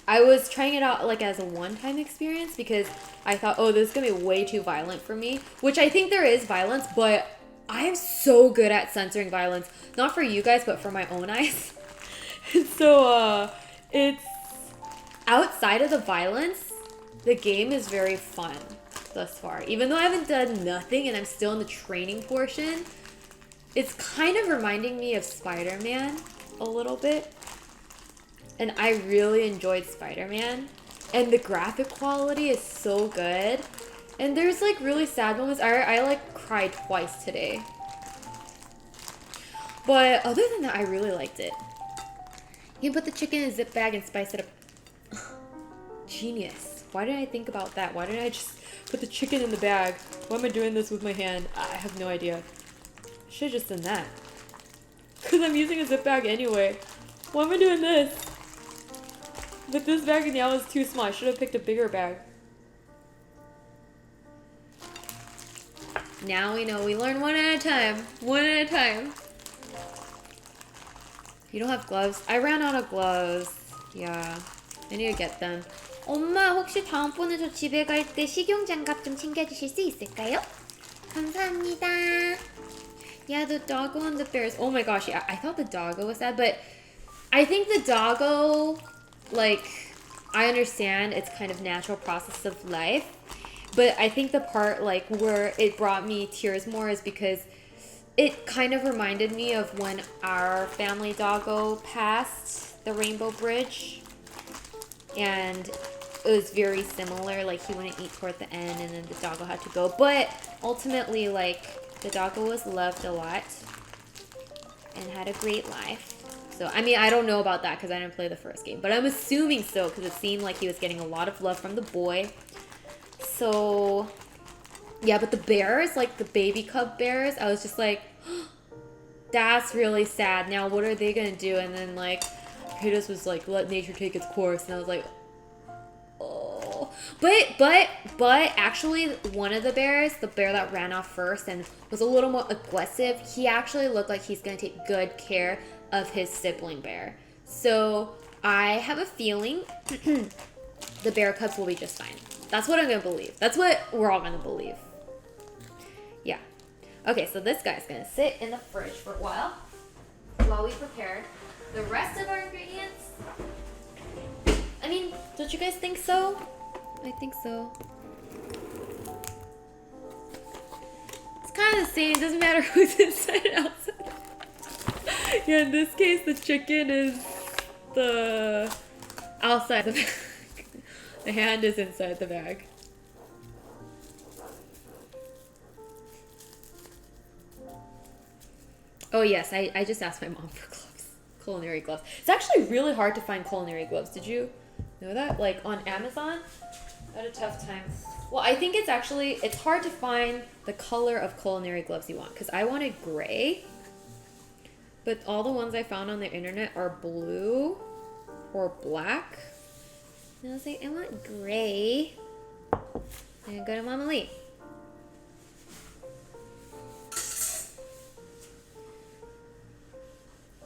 I was trying it out, like, as a one-time experience because I thought, oh, this is gonna be way too violent for me, which I think there is violence, but I'm so good at censoring violence. Not for you guys, but for my own eyes. So, it's, outside of the violence, the game is very fun thus far. Even though I haven't done nothing and I'm still in the training portion, it's kind of reminding me of Spider-Man a little bit. And I really enjoyed Spider-Man. And the graphic quality is so good. And there's like really sad moments. I like cried twice today. But other than that, I really liked it. You can put the chicken in a zip bag and spice it up. Genius. Why didn't I think about that? Why didn't I just put the chicken in the bag? Why am I doing this with my hand? I have no idea. Should've just done that. Because I'm using a zip bag anyway. Why am I doing this? But this bag now is too small. I should have picked a bigger bag. Now we know. We learn one at a time. One at a time. You don't have gloves? I ran out of gloves. Yeah. I need to get them. 엄마 혹시 다음번에 저 집에 갈 때 식용 장갑 좀 챙겨주실 수 있을까요? 감사합니다. Yeah, the doggo and the bears. Oh my gosh, yeah, I thought the doggo was sad, but I think the doggo, like, I understand it's kind of natural process of life, but I think the part, like, where it brought me tears more is because it kind of reminded me of when our family doggo passed the Rainbow Bridge, and it was very similar. Like, he wouldn't eat toward the end, and then the doggo had to go. But ultimately, like, the doggo was loved a lot and had a great life. So, I mean, I don't know about that because I didn't play the first game, but I'm assuming so because it seemed like he was getting a lot of love from the boy. So, yeah, but the bears, like the baby cub bears, I was just like, that's really sad. Now, what are they gonna do? And then, like, Kratos was like, let nature take its course, and I was like, oh. But actually, one of the bears, the bear that ran off first and was a little more aggressive, he actually looked like he's gonna take good care of his sibling bear. So I have a feeling the bear cubs will be just fine. That's what I'm gonna believe. That's what we're all gonna believe. Yeah. Okay, so this guy's gonna sit in the fridge for a while we prepare the rest of our ingredients. I mean, don't you guys think so? I think so. the same. Doesn't matter who's inside and outside. Yeah, in this case, the chicken is the outside the bag. The hand is inside the bag. Oh yes, I just asked my mom for gloves. Culinary gloves. It's actually really hard to find culinary gloves. Did you know that? Like on Amazon? I had a tough time. Well, I think it's hard to find the color of culinary gloves you want. Because I wanted gray. But all the ones I found on the internet are blue or black. And I was like, I want gray. And I go to Mama Lee.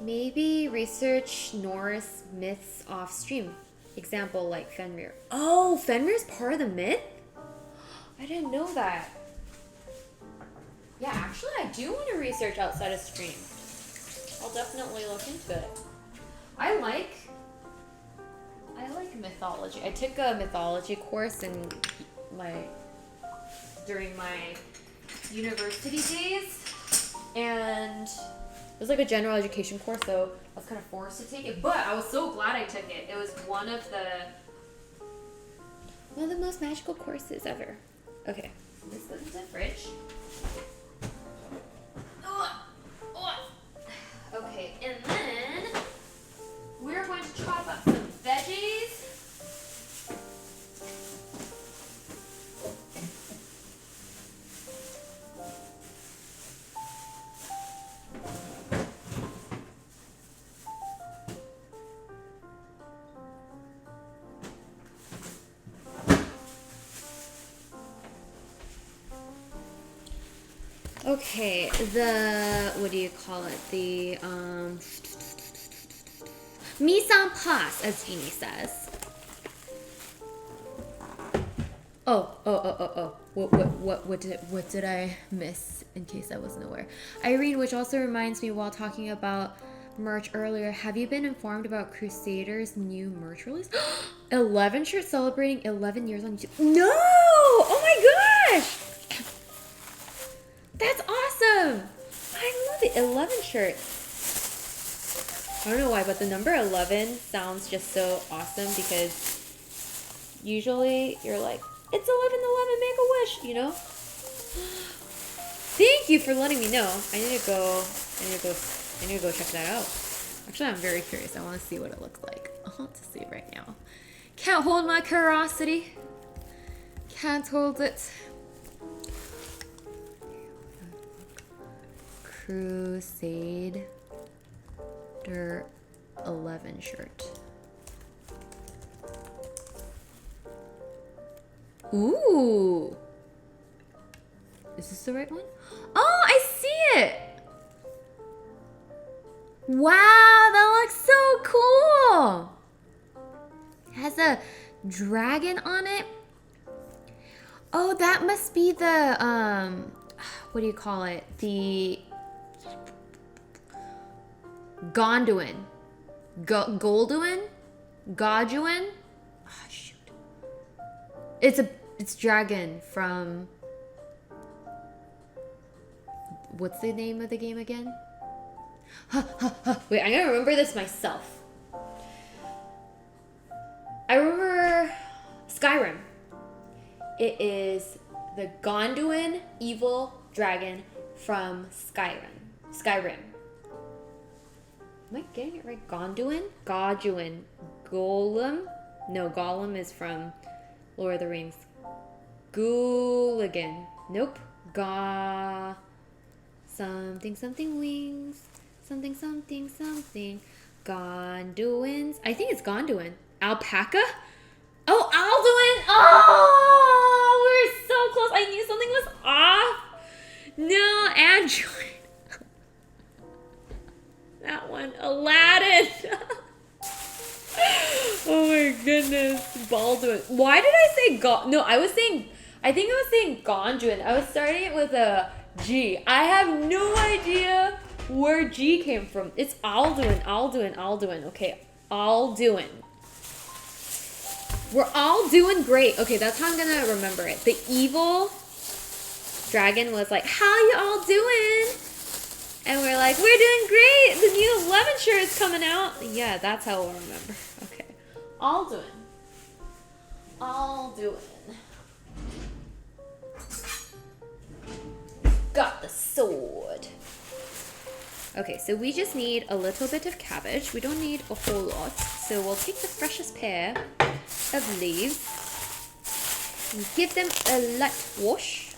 Maybe research Norse myths off stream. Example like Fenrir. Oh, Fenrir's part of the myth? I didn't know that. Yeah, actually I do want to research outside of stream. I'll definitely look into it. I like mythology. I took a mythology course during my university days, and it was like a general education course, so I was kind of forced to take it. But I was so glad I took it. It was one of the most magical courses ever. Okay, this goes into the fridge. Okay, and then we're going to chop up some veggies. Okay, what do you call it? The mise en place, as Jeannie says. Oh. What did I miss in case I wasn't aware? Irene, which also reminds me, while talking about merch earlier, have you been informed about Crusader's new merch release? 11 shirts celebrating 11 years on YouTube. No! Oh my gosh! That's awesome! I love it. 11 shirts. I don't know why, but the number 11 sounds just so awesome because usually you're like, it's 11/11, make a wish, you know? Thank you for letting me know. I need to go check that out. Actually, I'm very curious. I want to see what it looks like. I want to see it right now. Can't hold my curiosity. Can't hold it. Crusader 11 shirt. Ooh. Is this the right one? Oh, I see it. Wow, that looks so cool. It has a dragon on it. Oh, that must be the what do you call it? The Gonduin. Golduin? Goduin? Oh, shoot. It's dragon from... What's the name of the game again? Wait, I'm gonna remember this myself. I remember Skyrim. It is the Gonduin evil dragon from Skyrim. Am I getting it right? Gonduin? Goduin. Golem? No, Gollum is from Lord of the Rings. Gooligan. Nope. Something wings. Something. Gonduins. I think it's Gonduin. Alpaca? Oh, Alduin! Oh! We're so close. I knew something was off. No, Android. That one. Aladdin. Oh my goodness. Baldwin. Why did I say No, I think I was saying Gonduin. I was starting it with a G. I have no idea where G came from. It's Alduin. Okay, Alduin. We're all doing great. Okay, that's how I'm gonna remember it. The evil Dragon was like, how you all doing? And we're like, we're doing great. The new 11 shirt is coming out. Yeah, that's how we'll remember. Okay. All doing. All doing. Got the sword. Okay, so we just need a little bit of cabbage. We don't need a whole lot. So we'll take the freshest pair of leaves and give them a light wash.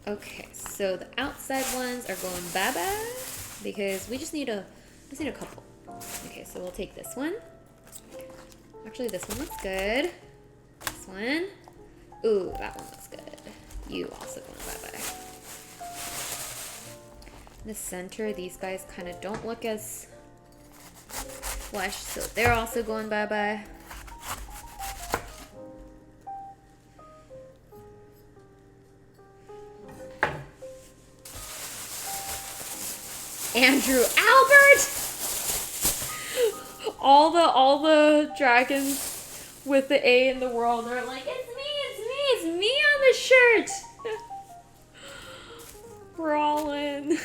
Okay, so the outside ones are going bye-bye because we just need a couple. Okay, so we'll take this one. Actually, this one looks good. This one. Ooh, that one looks good. You also going bye-bye. In the center, these guys kind of don't look as flesh, so they're also going bye-bye. Andrew Albert! All the dragons with the A in the world are like, it's me on the shirt! We're all in.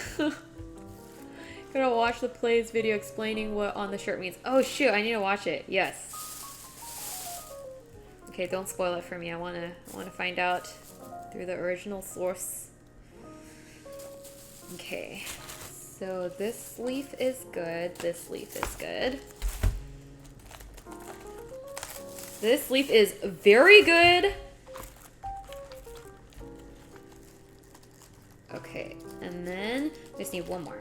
Gotta watch the plays video explaining what on the shirt means. Oh shoot, I need to watch it. Yes. Okay, don't spoil it for me. I wanna find out through the original source. Okay. So this leaf is good. This leaf is good. This leaf is very good. Okay, and then we just need one more.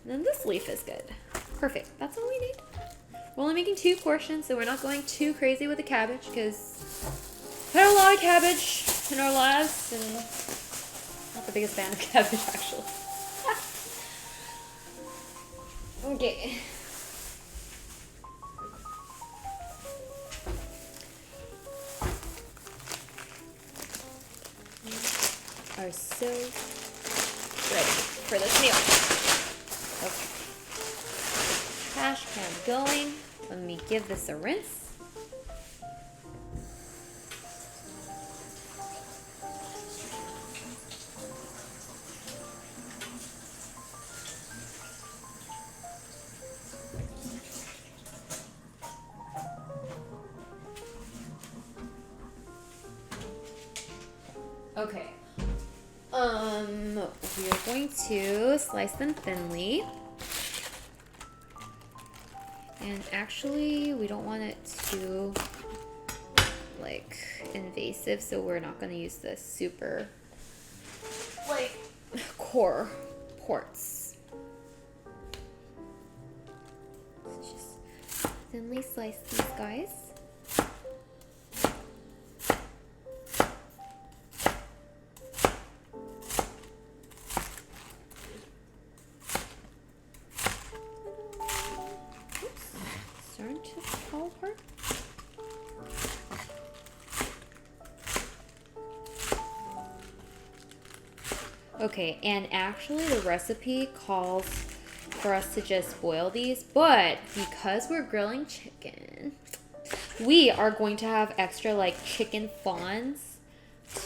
And then this leaf is good. Perfect. That's all we need. We're only making 2 portions, so we're not going too crazy with the cabbage because we had a lot of cabbage in our lives, and not the biggest fan of cabbage actually. Okay. Are so ready for this meal. Okay. Trash can going. Let me give this a rinse. Okay. We are going to slice them thinly. And actually, we don't want it too, like, invasive, so we're not going to use the super, like, core ports. Let's just thinly slice these guys. Okay, and actually the recipe calls for us to just boil these, but because we're grilling chicken, we are going to have extra like chicken fawns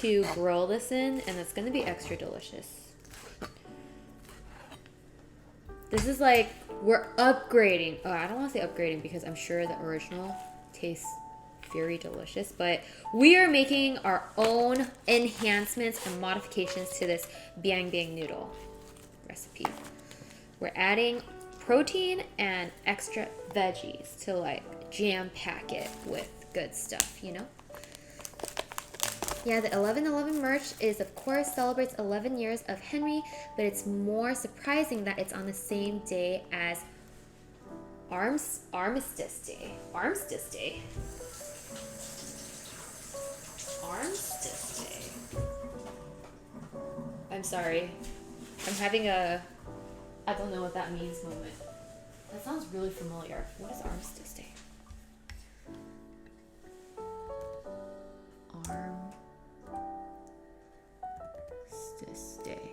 to grill this in, and it's going to be extra delicious. This is like, we're upgrading. Oh, I don't want to say upgrading because I'm sure the original tastes very delicious, but we are making our own enhancements and modifications to this biang biang noodle recipe. We're adding protein and extra veggies to like jam pack it with good stuff, you know? Yeah, the 11/11 merch is, of course, celebrates 11 years of Henry, but it's more surprising that it's on the same day as Armistice Day. Armistice Day. Armistice Day. I'm sorry. I'm having a I don't know what that means moment. That sounds really familiar. What is Armistice Day? Armistice Day.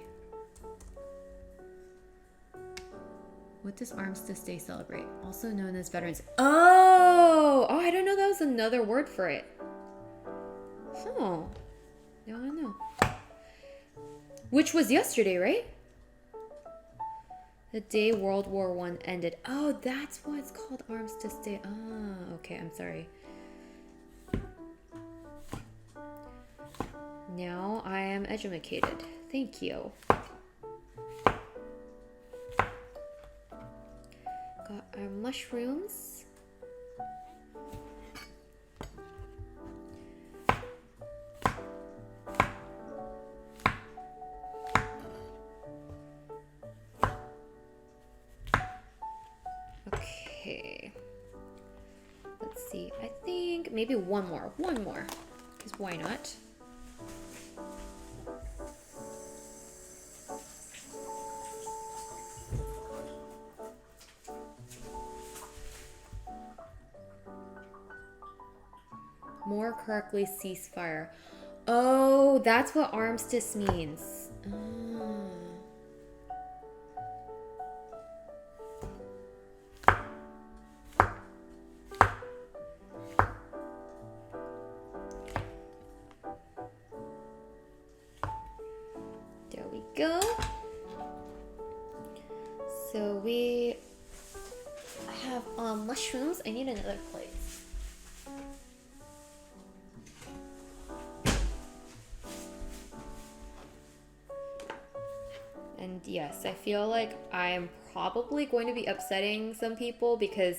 What does Armistice Day celebrate? Also known as Veterans. Oh, I don't know that was another word for it. Oh, now I know. Which was yesterday, right? The day World War One ended. Oh, that's why it's called Armistice Day. Ah, okay, I'm sorry. Now I am educated. Thank you. Got our mushrooms. Okay. Let's see. I think maybe one more. One more. Because why not? More correctly, ceasefire. Oh, that's what armistice means. Ah. There we go. So we have mushrooms. I need another plate. And yes, I feel like I'm probably going to be upsetting some people because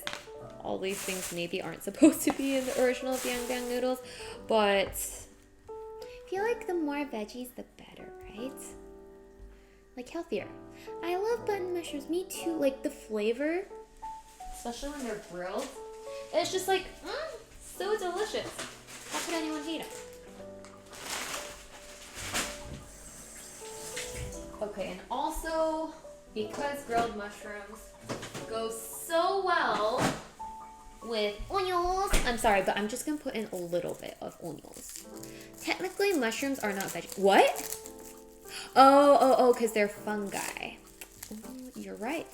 all these things maybe aren't supposed to be in the original Biang Biang noodles, but I feel like the more veggies, the better, right? Like healthier. I love button mushrooms, me too. Like the flavor, especially when they're grilled, it's just like, so delicious. How could anyone hate it? Okay, and also, because grilled mushrooms go so well with onions, I'm sorry, but I'm just gonna put in a little bit of onions. Technically, mushrooms are not veggie. What? Oh, because they're fungi. You're right.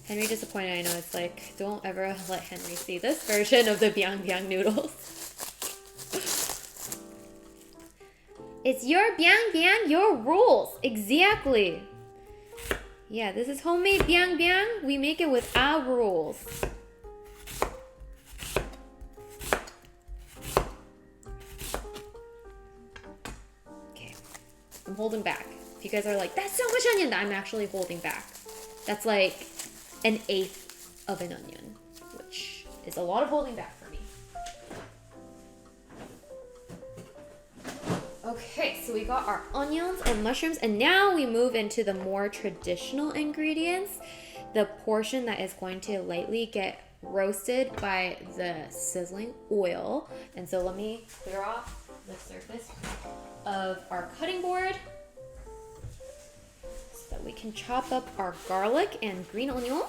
Henry disappointed, I know. It's like, don't ever let Henry see this version of the Biang Biang noodles. It's your Biang Biang, your rules. Exactly. Yeah, this is homemade Biang Biang. We make it with our rules. Okay. I'm holding back. If you guys are like, that's so much onion, I'm actually holding back. That's like 1/8 of an onion, which is a lot of holding back for me. Okay, so we got our onions and mushrooms, and now we move into the more traditional ingredients, the portion that is going to lightly get roasted by the sizzling oil. And so let me clear off the surface of our cutting board so that we can chop up our garlic and green onion.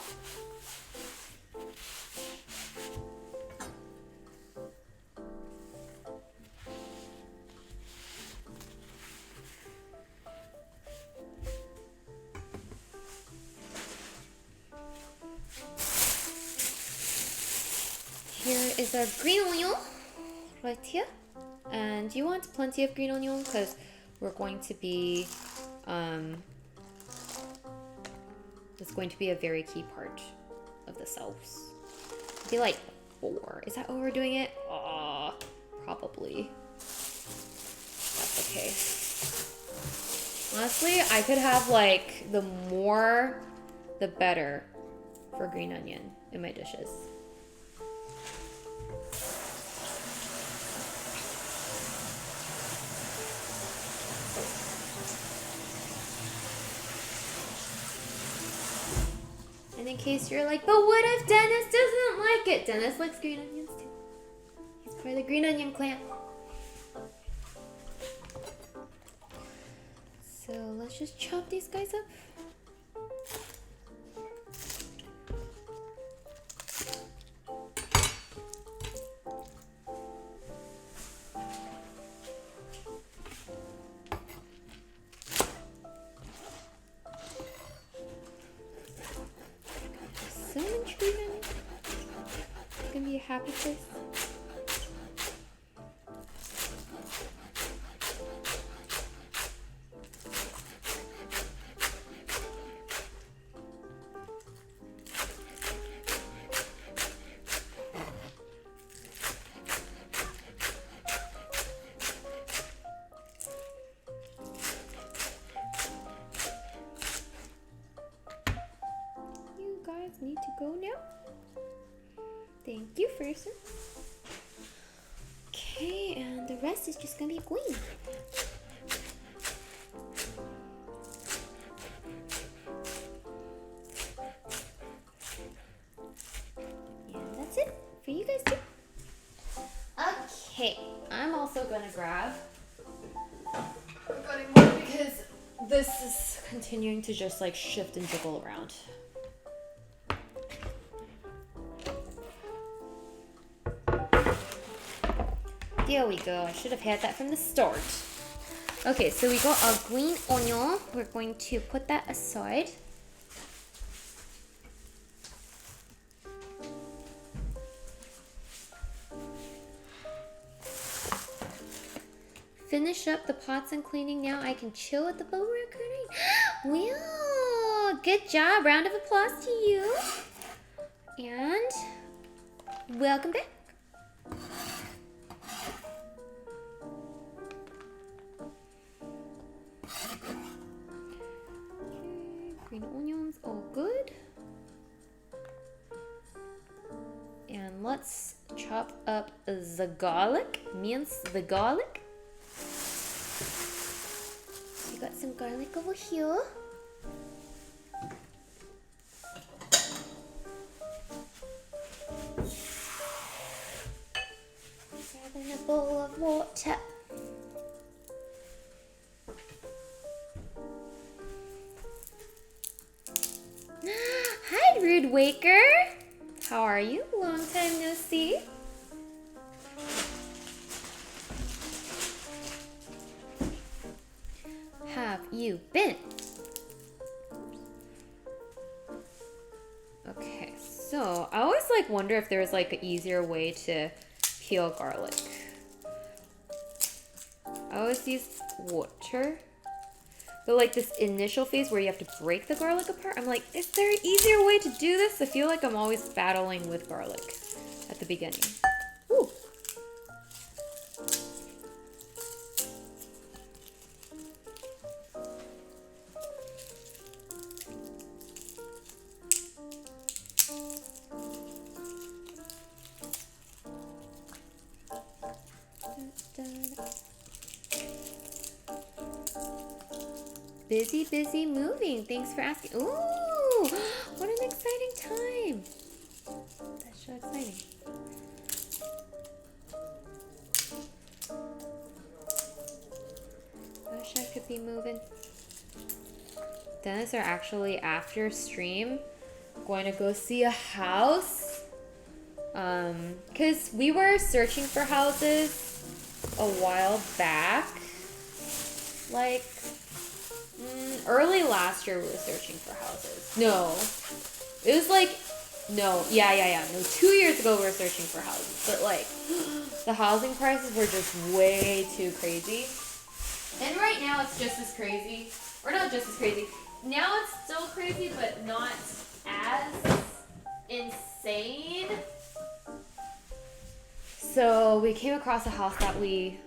Here is our green onion right here, and you want plenty of green onion because we're going to be it's going to be a very key part of the sauce. Maybe like 4. Is that overdoing it? Probably. That's okay. Honestly, I could have like the more the better for green onion in my dishes. And in case you're like, but what if Dennis doesn't like it? Dennis likes green onions too. He's part of the green onion clan. So let's just chop these guys up. Cinnamon treatment. It's gonna be a happy place. need to go now. Thank you, Ferguson. Okay, and the rest is just gonna be green. And that's it for you guys too. Okay, I'm also gonna grab cutting board because this is continuing to just like shift and jiggle around. There we go. I should have had that from the start. Okay, so we got our green onion. We're going to put that aside. Finish up the pots and cleaning now. I can chill with the bowl recording. Well, good job. Round of applause to you. And welcome back. Green onions, all good. And let's chop up the garlic, mince the garlic. We got some garlic over here. Grabbing a bowl of water. Hi, Rude Waker. How are you? Long time no see. Have you been? Okay, so I always like wonder if there's like an easier way to peel garlic. I always use water. But like this initial phase where you have to break the garlic apart, I'm like, is there an easier way to do this? I feel like I'm always battling with garlic at the beginning. Ooh. Busy moving. Thanks for asking. Ooh, what an exciting time. That's so exciting. Wish I could be moving. Dennis are actually after stream going to go see a house. Because we were searching for houses a while back. Like, early last year we were searching for houses. No. It was like, no, yeah. No, 2 years ago we were searching for houses. But like, the housing prices were just way too crazy. And right now it's just as crazy. Or not just as crazy. Now it's still crazy, but not as insane. So we came across a house that we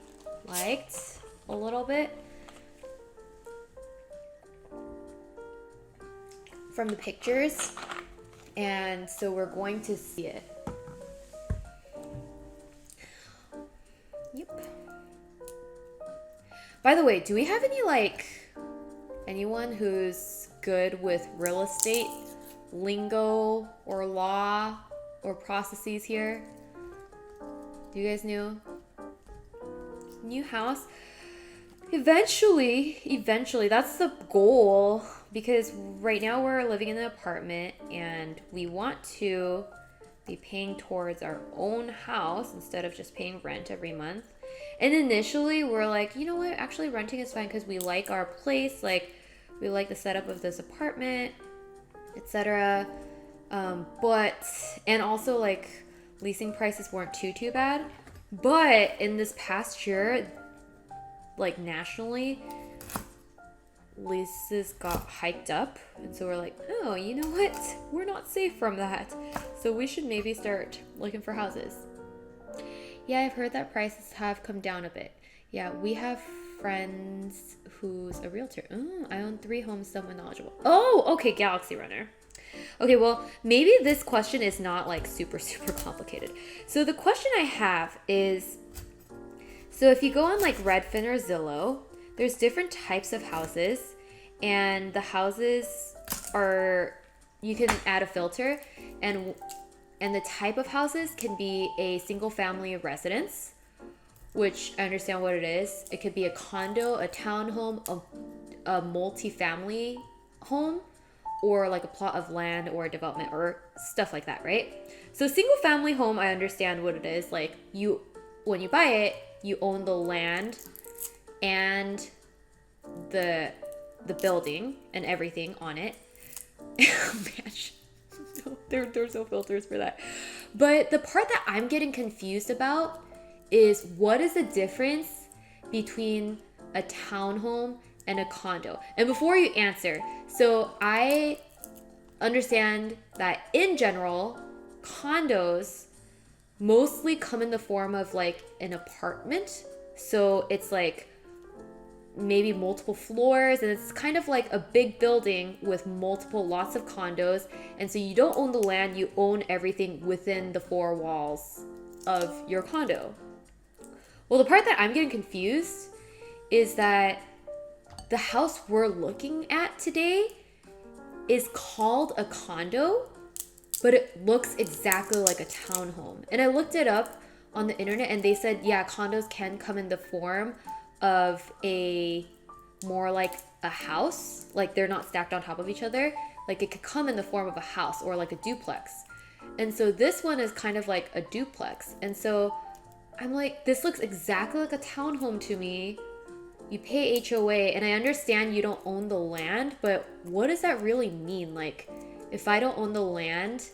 liked a little bit. From the pictures, and so we're going to see it. Yep. By the way, do we have any anyone who's good with real estate lingo or law or processes here? Do you guys know? New house? Eventually, that's the goal. Because right now we're living in an apartment and we want to be paying towards our own house instead of just paying rent every month. And initially we're like, you know what, actually renting is fine because we like our place, like we like the setup of this apartment, etc. And also like leasing prices weren't too bad. But in this past year, like nationally, leases got hiked up, and so we're like, oh, you know what, we're not safe from that, so we should maybe start looking for houses. Yeah, I've heard that prices have come down a bit. Yeah, we have friends who's a realtor. Oh, I own 3 homes, somewhat knowledgeable. Oh, okay, Galaxy Runner. Okay, well, maybe this question is not like super, super complicated. So the question I have is, so if you go on like Redfin or Zillow, there's different types of houses, and the houses are, you can add a filter, and the type of houses can be a single family residence, which I understand what it is. It could be a condo, a townhome, a multi-family home, or like a plot of land or a development or stuff like that, right? So single family home, I understand what it is. Like when you buy it, you own the land and the building and everything on it. Oh, man. No, there's no filters for that. But the part that I'm getting confused about is, what is the difference between a townhome and a condo? And before you answer, so I understand that in general, condos mostly come in the form of like an apartment. So it's like maybe multiple floors, and it's kind of like a big building with lots of condos. And so you don't own the land, you own everything within the four walls of your condo. Well, the part that I'm getting confused is that the house we're looking at today is called a condo, but it looks exactly like a townhome. And I looked it up on the internet, and they said, yeah, condos can come in the form of a more like a house, like they're not stacked on top of each other. Like it could come in the form of a house or like a duplex. And so this one is kind of like a duplex. And so I'm like, this looks exactly like a townhome to me. You pay HOA, and I understand you don't own the land, but what does that really mean? Like, if I don't own the land,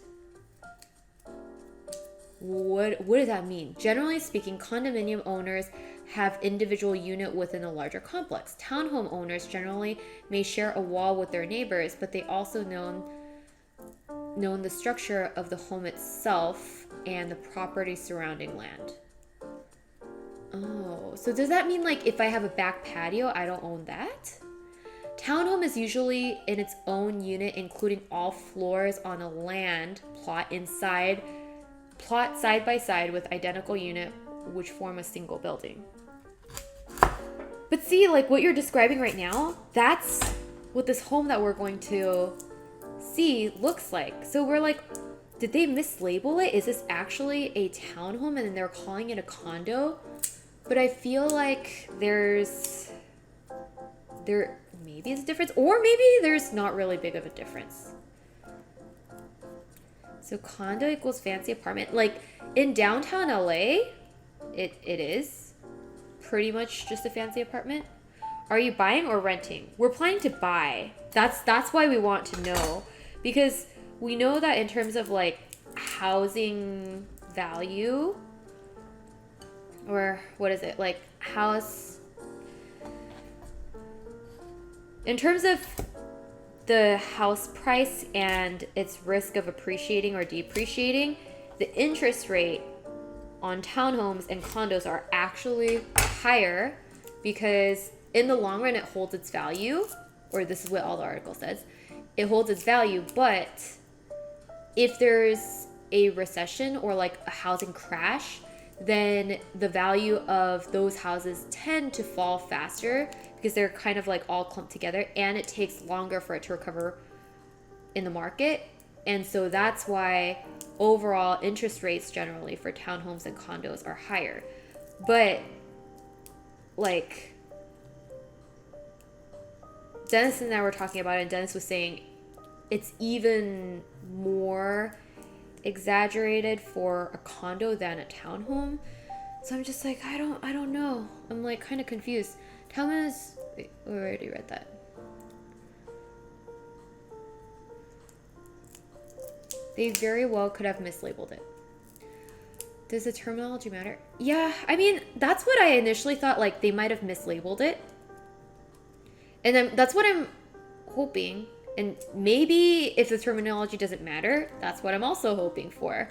what does that mean? Generally speaking, condominium owners have individual unit within a larger complex. Townhome owners generally may share a wall with their neighbors, but they also known the structure of the home itself and the property surrounding land. Oh, so does that mean like if I have a back patio, I don't own that? Townhome is usually in its own unit, including all floors on a land plot side by side with identical unit, which form a single building. But see, like what you're describing right now, that's what this home that we're going to see looks like. So we're like, did they mislabel it? Is this actually a townhome and then they're calling it a condo? But I feel like there maybe is a difference, or maybe there's not really big of a difference. So condo equals fancy apartment. Like in downtown LA, it is pretty much just a fancy apartment. Are you buying or renting? We're planning to buy. That's why we want to know, because we know that in terms of like housing value, or what is it, like house, in terms of the house price and its risk of appreciating or depreciating, the interest rate on townhomes and condos are actually higher, because in the long run it holds its value, or this is what all the article says, it holds its value. But if there's a recession or like a housing crash, then the value of those houses tend to fall faster, because they're kind of like all clumped together, and it takes longer for it to recover in the market. And so that's why overall interest rates generally for townhomes and condos are higher. But like Dennis and I were talking about it, and Dennis was saying it's even more exaggerated for a condo than a townhome. So I'm just like, I don't know. I'm like kind of confused. Wait, we already read that. They very well could have mislabeled it. Does the terminology matter? Yeah, I mean, that's what I initially thought, like they might have mislabeled it. And then that's what I'm hoping. And maybe if the terminology doesn't matter, that's what I'm also hoping for.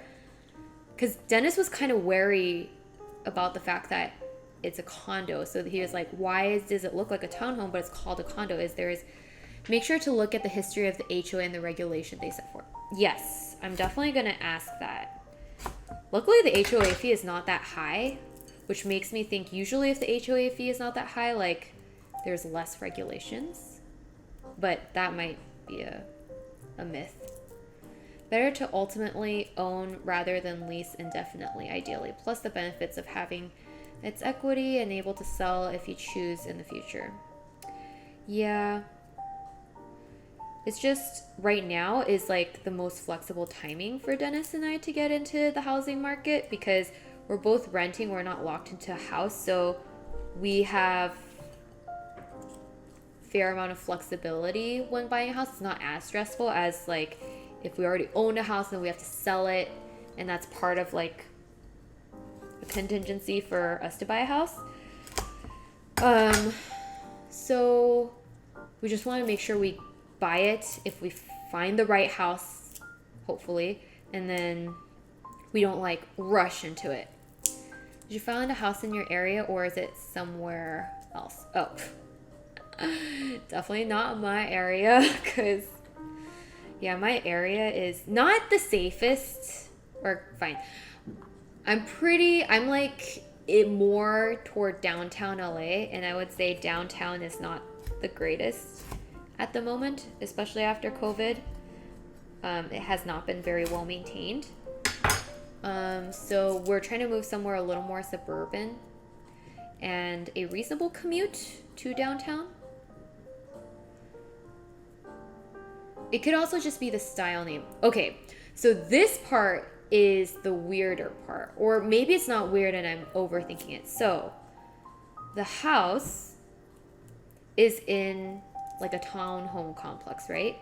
Because Dennis was kind of wary about the fact that it's a condo. So he was like, why does it look like a townhome, but it's called a condo? Make sure to look at the history of the HOA and the regulation they set forth. Yes, I'm definitely going to ask that. Luckily, the HOA fee is not that high, which makes me think usually if the HOA fee is not that high, like, there's less regulations. But that might be a myth. Better to ultimately own rather than lease indefinitely, ideally. Plus the benefits of having its equity and able to sell if you choose in the future. Yeah. It's just right now is like the most flexible timing for Dennis and I to get into the housing market because we're both renting. We're not locked into a house. So we have fair amount of flexibility when buying a house. It's not as stressful as like if we already own a house and we have to sell it, and that's part of like a contingency for us to buy a house. So we just want to make sure we buy it if we find the right house, hopefully, and then we don't like rush into it. Did you find a house in your area or is it somewhere else? Oh, definitely not my area because yeah, my area is not the safest, or fine. I'm like it more toward downtown LA, and I would say downtown is not the greatest at the moment, especially after COVID. It has not been very well maintained. So we're trying to move somewhere a little more suburban and a reasonable commute to downtown. It could also just be the style name. Okay, so this part is the weirder part. Or maybe it's not weird and I'm overthinking it. So, the house is in like a townhome complex, right?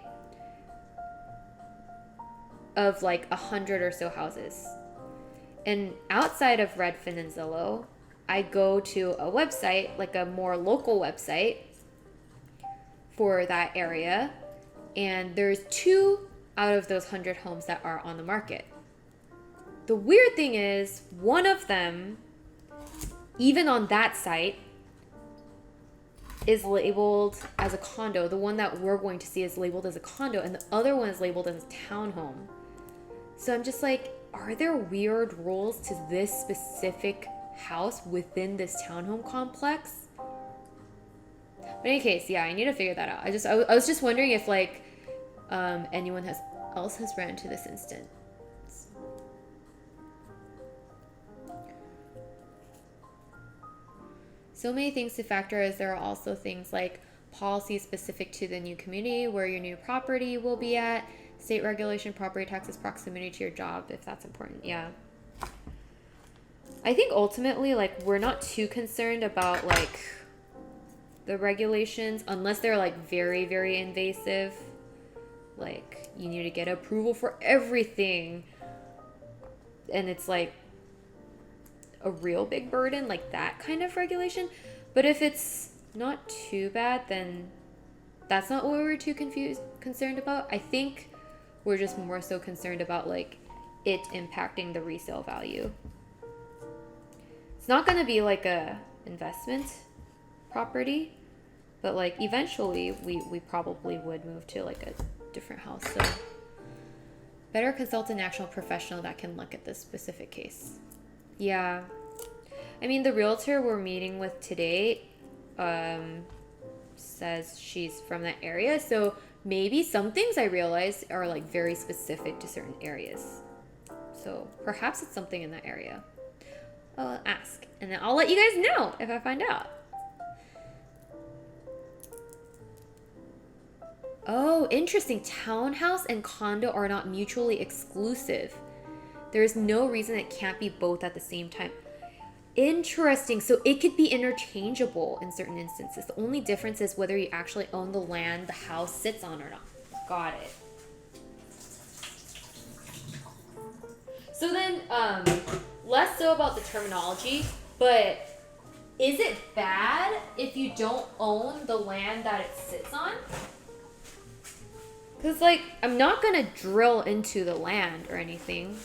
Of like 100 or so houses. And outside of Redfin and Zillow, I go to a website, like a more local website for that area. And there's 2 out of those 100 homes that are on the market. The weird thing is, one of them, even on that site, is labeled as a condo. The one that we're going to see is labeled as a condo, and the other one is labeled as a townhome. So I'm just like, are there weird rules to this specific house within this townhome complex? But in any case, yeah, I need to figure that out. I was just wondering if like anyone else has ran into this instance. So many things to factor as there are also things like policies specific to the new community, where your new property will be at, state regulation, property taxes, proximity to your job, if that's important. Yeah. I think ultimately, like, we're not too concerned about like the regulations unless they're like very, very invasive. Like, you need to get approval for everything. And it's like a real big burden, like that kind of regulation. But if it's not too bad, then that's not what we're too concerned about. I think we're just more so concerned about like it impacting the resale value. It's not going to be like a investment property, but like eventually we probably would move to like a different house. So better consult an actual professional that can look at this specific case. Yeah. I mean, the realtor we're meeting with today says she's from that area. So maybe some things I realized are like very specific to certain areas. So perhaps it's something in that area. I'll ask. And then I'll let you guys know if I find out. Oh, interesting. Townhouse and condo are not mutually exclusive. There is no reason it can't be both at the same time. Interesting. So it could be interchangeable in certain instances. The only difference is whether you actually own the land the house sits on or not. Got it. So then, less so about the terminology, but is it bad if you don't own the land that it sits on? Because, like, I'm not going to drill into the land or anything.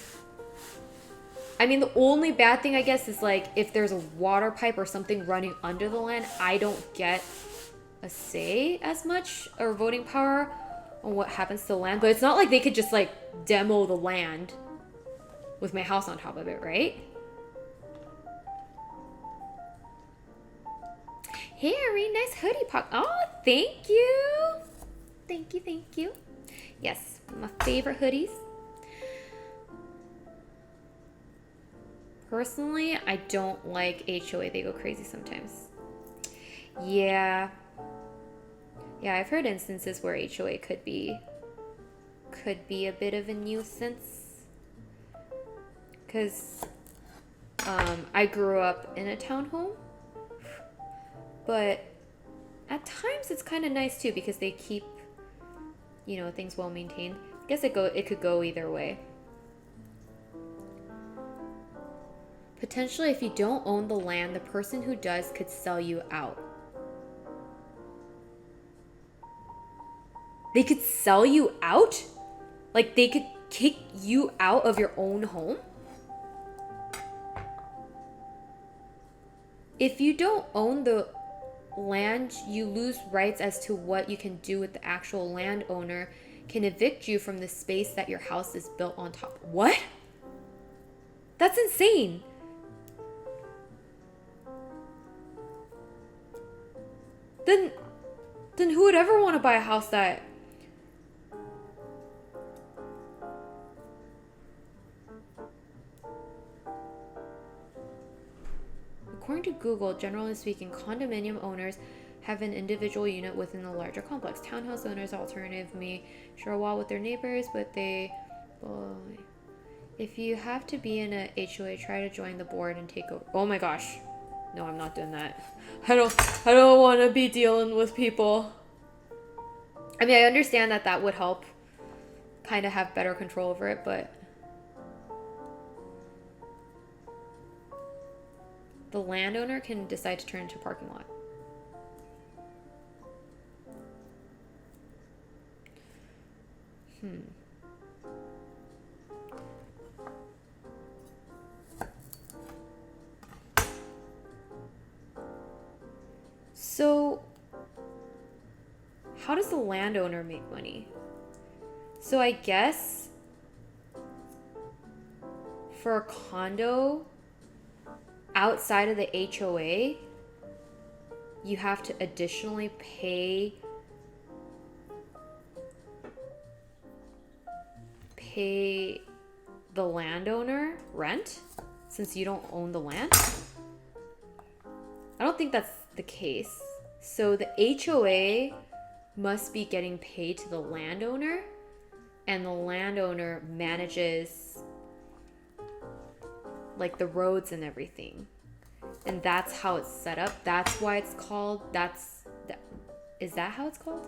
I mean, the only bad thing, I guess, is, like, if there's a water pipe or something running under the land, I don't get a say as much or voting power on what happens to the land. But it's not like they could just like demo the land with my house on top of it, right? Hey, Irene, nice hoodie pop. Oh, thank you. Thank you, thank you. Yes, my favorite hoodies. Personally, I don't like HOA. They go crazy sometimes. Yeah. Yeah, I've heard instances where HOA could be a bit of a nuisance. Because I grew up in a townhome. But at times it's kind of nice too because they keep, you know, things well maintained. I guess it could go either way. Potentially, if you don't own the land, the person who does could sell you out. They could sell you out? Like they could kick you out of your own home? If you don't own the land, you lose rights as to what you can do with the actual landowner can evict you from the space that your house is built on top. What? That's insane. Then who would ever want to buy a house that according to Google, generally speaking, condominium owners have an individual unit within the larger complex. Townhouse owners, alternative, may share a wall with their neighbors, but they... Well, if you have to be in a HOA, try to join the board and take over. Oh my gosh. No, I'm not doing that. I don't want to be dealing with people. I mean, I understand that would help kind of have better control over it, but... The landowner can decide to turn it into a parking lot. So, how does the landowner make money? So I guess for a condo outside of the HOA, you have to additionally pay the landowner rent since you don't own the land. I don't think that's the case. So the HOA must be getting paid to the landowner, and the landowner manages like the roads and everything, and that's how it's set up. That's why it's called. Is that how it's called?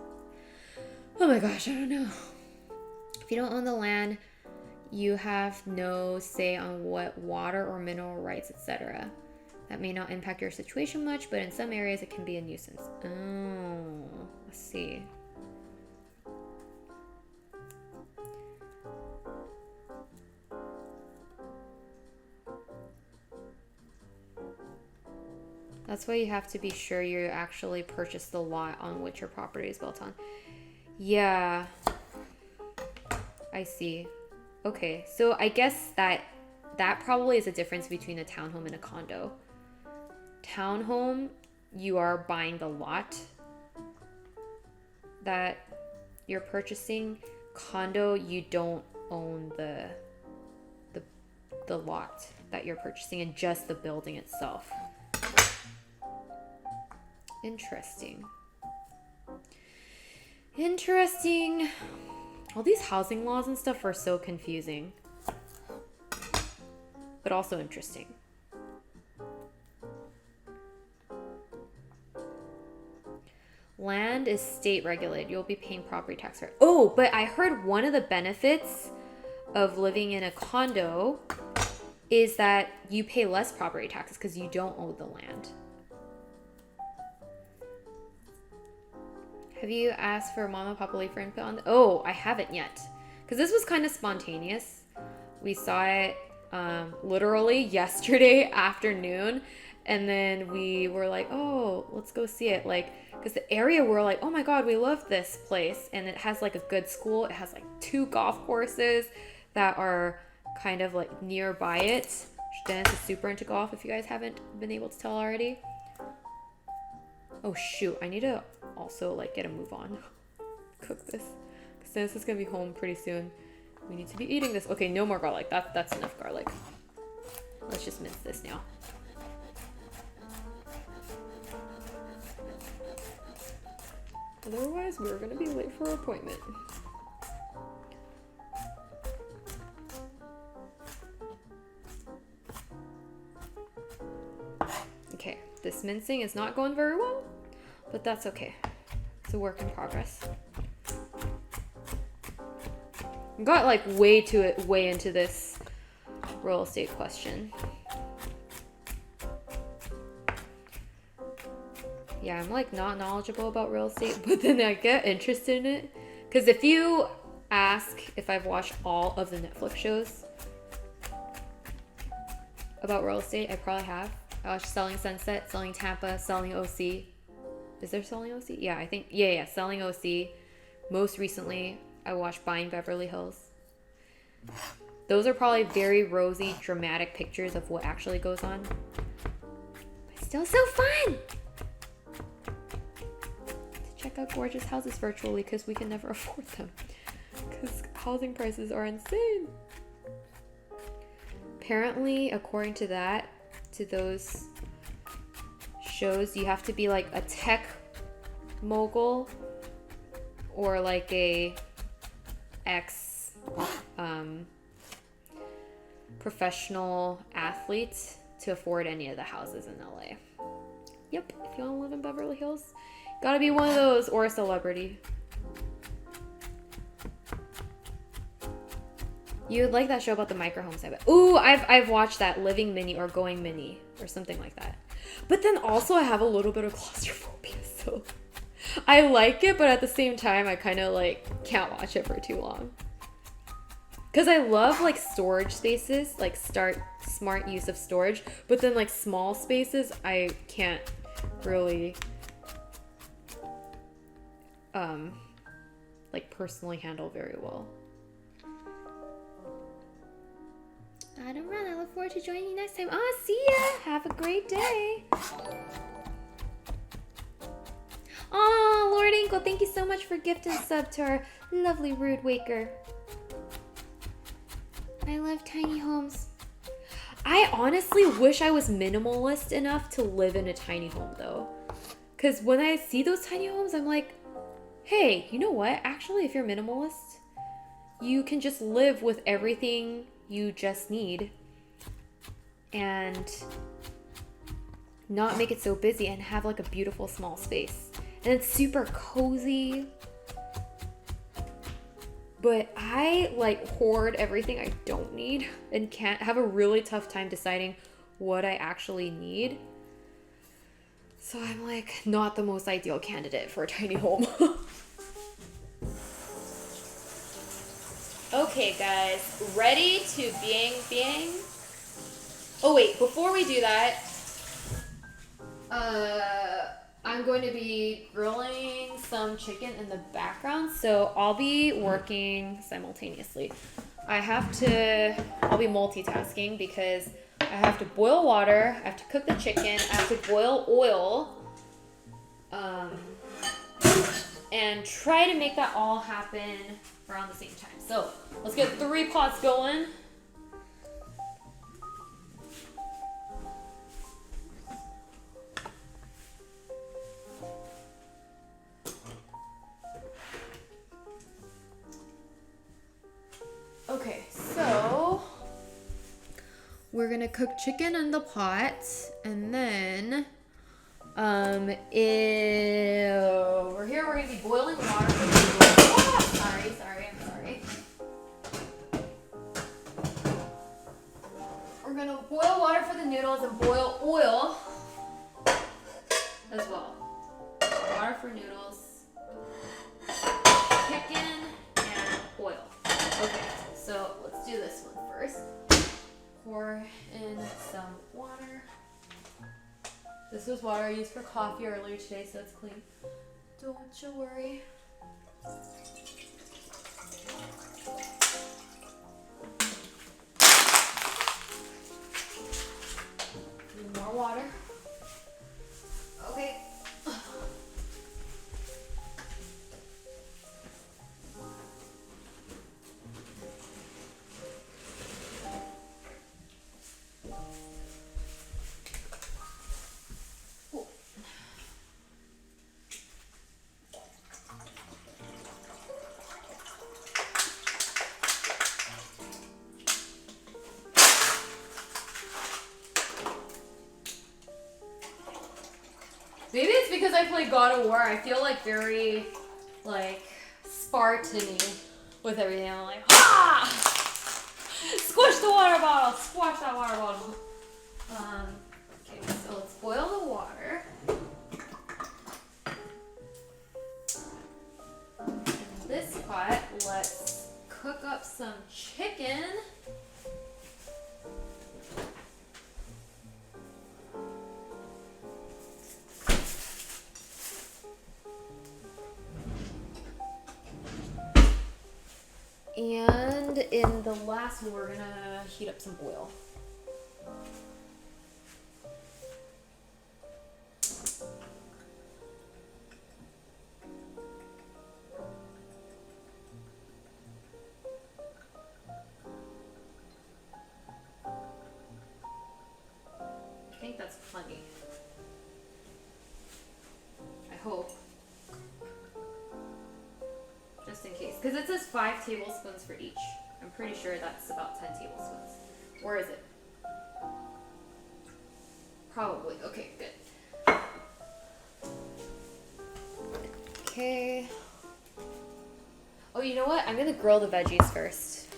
Oh my gosh, I don't know. If you don't own the land, you have no say on what water or mineral rights, etc. That may not impact your situation much, but in some areas it can be a nuisance. Oh, let's see. That's why you have to be sure you actually purchase the lot on which your property is built on. Yeah, I see. Okay, so I guess that probably is a difference between a townhome and a condo. Townhome, you are buying the lot that you're purchasing. Condo, you don't own the lot that you're purchasing and just the building itself. Interesting. Interesting. All these housing laws and stuff are so confusing, but also interesting. Land is state regulated. You'll be paying property tax for it. Oh, but I heard one of the benefits of living in a condo is that you pay less property taxes because you don't own the land. Have you asked for Mama Papa for input on Oh, I haven't yet. Because this was kind of spontaneous. We saw it literally yesterday afternoon. And then we were like, oh, let's go see it. Like, because the area we're like, oh my God, we love this place. And it has like a good school. It has like 2 golf courses that are kind of like nearby it. Dennis is super into golf if you guys haven't been able to tell already. Oh shoot, I need to also like get a move on. Cook this. Because Dennis is going to be home pretty soon. We need to be eating this. Okay, no more garlic. That's enough garlic. Let's just mince this now. Otherwise, we're gonna be late for our appointment. Okay, this mincing is not going very well, but that's okay. It's a work in progress. Got like way into this real estate question. Yeah, I'm like not knowledgeable about real estate, but then I get interested in it. Because if you ask if I've watched all of the Netflix shows about real estate, I probably have. I watched Selling Sunset, Selling Tampa, Selling OC. Is there Selling OC? Yeah, I think, yeah, Selling OC. Most recently, I watched Buying Beverly Hills. Those are probably very rosy, dramatic pictures of what actually goes on. But still so fun! Check out gorgeous houses virtually because we can never afford them. Because housing prices are insane. Apparently, according to that, to those shows, you have to be like a tech mogul or like a professional athlete to afford any of the houses in LA. Yep, if you want to live in Beverly Hills, gotta be one of those or a celebrity. You would like that show about the microhomes, I bet. Ooh, I've watched that, Living Mini or Going Mini or something like that. But then also I have a little bit of claustrophobia, so I like it, but at the same time I kind of like can't watch it for too long. Because I love like storage spaces, like smart use of storage, but then like small spaces I can't really like personally handle very well. Adam Run, I look forward to joining you next time. Oh, see ya! Have a great day! Oh, Lord Ankle, thank you so much for gifting sub to our lovely Rude Waker. I love tiny homes. I honestly wish I was minimalist enough to live in a tiny home though. Because when I see those tiny homes, I'm like, hey, you know what? Actually, if you're minimalist, you can just live with everything you just need and not make it so busy and have like a beautiful small space. And it's super cozy. But I like hoard everything I don't need and can't have a really tough time deciding what I actually need. So I'm like not the most ideal candidate for a tiny home. Okay, guys, ready to bang? Oh wait, before we do that, I'm going to be grilling some chicken in the background, so I'll be working simultaneously. I'll be multitasking because I have to boil water, I have to cook the chicken, I have to boil oil, and try to make that all happen around the same time. So let's get 3 pots going. Okay, so we're gonna cook chicken in the pot, and then over here we're gonna be boiling water. Sorry, I'm sorry. We're gonna boil water for the noodles and boil oil as well. Water for noodles, chicken, and oil. Okay, so let's do this one first. Pour in some water. This was water I used for coffee earlier today, so it's clean. Don't you worry. Need more water. Okay. Maybe it's because I play God of War. I feel like very, like, Spartan-y with everything. I'm like, ah! Squish the water bottle! Squash that water bottle! Okay, so let's boil the water. In this pot, let's cook up some chicken. And in the last one, we're gonna heat up some oil. I think that's plenty. I hope. Just in case. Because it says 5 tablespoons for each. I'm pretty sure that's about 10 tablespoons. Or is it? Probably. Okay, good. Okay. Oh, you know what? I'm gonna grill the veggies first.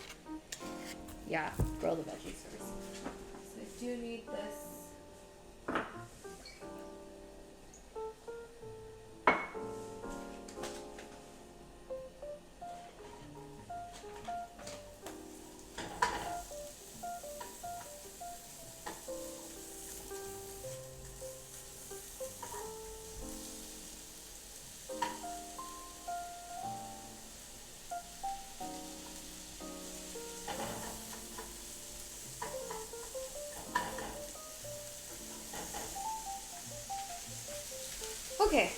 Yeah, grill the veggies first. So I do need this. Okay.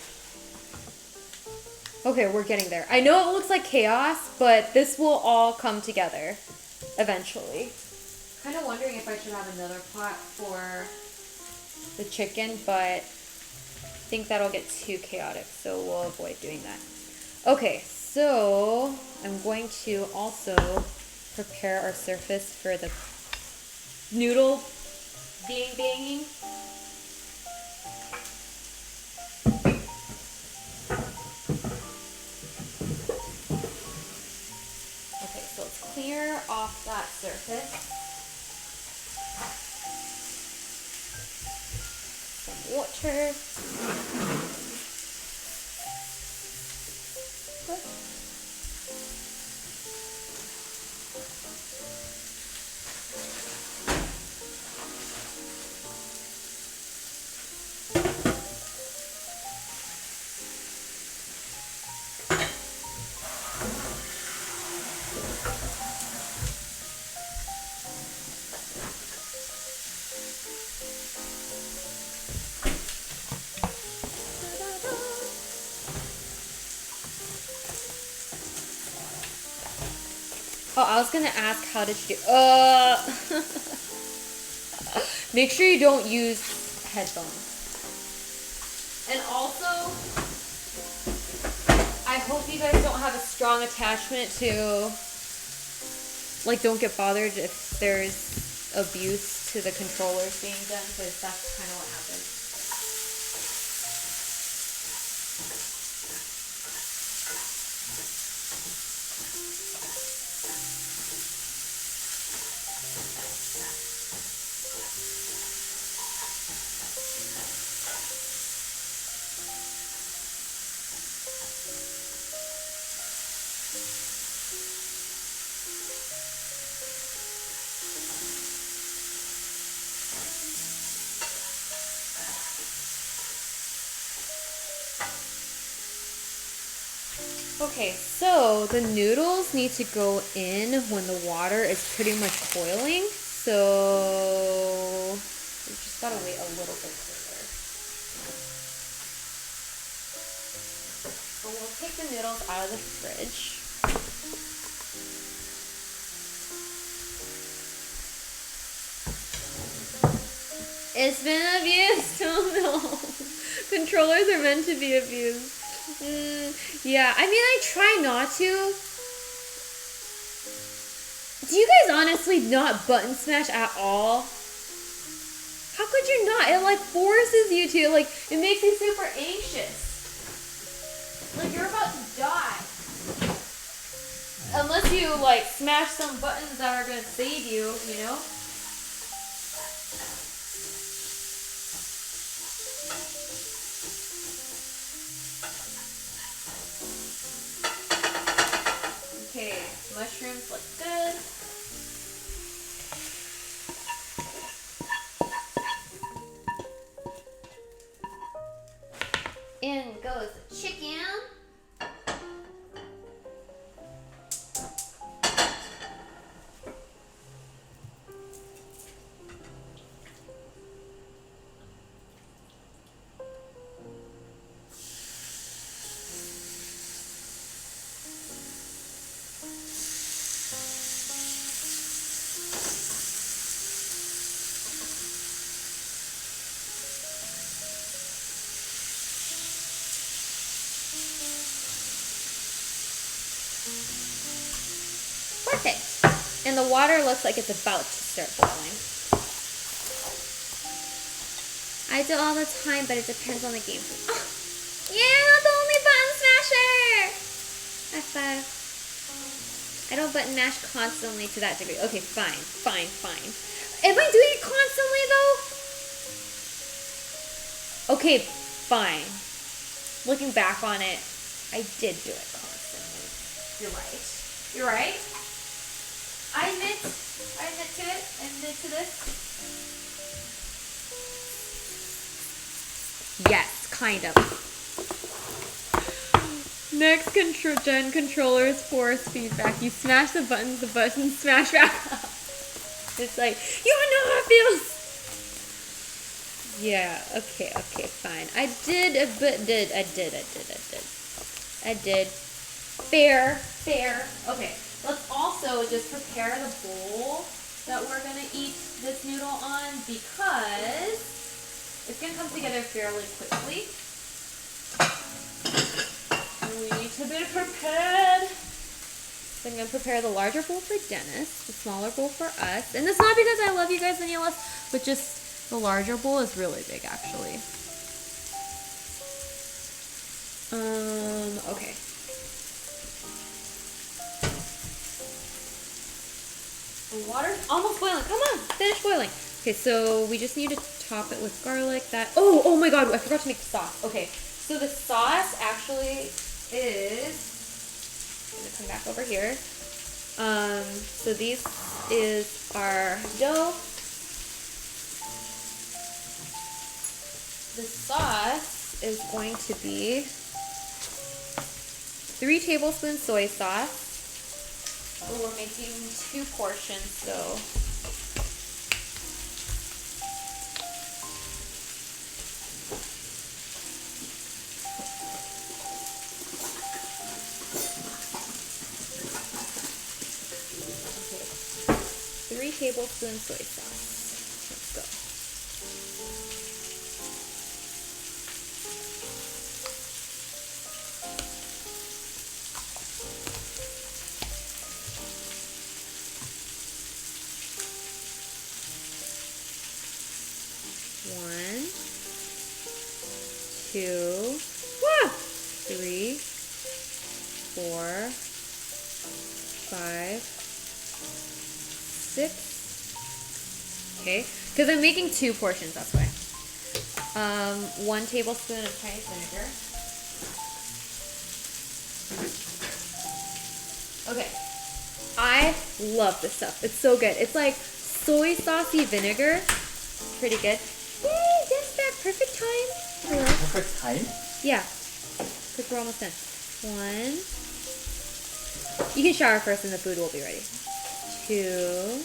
Okay, we're getting there. I know it looks like chaos, but this will all come together eventually. Kind of wondering if I should have another pot for the chicken, but I think that'll get too chaotic, so we'll avoid doing that. Okay, so I'm going to also prepare our surface for the noodle being banging. Clear off that surface. Some water. Oh, I was gonna ask, how did you do? Make sure you don't use headphones. And also, I hope you guys don't have a strong attachment to, like, don't get bothered if there's abuse to the controllers being done, because that's kind of what happened. Okay, so the noodles need to go in when the water is pretty much boiling. So we just gotta wait a little bit further. So we'll take the noodles out of the fridge. It's been abused. Oh no. Controllers are meant to be abused. Yeah, I mean, I try not to. Do you guys honestly not button smash at all? How could you not? It like forces you to, like, it makes you super anxious. Like you're about to die. Unless you like smash some buttons that are gonna save you, you know? Okay, mushrooms look good. In goes the chicken. Perfect. And the water looks like it's about to start boiling. I do all the time, but it depends on the game. Oh, yeah, not the only button smasher! High five. I don't button mash constantly to that degree. Okay, fine. Am I doing it constantly though? Okay, fine. Looking back on it, I did do it constantly. You're right. I admit to it. I admit to this. Yes, kind of. Next gen controllers force feedback. You smash the buttons smash back up. It's like, you don't know how it feels. Yeah, okay, fine. I did. Fair. Okay, let's also just prepare the bowl that we're gonna eat this noodle on because it's gonna come together fairly quickly. We need to be prepared. So I'm gonna prepare the larger bowl for Dennis, the smaller bowl for us. And it's not because I love you guys any less, but just the larger bowl is really big actually. Okay. The water's almost boiling. Come on, finish boiling. Okay, so we just need to top it with garlic. Oh my god, I forgot to make the sauce. Okay, so the sauce actually is, I'm gonna come back over here. So this is our dough. The sauce is going to be 3 tablespoons soy sauce. We're making 2 portions, so okay. 3 tablespoons soy sauce. Let's go. One, 2, 3, 4, 5, 6. Okay, because I'm making 2 portions, that's why. 1 tablespoon of Chinese vinegar. Okay, I love this stuff. It's so good. It's like soy saucy vinegar. Pretty good. Yay, that's that perfect time. Hello.
Perfect time?
Yeah, because we're almost done. 1, You can shower first and the food will be ready. 2.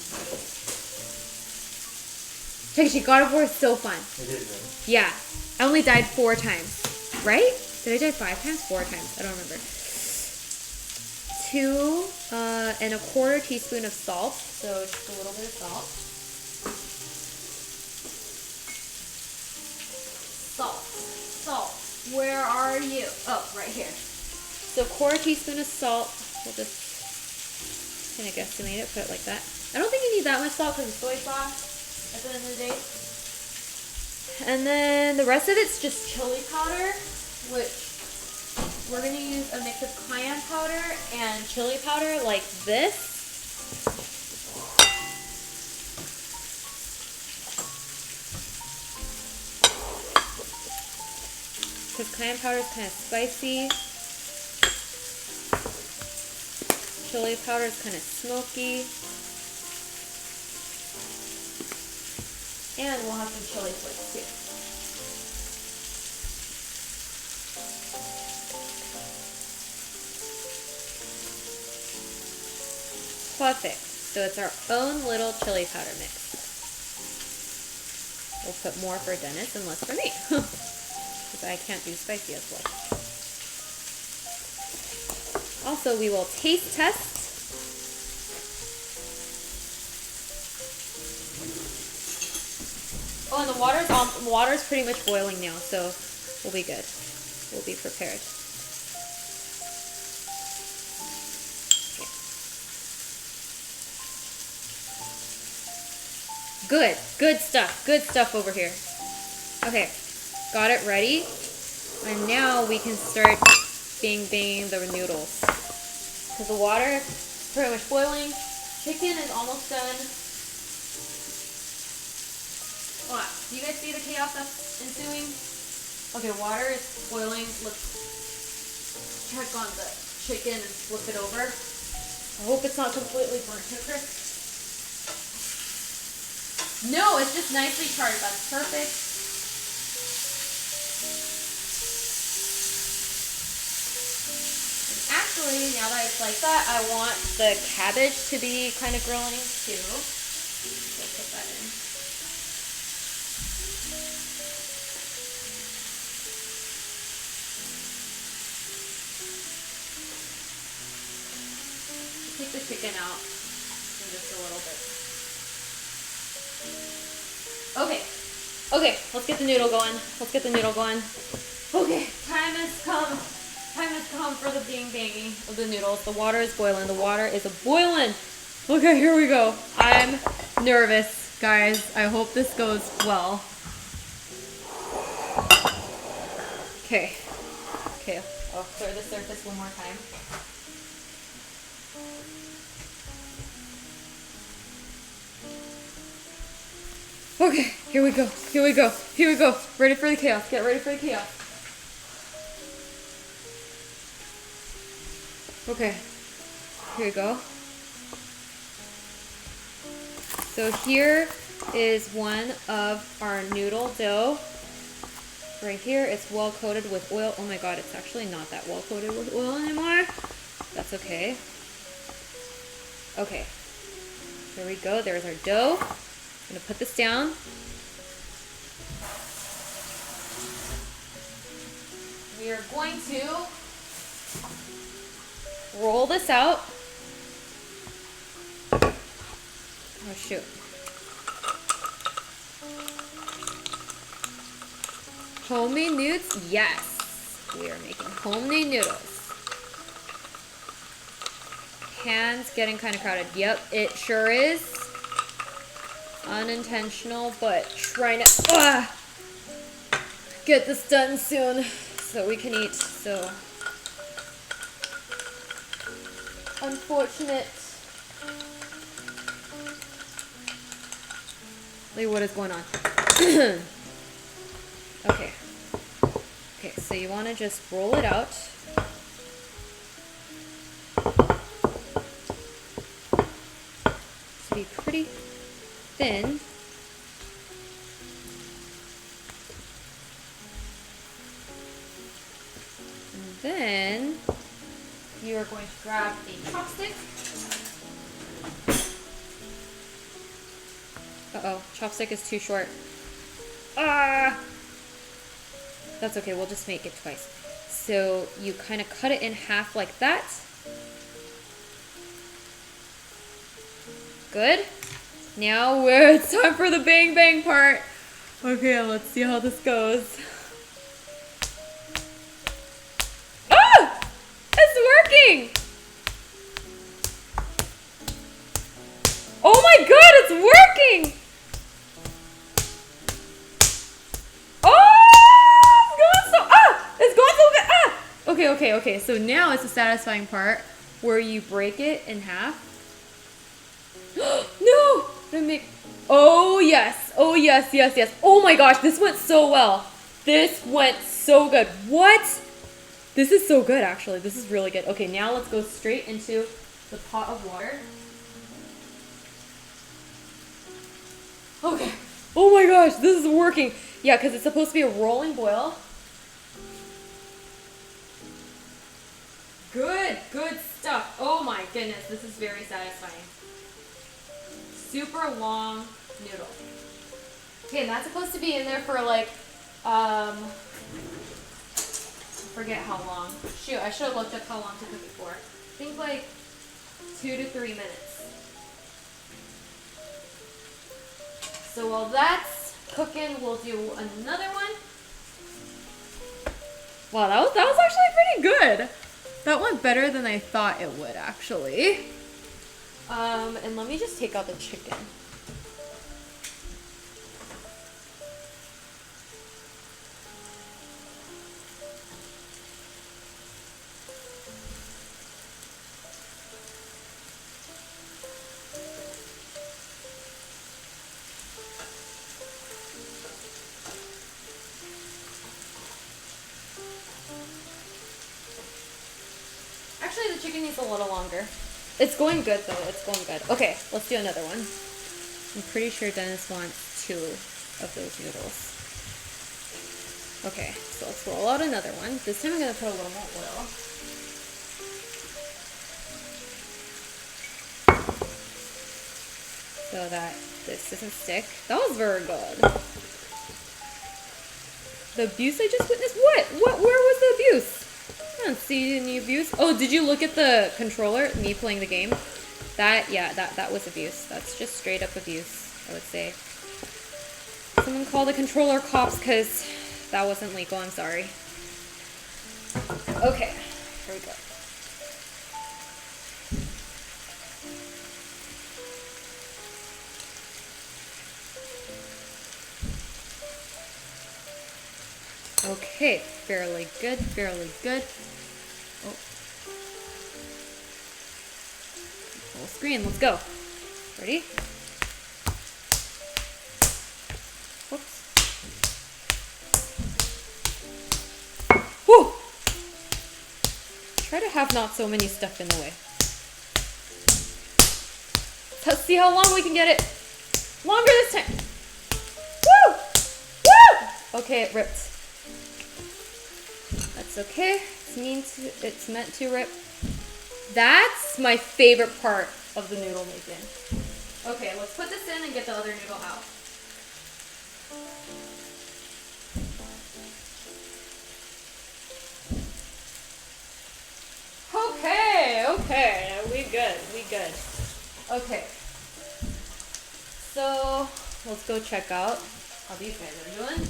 Actually, God of War is so fun.
It is, right?
Yeah. I only died 4 times. Right? Did I die 5 times? 4 times. I don't remember. 2 and a 1/4 teaspoon of salt. So just a little bit of salt. Salt. Salt. Where are you? Oh, right here. So 1/4 teaspoon of salt. We'll just kind of guesstimate it, put it like that. I don't think you need that much salt because it's soy sauce at the end of the day. And then the rest of it's just chili powder, which we're going to use a mix of cayenne powder and chili powder like this. Because cayenne powder is kind of spicy. Chili powder is kind of smoky. And we'll have some chili flakes too. Perfect. So it's our own little chili powder mix. We'll put more for Dennis and less for me. Because I can't do spicy as well. Also, we will taste test. Oh, and the water's pretty much boiling now, so we'll be good. We'll be prepared. Okay. Good stuff over here. Okay, got it ready. And now we can start banging the noodles. Because the water is pretty much boiling. Chicken is almost done. Wow. Do you guys see the chaos that's ensuing? Okay, water is boiling. Let's check on the chicken and flip it over. I hope it's not completely burnt to crisp. No, it's just nicely charred. That's perfect. And actually, now that it's like that, I want the cabbage to be kind of grilling too. So put that in. Take the chicken out in just a little bit. Okay, let's get the noodle going. Okay, time has come. Time has come for the banging of the noodles. The water is boiling. Okay, here we go. I'm nervous, guys. I hope this goes well. Okay, I'll clear the surface one more time. Okay, here we go. Ready for the chaos. Get ready for the chaos. Okay, here we go. So here is one of our noodle dough. Right here, it's well coated with oil. Oh my god, it's actually not that well coated with oil anymore. That's okay. Okay, here we go. There's our dough. I'm gonna put this down. We are going to roll this out. Oh shoot. Homemade noodles? Yes. We are making homemade noodles. Hands getting kind of crowded. Yep, it sure is. Unintentional, but trying to get this done soon so we can eat. So unfortunate. Like, what is going on? Okay, so you want to just roll it out. To be pretty thin. And then you're we're going to grab a chopstick. Uh-oh, chopstick is too short. Ah! That's okay, we'll just make it twice. So you kind of cut it in half like that. Good. Now it's time for the bang bang part. Okay, let's see how this goes. Ah! It's working! Oh my god, it's working! Okay, so now it's the satisfying part where you break it in half. No! Oh yes, yes. Oh my gosh, this went so well. This went so good. What? This is so good, actually. This is really good. Okay, now let's go straight into the pot of water. Okay. Oh my gosh, this is working. Yeah, because it's supposed to be a rolling boil. Good stuff. Oh my goodness, this is very satisfying. Super long noodle. Okay, and that's supposed to be in there for like, I forget how long. Shoot, I should have looked up how long to cook it for. I think like 2 to 3 minutes. So while that's cooking, we'll do another one. Wow, that was actually pretty good. That went better than I thought it would, actually. And let me just take out the chicken. Actually, the chicken needs a little longer. It's going good though, it's going good. Okay, let's do another one. I'm pretty sure Dennis wants 2 of those noodles. Okay, so let's roll out another one. This time I'm gonna put a little more oil. So that this doesn't stick. That was very good. The abuse I just witnessed? Where was the abuse? I don't see any abuse. Oh, did you look at the controller? Me playing the game? That was abuse. That's just straight up abuse, I would say. Someone call the controller cops because that wasn't legal. I'm sorry. Okay, here we go. Okay, fairly good, fairly good. Oh. Full screen, let's go. Ready? Whoops. Whew! Try to have not so many stuff in the way. Let's see how long we can get it. Longer this time. Woo! Woo! Okay, it ripped. That's okay. It's meant to rip. That's my favorite part of the noodle making. Okay, let's put this in and get the other noodle out. Okay, we good. Okay. So, let's go check out how these guys are doing.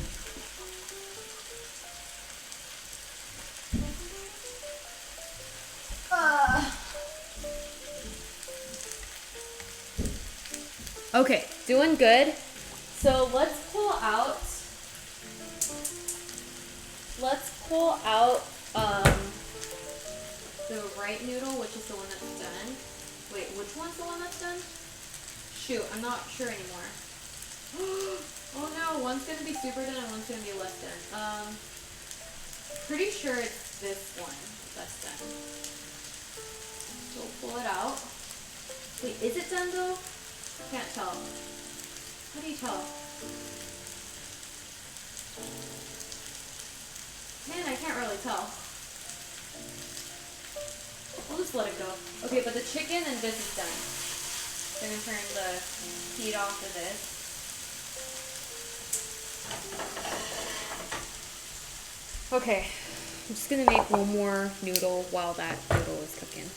Okay, doing good. So let's pull out the right noodle, which is the one that's done. Wait, which one's the one that's done? Shoot, I'm not sure anymore. Oh no, one's gonna be super done and one's gonna be less done. Pretty sure it's this one that's done. So we'll pull it out. Wait, is it done though? Can't tell. How do you tell? Man, I can't really tell. We'll just let it go. Okay, but the chicken and this is done. I'm gonna turn the heat off of this. Okay, I'm just gonna make one more noodle while that noodle is cooking.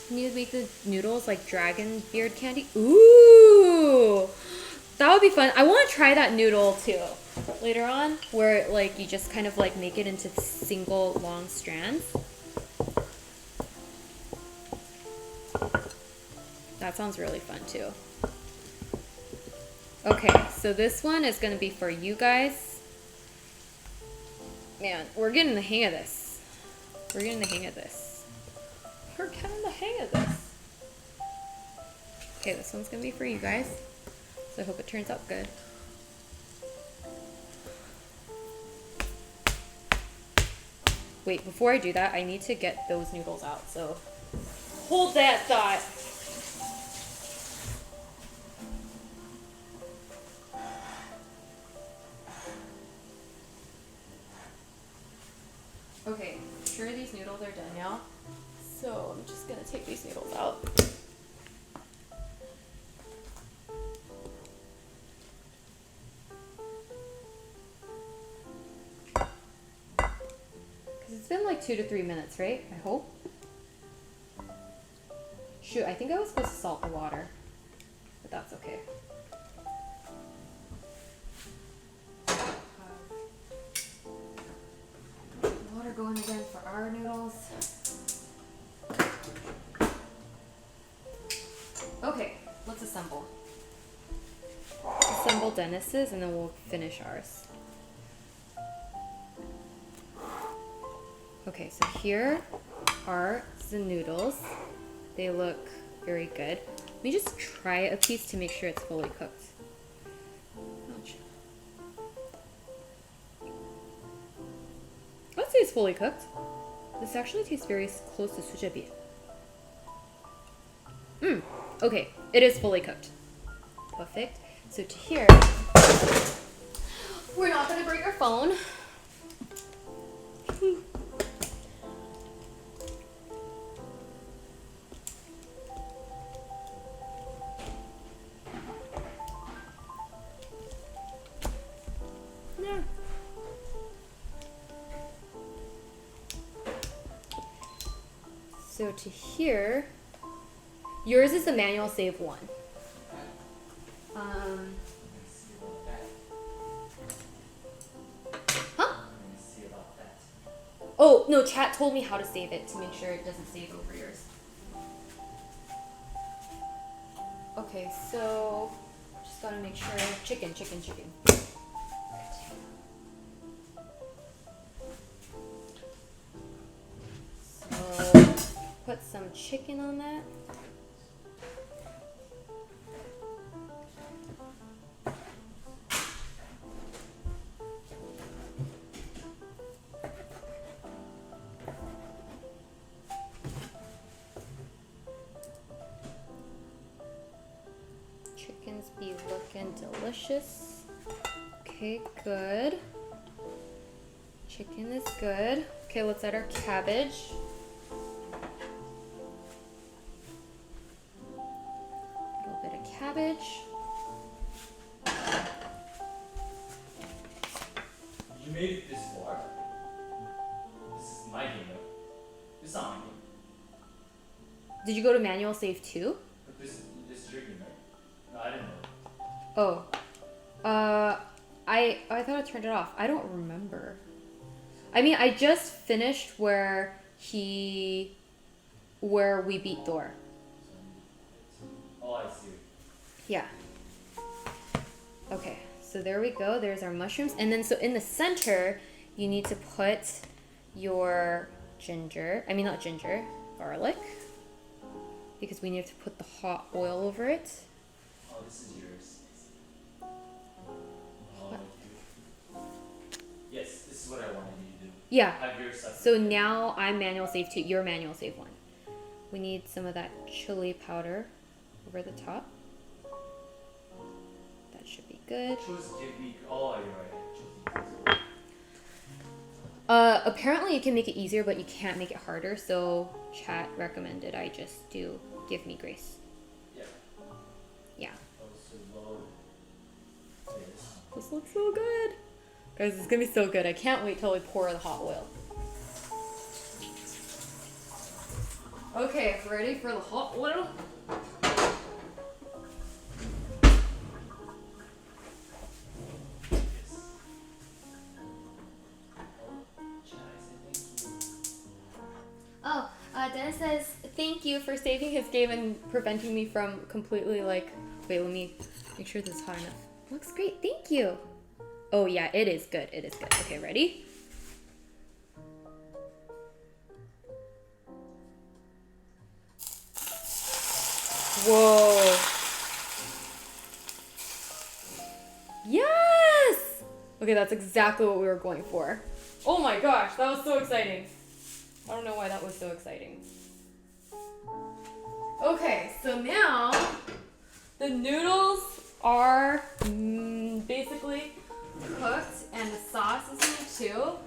I need to make the noodles like dragon beard candy. Ooh, that would be fun. I want to try that noodle too later on, where like you just kind of like make it into single long strands. That sounds really fun too. Okay, so this one is gonna be for you guys. Man, we're getting the hang of this. We're getting the hang of this. We're getting the hang of this. Okay, this one's gonna be for you guys. So I hope it turns out good. Wait, before I do that, I need to get those noodles out, so hold that thought. Okay, I'm sure these noodles are done now. So I'm just gonna take these noodles out. Because it's been like 2 to 3 minutes, right? I hope. Shoot, I think I was supposed to salt the water, but that's okay. Water going again for our noodles. Okay, let's assemble. Assemble Dennis's and then we'll finish ours. Okay, so here are the noodles. They look very good. Let me just try a piece to make sure it's fully cooked. Ouch. I'd say it's fully cooked. This actually tastes very close to sujebi. Okay, it is fully cooked. Perfect. So to here, we're not gonna break our phone. Yeah. So to here, yours is the manual save one. Huh? Oh, no, chat told me how to save it to make sure it doesn't save over yours. Okay, so just gotta make sure. Chicken. So put some chicken on that. Chickens be looking delicious. Okay, good. Chicken is good. Okay, let's add our cabbage. A little bit of cabbage.
You made it this far. This is my game, right? This is not my game.
Did you go to manual save too?
But this is your game, right? No, I didn't know.
Oh. I thought I turned it off. I don't remember. I mean, I just finished where we beat Thor.
Oh, I see.
Yeah. Okay, so there we go. There's our mushrooms. And then so in the center, you need to put your garlic. Because we need to put the hot oil over it.
Oh, this is yours.
What?
Yes, this is what I wanted you to do.
Yeah.
Have yours separate.
So now I'm manual save 2. You're manual save 1. We need some of that chili powder over the top. That should be good.
Choose give me. Oh, you're right.
Apparently you can make it easier, but you can't make it harder. So chat recommended I just do Give Me Grace.
Yeah.
Yeah.
Oh, so this.
This looks so good. Guys, it's gonna be so good. I can't wait till we pour the hot oil. Okay, ready for the hot oil? Oh, Dennis says thank you for saving his game and preventing me from completely like. Wait, let me make sure this is hot enough. Looks great, thank you. Oh yeah, it is good. It is good. Okay, ready? Whoa. Yes! Okay, that's exactly what we were going for. Oh my gosh, that was so exciting. I don't know why that was so exciting. Okay, so now the noodles are basically cooked and the sauce is in it too.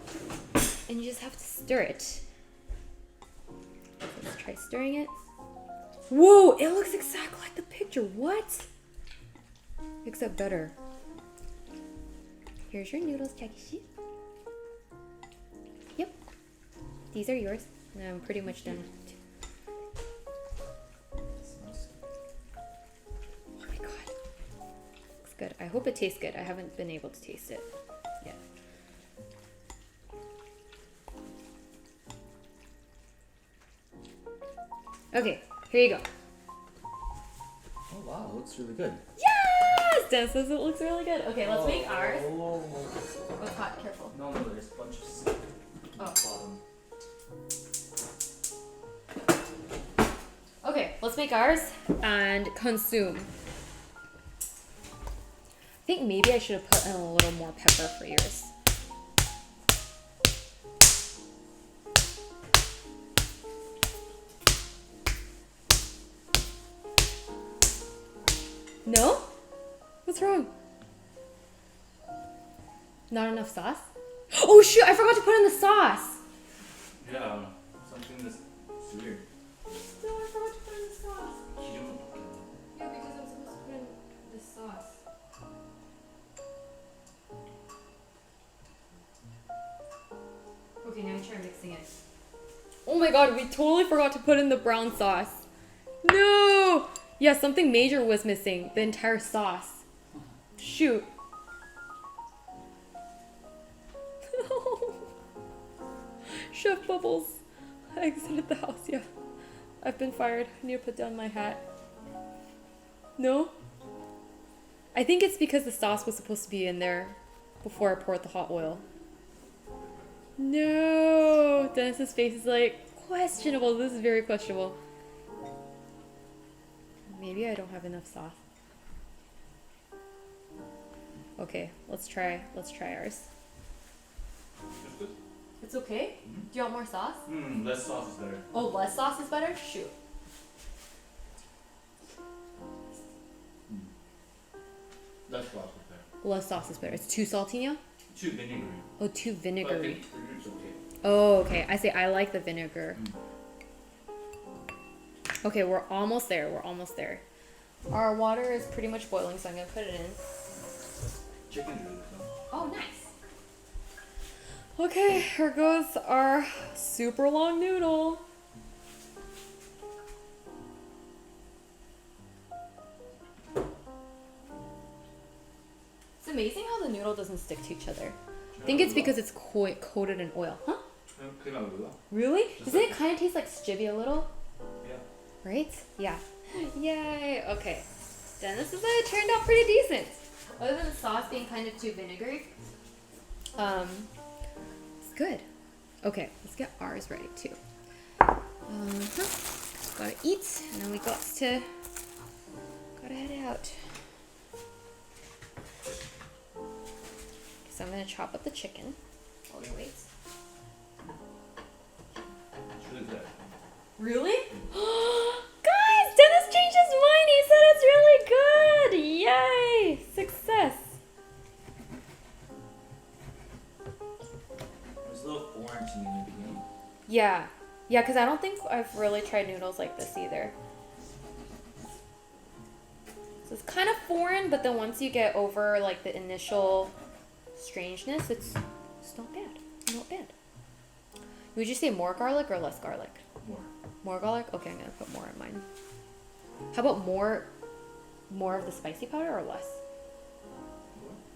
And you just have to stir it. Let's try stirring it. Whoa, it looks exactly like the picture. What? Except better. Here's your noodles, Takeshi. Yep. These are yours. And I'm pretty much done. Oh my god. Looks good. I hope it tastes good. I haven't been able to taste it yet. Okay, here you go.
Oh wow, it looks really good.
Yes! Dan says it looks really good. Okay, let's make ours.
Oh,
Oh, it's hot. Careful.
no, there's a bunch of stuff at the bottom.
Okay, let's make ours and consume. I think maybe I should have put in a little more pepper for yours. No? What's wrong? Not enough sauce? Oh shoot, I forgot to put in the sauce!
Yeah, something that's weird.
No, I forgot to put in the sauce.
You don't.
Yeah, because I'm supposed to put in the sauce. Okay, now try mixing it. Oh my god, we totally forgot to put in the brown sauce. No! Yeah, something major was missing. The entire sauce. Shoot. Chef Bubbles. I exited the house, yeah. I've been fired. I need to put down my hat. No? I think it's because the sauce was supposed to be in there before I poured the hot oil. No! Dennis's face is like, questionable. This is very questionable. Maybe I don't have enough sauce. Okay, let's try ours.
It's good.
It's okay? Do you want more sauce?
Less sauce is better.
Oh, less sauce is better? Shoot.
Less sauce is better.
Less sauce is better. It's too salty now?
Too vinegary.
Oh, too
But I
vinegary.
think for you it's okay.
Oh, okay. I say I like the vinegar. Okay, we're almost there. We're almost there. Our water is pretty much boiling, so I'm gonna put it in.
Chicken's really good.
Oh, nice. Okay, here goes our super long noodle. It's amazing how the noodle doesn't stick to each other. I think it's because it's coated in oil. Huh? Really? Doesn't it kind of taste like stevia a little?
Yeah.
Right? Yeah. Yay. Okay. Then this is it turned out pretty decent. Other than the sauce being kind of too vinegary. It's good. Okay, let's get ours ready too. Gotta eat, and then we gotta head out. So I'm gonna chop up the chicken while we wait.
It's really good.
Really? Guys, Dennis changed his mind. He said it's really good. Yay! Success.
It's a little
Yeah. Yeah, because I don't think I've really tried noodles like this either. So it's kind of foreign, but then once you get over like the initial strangeness, it's not bad. Not bad. Would you say more garlic or less garlic?
More.
More garlic? Okay, I'm gonna put more in mine. How about more of the spicy powder or less?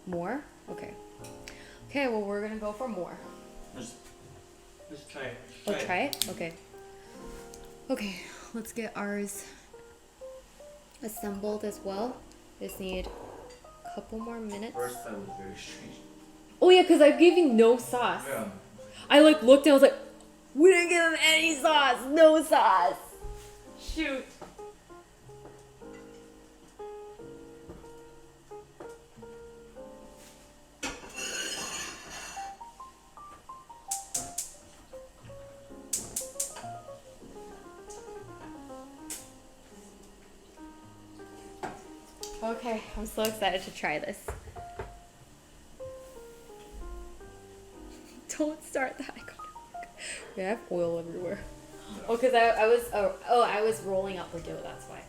More? Okay. Okay, well we're gonna go for more.
Just try it.
Try it? Okay. Okay, let's get ours assembled as well. Just need a couple more minutes.
First time was very strange.
Oh yeah, because I gave you no sauce.
Yeah.
I like looked and I was like, we didn't give him any sauce. No sauce. Shoot. Okay, I'm so excited to try this. Don't start that. I have oil everywhere. Oh, because I was rolling up the dough, that's why.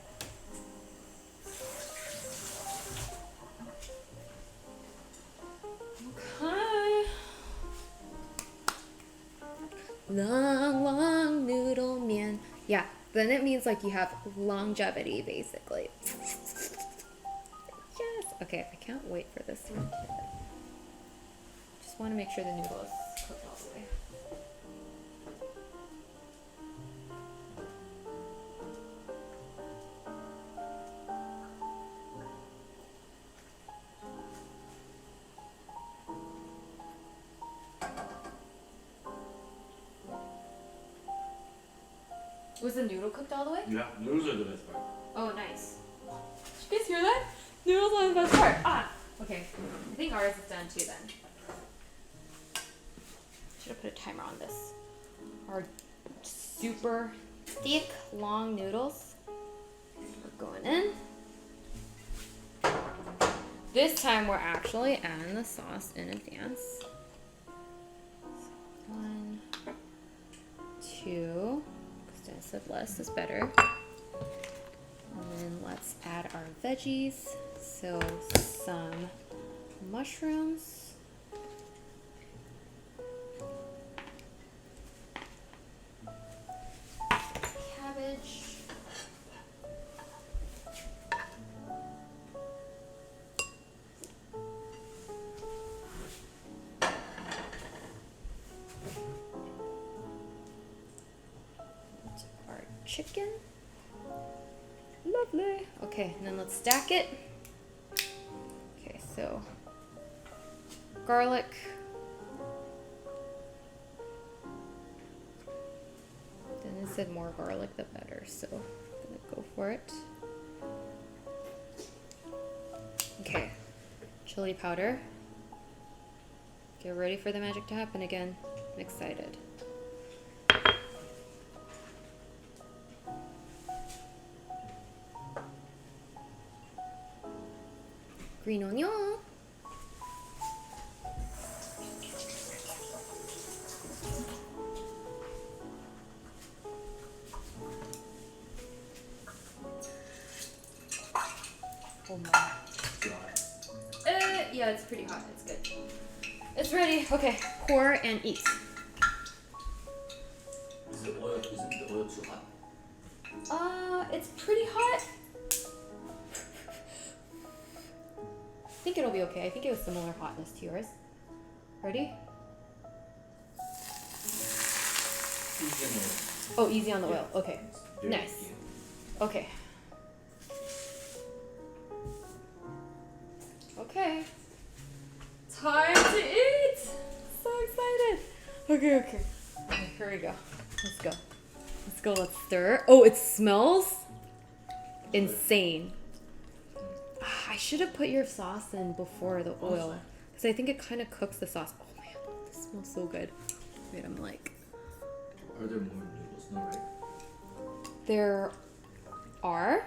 Okay. Long noodle man. Yeah, then it means like you have longevity basically. Yes. Okay, I can't wait for this one. Just want to make sure the noodle is cooked all the way. Was the noodle cooked all the way?
Yeah, noodles are the best part.
Oh, nice. Did you guys hear that? Noodles are the best part. Ah, okay. I think ours is done too then. Should have put a timer on this. Our super thick, long noodles are going in. This time we're actually adding the sauce in advance. So 1, 2. I said less is better. And then let's add our veggies. So some mushrooms. Cabbage. Chicken. Lovely. Okay, and then let's stack it. Okay, so garlic. Then it said more garlic the better, so I'm gonna go for it. Okay, chili powder. Get ready for the magic to happen again. I'm excited. Green onion. Oh my. Yeah, it's pretty hot. It's good. It's ready. Okay, pour and eat.
Isn't the oil too hot?
It's pretty hot. I think it'll be okay. I think it was similar hotness to yours. Ready?
Easy on the oil.
Oh, easy on the oil. Okay.
Very
Nice.
easy.
Okay. Okay. Time to eat! So excited. Okay, okay. Okay, here we go. Let's go. Let's go. Let's stir. Oh, it smells insane. I should have put your sauce in before the oil, because I think it kind of cooks the sauce. Oh man, this smells so good. Wait, I'm like...
Are there more noodles? No, right?
There are.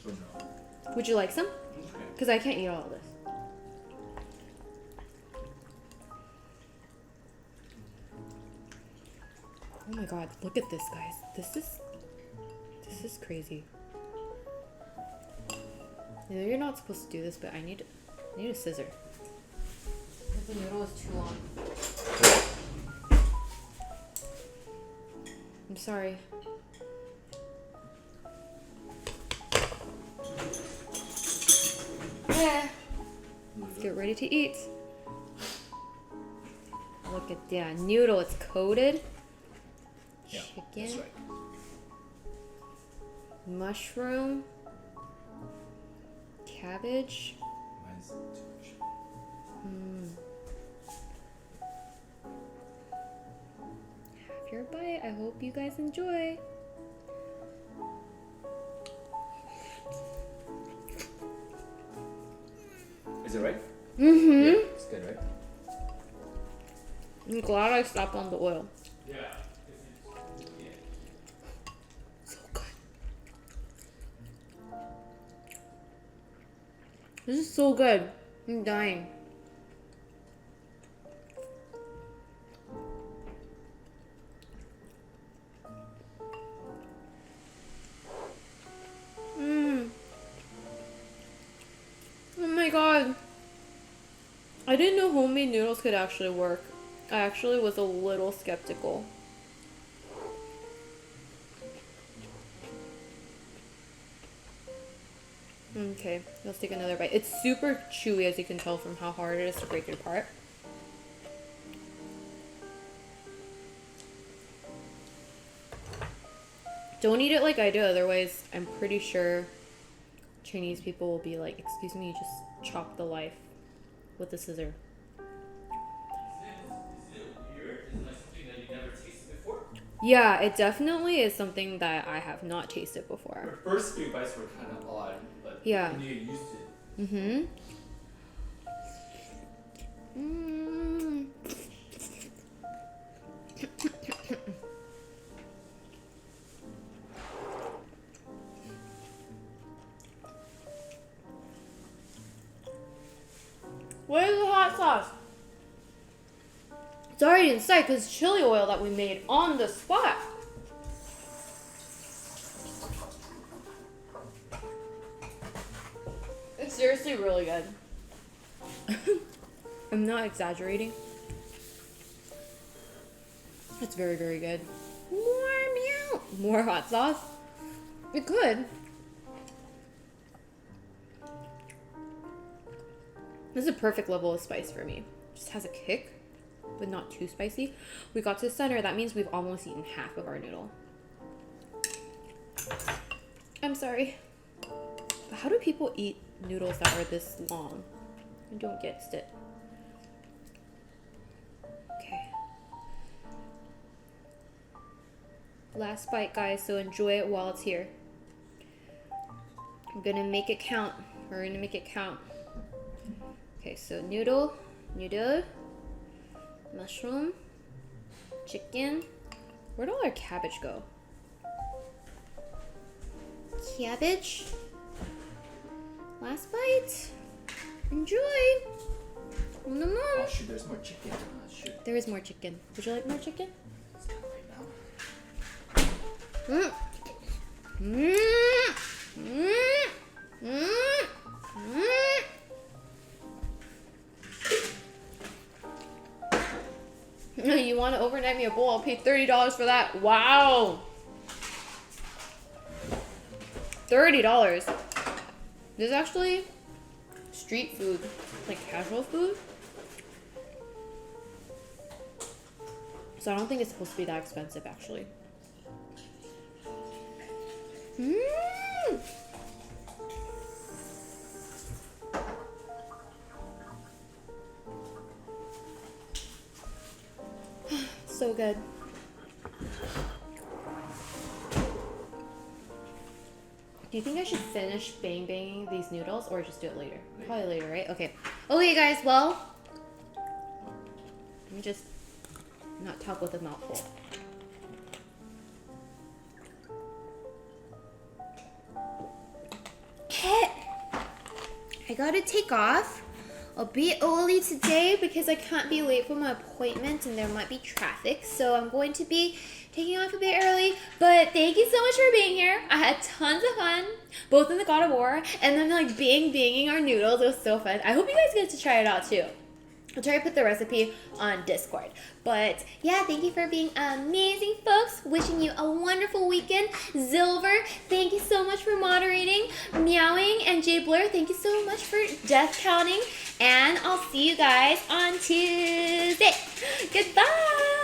So no.
Would you like some?
Okay.
Because I can't eat all of this. Oh my god, look at this, guys. This is crazy. You know, you're not supposed to do this, but I need a scissor. Because the noodle is too long. I'm sorry. Yeah. Let's get ready to eat. Look at that noodle, it's coated.
Yeah,
Chicken.
that's right.
Mushroom. Cabbage.
Mine's too much.
Have your bite. I hope you guys enjoy.
Is it right?
Mm-hmm.
Yeah, it's good, right?
I'm glad I stopped on the oil.
Yeah.
So good. This is so good. I'm dying. Oh my god. I didn't know homemade noodles could actually work. I actually was a little skeptical. Okay, let's take another bite. It's super chewy, as you can tell from how hard it is to break it apart. Don't eat it like I do, otherwise I'm pretty sure Chinese people will be like, excuse me, you just chop the life with a scissor.
Is it weird? Is it like something that you never tasted before?
Yeah, it definitely is something that I have not tasted before.
Our first few bites were kind of odd, but
Yeah.
when you get used to it.
Mm-hmm. Where's the hot sauce? It's already in sight because it's chili oil that we made on the spot. It's seriously really good. I'm not exaggerating. It's very, very good. More meow. More hot sauce. It could. This is a perfect level of spice for me. Just has a kick, but not too spicy. We got to the center. That means we've almost eaten half of our noodle. I'm sorry. But how do people eat noodles that are this long? I don't get it. Okay. Last bite, guys, so enjoy it while it's here. I'm gonna make it count. We're gonna make it count. Okay, so noodle, mushroom, chicken. Where'd all our cabbage go? Cabbage. Last bite. Enjoy.
Oh shoot, there's more chicken. Oh, shoot.
There is more chicken. Would you like more chicken?
It's kind of right now.
You want to overnight me a bowl? I'll pay $30 for that. Wow. $30. This is actually street food, like casual food. So I don't think it's supposed to be that expensive, actually. So good. Do you think I should finish banging these noodles or just do it later? Probably later, right? Okay. Okay, guys, well, let me just not talk with a mouthful. I gotta take off. a bit early today because I can't be late for my appointment and there might be traffic. So I'm going to be taking off a bit early. But thank you so much for being here. I had tons of fun, both in the God of War and then like banging our noodles. It was so fun. I hope you guys get to try it out too. I'll try to put the recipe on Discord. But yeah, thank you for being amazing, folks. Wishing you a wonderful weekend. Zilver, thank you so much for moderating. Meowing and Jay Blur, thank you so much for death counting. And I'll see you guys on Tuesday. Goodbye.